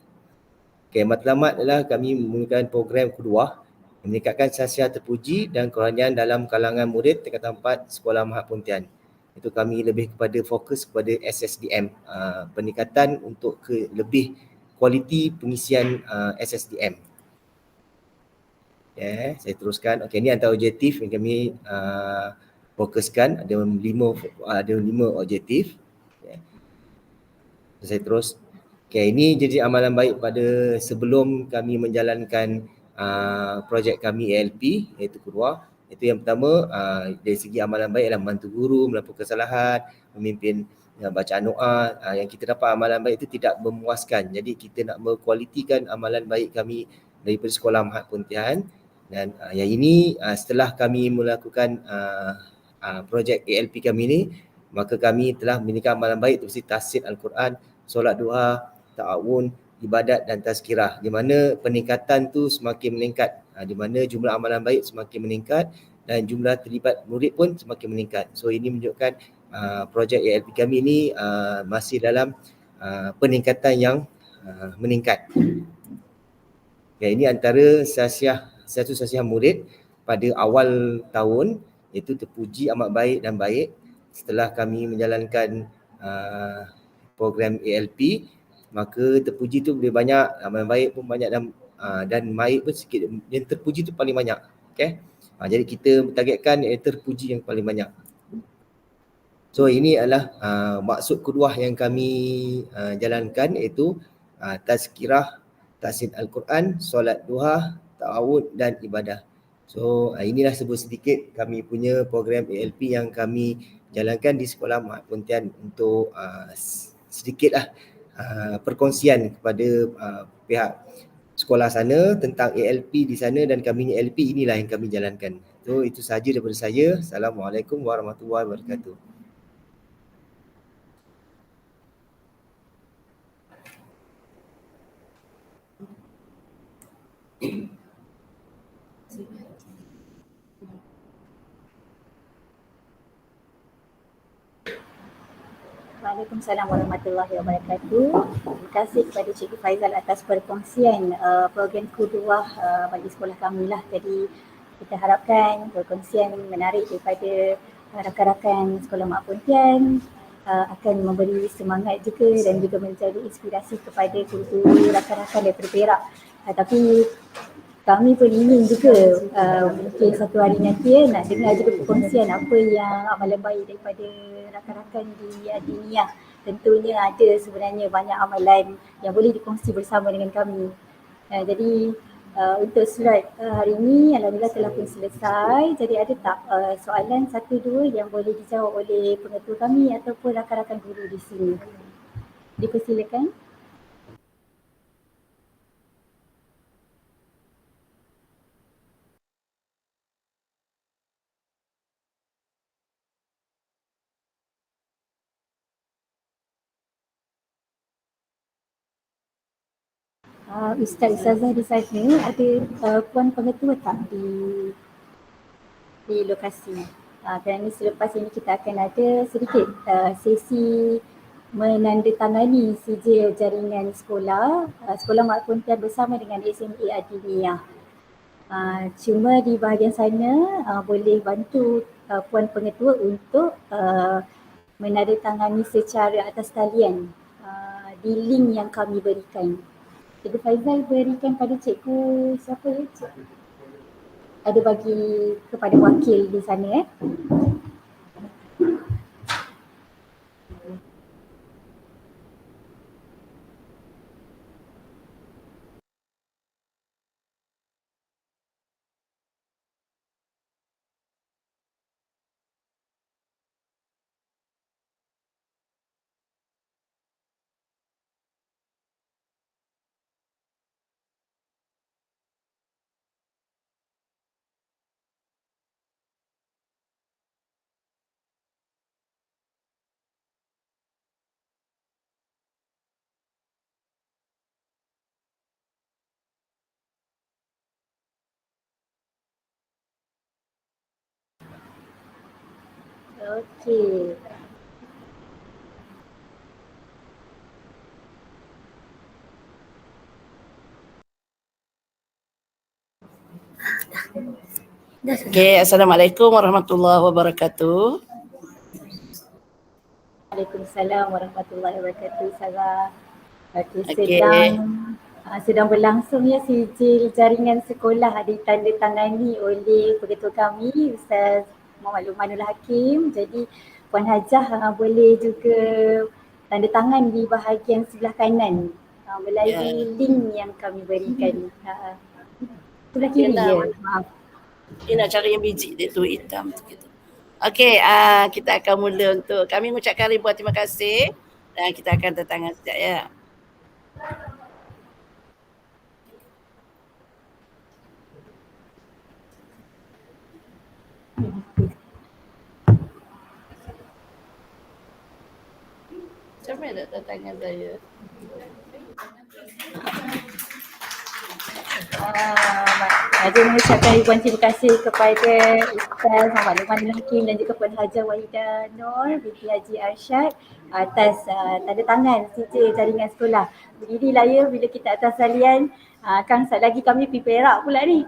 Okey, matlamat adalah kami menggunakan program kedua meningkatkan sasiah terpuji dan kerohanian dalam kalangan murid tingkatan 4 Sekolah Mahat Pontian. Itu kami lebih kepada fokus kepada SSDM, peningkatan untuk lebih kualiti pengisian SSDM. Okay, saya teruskan. Okey, ini antara objektif yang kami fokuskan, ada 5 objektif. Okay. Saya terus. Okey, ini jadi amalan baik pada sebelum kami menjalankan projek kami ALP, iaitu kedua. Itu yang pertama, dari segi amalan baik adalah membantu guru melakukan kesalahan, memimpin bacaan doa. Yang kita dapat amalan baik itu tidak memuaskan. Jadi kita nak berkualitikan amalan baik kami daripada Sekolah Mahat Pontian. Dan yang ini setelah kami melakukan projek ALP kami ni, maka kami telah meningkatkan amalan baik seperti tahsin Al-Quran, solat duha, ta'awun, ibadat dan tazkirah, di mana peningkatan tu semakin meningkat, di mana jumlah amalan baik semakin meningkat dan jumlah terlibat murid pun semakin meningkat. So ini menunjukkan projek ALP kami ni masih dalam peningkatan yang meningkat. Okay, ini antara satu sasiah murid pada awal tahun, iaitu terpuji amat baik dan baik. Setelah kami menjalankan program ALP, maka terpuji tu lebih banyak, amalan baik pun banyak dan baik pun sikit. Yang terpuji tu paling banyak. Okay? Jadi kita targetkan yang terpuji yang paling banyak. So ini adalah maksud kedua yang kami jalankan, iaitu tazkirah, tahsin Al-Quran, solat duha, ta'awud dan ibadah. So inilah sedikit kami punya program ALP yang kami jalankan di Sekolah Mahat Pontian untuk sedikitlah perkongsian kepada pihak sekolah sana tentang ALP di sana, dan kami ALP inilah yang kami jalankan. So itu sahaja daripada saya. Assalamualaikum warahmatullahi wabarakatuh. Waalaikumsalam warahmatullahi wabarakatuh. Terima kasih kepada Cikgu Faizal atas perkongsian program kuduah bagi sekolah kami lah. Jadi kita harapkan perkongsian menarik daripada rakan-rakan sekolah Mak Pontian akan memberi semangat juga dan juga menjadi inspirasi kepada guru-guru rakan-rakan daripada Perak. Tapi kami pun ingin juga mungkin satu hari nanti nak dengar juga perkongsian apa yang amalan baik daripada rakan-rakan di Adiniah. Tentunya ada sebenarnya banyak amalan yang boleh dikongsi bersama dengan kami. Jadi untuk slot hari ini alhamdulillah telah pun selesai. Jadi ada tak soalan 1-2 yang boleh dijawab oleh pengetua kami ataupun rakan-rakan guru di sini? Dipersilakan. Ustaz-Ustazah di sana ada puan pengetua tak di lokasi? Kerana selepas ini kita akan ada sedikit sesi menandatangani sijil jaringan sekolah Sekolah Mak Pontian bersama dengan SMA Adiniah. Cuma di bahagian sana boleh bantu puan pengetua untuk menandatangani secara atas talian di link yang kami berikan. Cikgu Faizal berikan pada cikgu siapa ya? Ada bagi kepada wakil di sana Okey. Okey, Assalamualaikum warahmatullahi wabarakatuh. Waalaikumsalam warahmatullahi wabarakatuh. Sarah. Okey. Sedang berlangsung ya sijil jaringan sekolah ditandatangani oleh pengetua kami Ustaz Muhammad Luqmanul Hakim. Jadi Puan Hajah boleh juga tanda tangan di bahagian sebelah kanan melalui link yang kami berikan. Sebelah kiri ya, maaf. Dia nak cari yang biji dia tu hitam tu gitu. Okey, kita akan mula untuk kami mengucapkan ribuan terima kasih dan kita akan tertangan sekejap ya. Macam mana nak tangan saya? Saya mengucapkan ribuan terima kasih kepada Ustaz Muhammad Luqmanul Hakim dan juga Puan Hajah Wahidah Nur binti Haji Arsyad atas tanda tangan sijil jaringan sekolah. Beginilah ya bila kita atas talian. Kang saat lagi kami pergi Perak pula ni.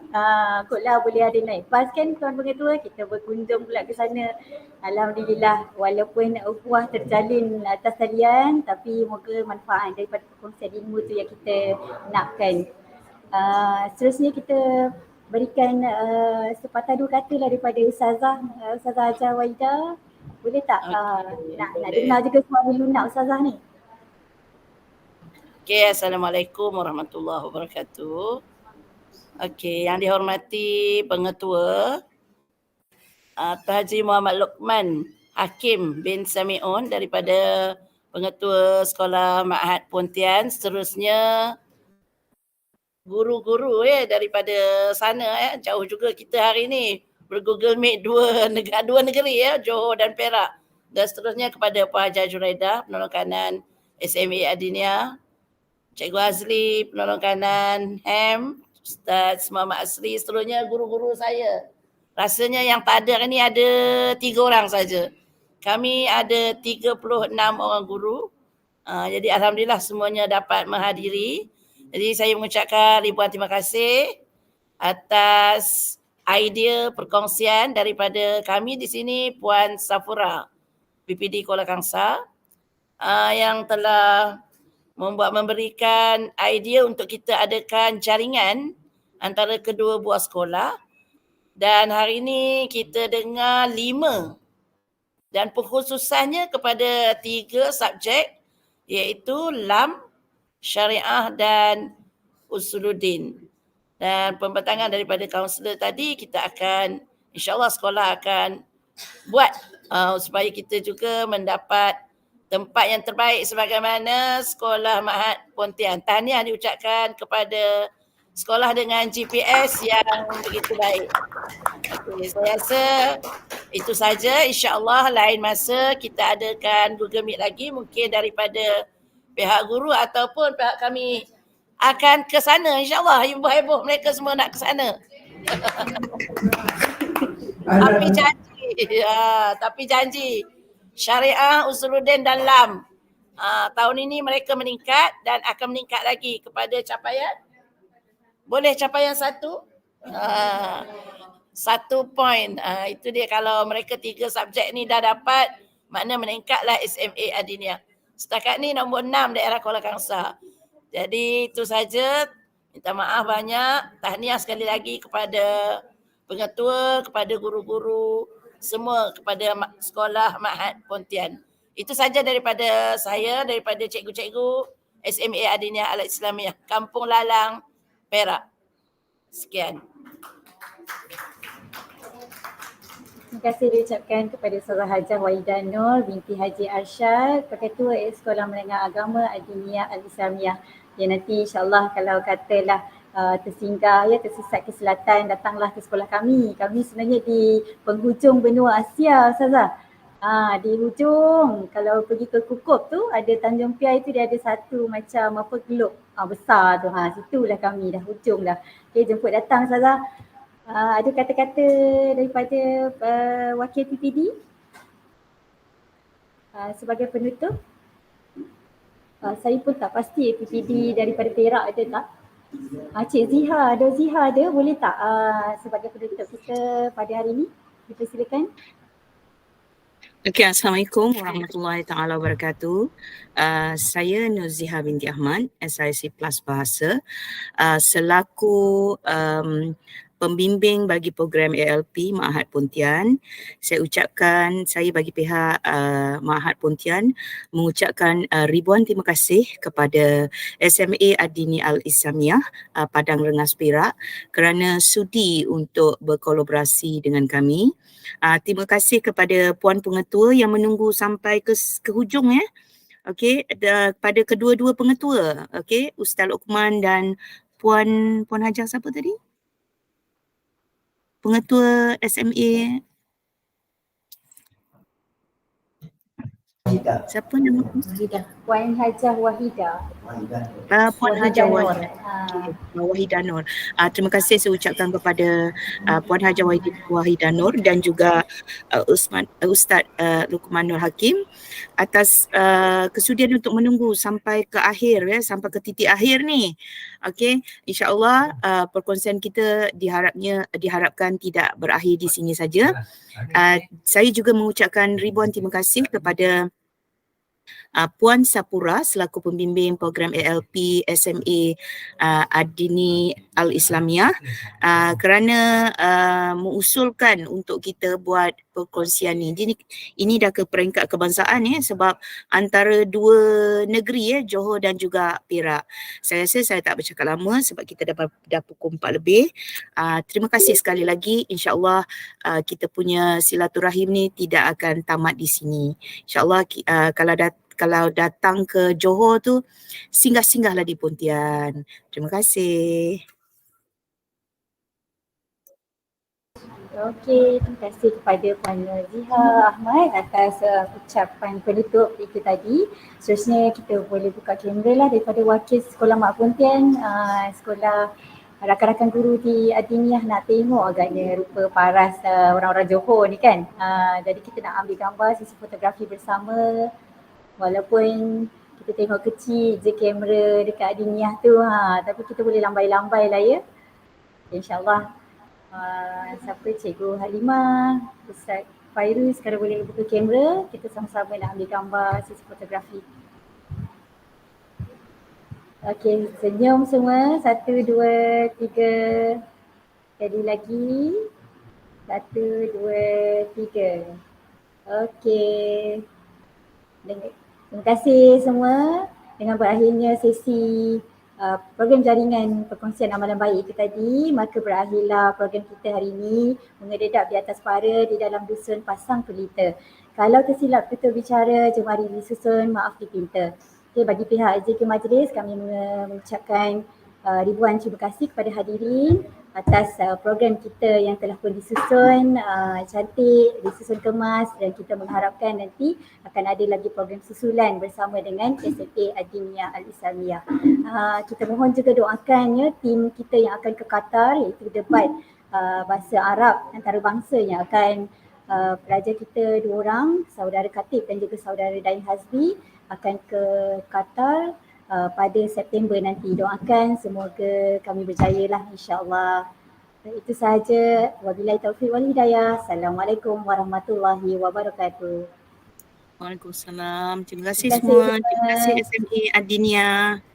Kotlah boleh ada naik bas kan tuan pengetua, kita berkunjung pula ke sana. Alhamdulillah walaupun ukhuwah terjalin atas talian tapi moga manfaat daripada perkongsian ilmu tu yang kita nakkan. Seterusnya kita berikan sepatah dua kata lah daripada Ustazah Hajah Wahidah. Boleh tak nak dengar juga suara lunak Ustazah ni? Okey, Assalamualaikum warahmatullahi wabarakatuh. Okey, yang dihormati pengetua Tuan Haji Muhammad Luqman Hakim bin Sami'un daripada pengetua sekolah Ma'had Pontian, seterusnya guru-guru daripada sana jauh juga kita hari ni ber-Google Meet dua negeri Johor dan Perak, dan seterusnya kepada Puan Hajar Juraidah penolong kanan SMA Adiniah, Cikgu Azli penolong kanan HEM, Ustaz Muhammad Asri, seterusnya guru-guru saya. Rasanya yang tak ada hari ni ada 3 orang saja. Kami ada 36 orang guru. Jadi alhamdulillah semuanya dapat menghadiri. Jadi saya mengucapkan ribuan terima kasih atas idea perkongsian daripada kami di sini, Puan Safura PPD Kuala Kangsar, yang telah memberikan idea untuk kita adakan jaringan antara kedua buah sekolah. Dan hari ini kita dengar 5 dan pengkhususannya kepada 3 subjek, iaitu LAM, Syariah dan Usuluddin. Dan pembentangan daripada kaunselor tadi kita akan, insyaAllah sekolah akan buat supaya kita juga mendapat tempat yang terbaik sebagaimana sekolah Ma'had Pontian. Tahniah diucapkan kepada sekolah dengan GPS yang begitu baik. Okay, saya rasa itu saja. InsyaAllah lain masa kita adakan Google Meet lagi, mungkin daripada pihak guru ataupun pihak kami akan ke sana. InsyaAllah heboh-heboh mereka semua nak ke sana. Tapi janji Syariah, Usuluddin dan LAM tahun ini mereka meningkat dan akan meningkat lagi kepada capaian, boleh capaian 1 point. Itu dia, kalau mereka 3 subjek ni dah dapat, makna meningkatlah SMA Adiniah. Setakat ni nombor 6 daerah Kuala Kangsar. Jadi itu saja. Minta maaf banyak. Tahniah sekali lagi kepada pengetua, kepada guru-guru, semua, kepada sekolah Ma'had Pontian. Itu saja daripada saya, daripada cikgu-cikgu SMA Adiniah Al-Islamiah, Kampung Lalang, Perak. Sekian. Terima kasih diucapkan kepada Saudara Hajah Wahidah Nur binti Haji Arsyad, Ketua Sekolah Menengah Agama Adiniah Al-Islamiah. Yang nanti insyaAllah kalau katalah tersinggah tersesat ke selatan, datanglah ke sekolah kami. Kami sebenarnya di penghujung benua Asia, Ustazah. Di hujung, kalau pergi ke Kukup tu ada Tanjung Piai tu, dia ada satu macam globe besar tu. Situlah kami dah hujung dah. Okay, jemput datang Ustazah. Ada kata-kata daripada wakil PPD sebagai penutup? Saya pun tak pasti PPD daripada Perak ada tak? Cik Ziha, Ziha ada, boleh tak sebagai penutup kita pada hari ini? Dipersilakan. Okay, Assalamualaikum warahmatullahi taala wabarakatuh. Saya Nurziha binti Ahmad, SIC Plus Bahasa, selaku pembimbing bagi program ALP Ma'had Pontian. Saya ucapkan, saya bagi pihak Ma'had Pontian mengucapkan ribuan terima kasih kepada SMA Adini Al-Islamiah Padang Rengas Perak kerana sudi untuk berkolaborasi dengan kami. Terima kasih kepada Puan Pengetua yang menunggu sampai ke hujung Okey, kepada kedua-dua pengetua, okey, Ustaz Luqman dan Puan Hajar siapa tadi? Pengetua SMA. Siapa nama? Puan Hajar Wahidah. Puan Hajar Wahidah Nur. Terima kasih saya ucapkan kepada Puan Hajar Wahidah Nur dan juga Ustaz Luqman Nur Hakim atas kesudian untuk menunggu sampai ke akhir sampai ke titik akhir ni. Okey, insya-Allah perkongsian kita diharapkan tidak berakhir di sini saja. Saya juga mengucapkan ribuan terima kasih kepada Puan Sapura selaku pembimbing program ALP SMA Adini Al-Islamiah kerana mengusulkan untuk kita buat perkongsian ni. Ini dah ke peringkat kebangsaan sebab antara dua negeri Johor dan juga Perak. Saya rasa saya tak bercakap lama sebab kita dah pukul 4 lebih. Terima kasih sekali lagi. InsyaAllah kita punya silaturahim ni tidak akan tamat di sini. InsyaAllah kalau datang ke Johor tu singgah-singgahlah di Pontian. Terima kasih. Okey, terima kasih kepada Puan Ziha Ahmad atas ucapan penutup itu tadi. Seterusnya kita boleh buka kamera lah daripada wakil Sekolah Mak Pontian, sekolah rakan-rakan guru di Adiniah nak tengok agaknya rupa paras orang-orang Johor ni kan. Jadi kita nak ambil gambar sesi fotografi bersama walaupun kita tengok kecil je kamera dekat Adiniah tu, tapi kita boleh lambai-lambai lah ya. InsyaAllah. Siapa Cikgu Halimah, Ustaz Fairuz sekarang boleh buka kamera, kita sama-sama nak ambil gambar sesi fotografi. Okey, senyum semua. 1, 2, 3. Jadi lagi. 1, 2, 3. Okey. Terima kasih semua. Dengan berakhirnya sesi program jaringan perkongsian amalan baik itu tadi, maka berakhirlah program kita hari ini, Mengededap di Atas Para di dalam Dusun Pasang Pelita. Kalau tersilap tutur bicara, jemari disusun, maaf dipinta. Okay, bagi pihak JK Majlis, kami mengucapkan ribuan terima kasih kepada hadirin atas program kita yang telah pun disusun cantik, disusun kemas, dan kita mengharapkan nanti akan ada lagi program susulan bersama dengan SMA Adiniah Al-Islamiyah. Kita mohon juga doakan ya tim kita yang akan ke Qatar, iaitu debat bahasa Arab antarabangsa yang akan pelajar kita 2 orang, saudara Khatib dan juga saudara Dain Hazbi akan ke Qatar pada September nanti. Doakan semoga kami berjaya lah insyaAllah. Itu sahaja. Wabillahi taufiq wal hidayah. Assalamualaikum warahmatullahi wabarakatuh. Waalaikumsalam. Terima kasih semua. Terima kasih SMA Adiniah.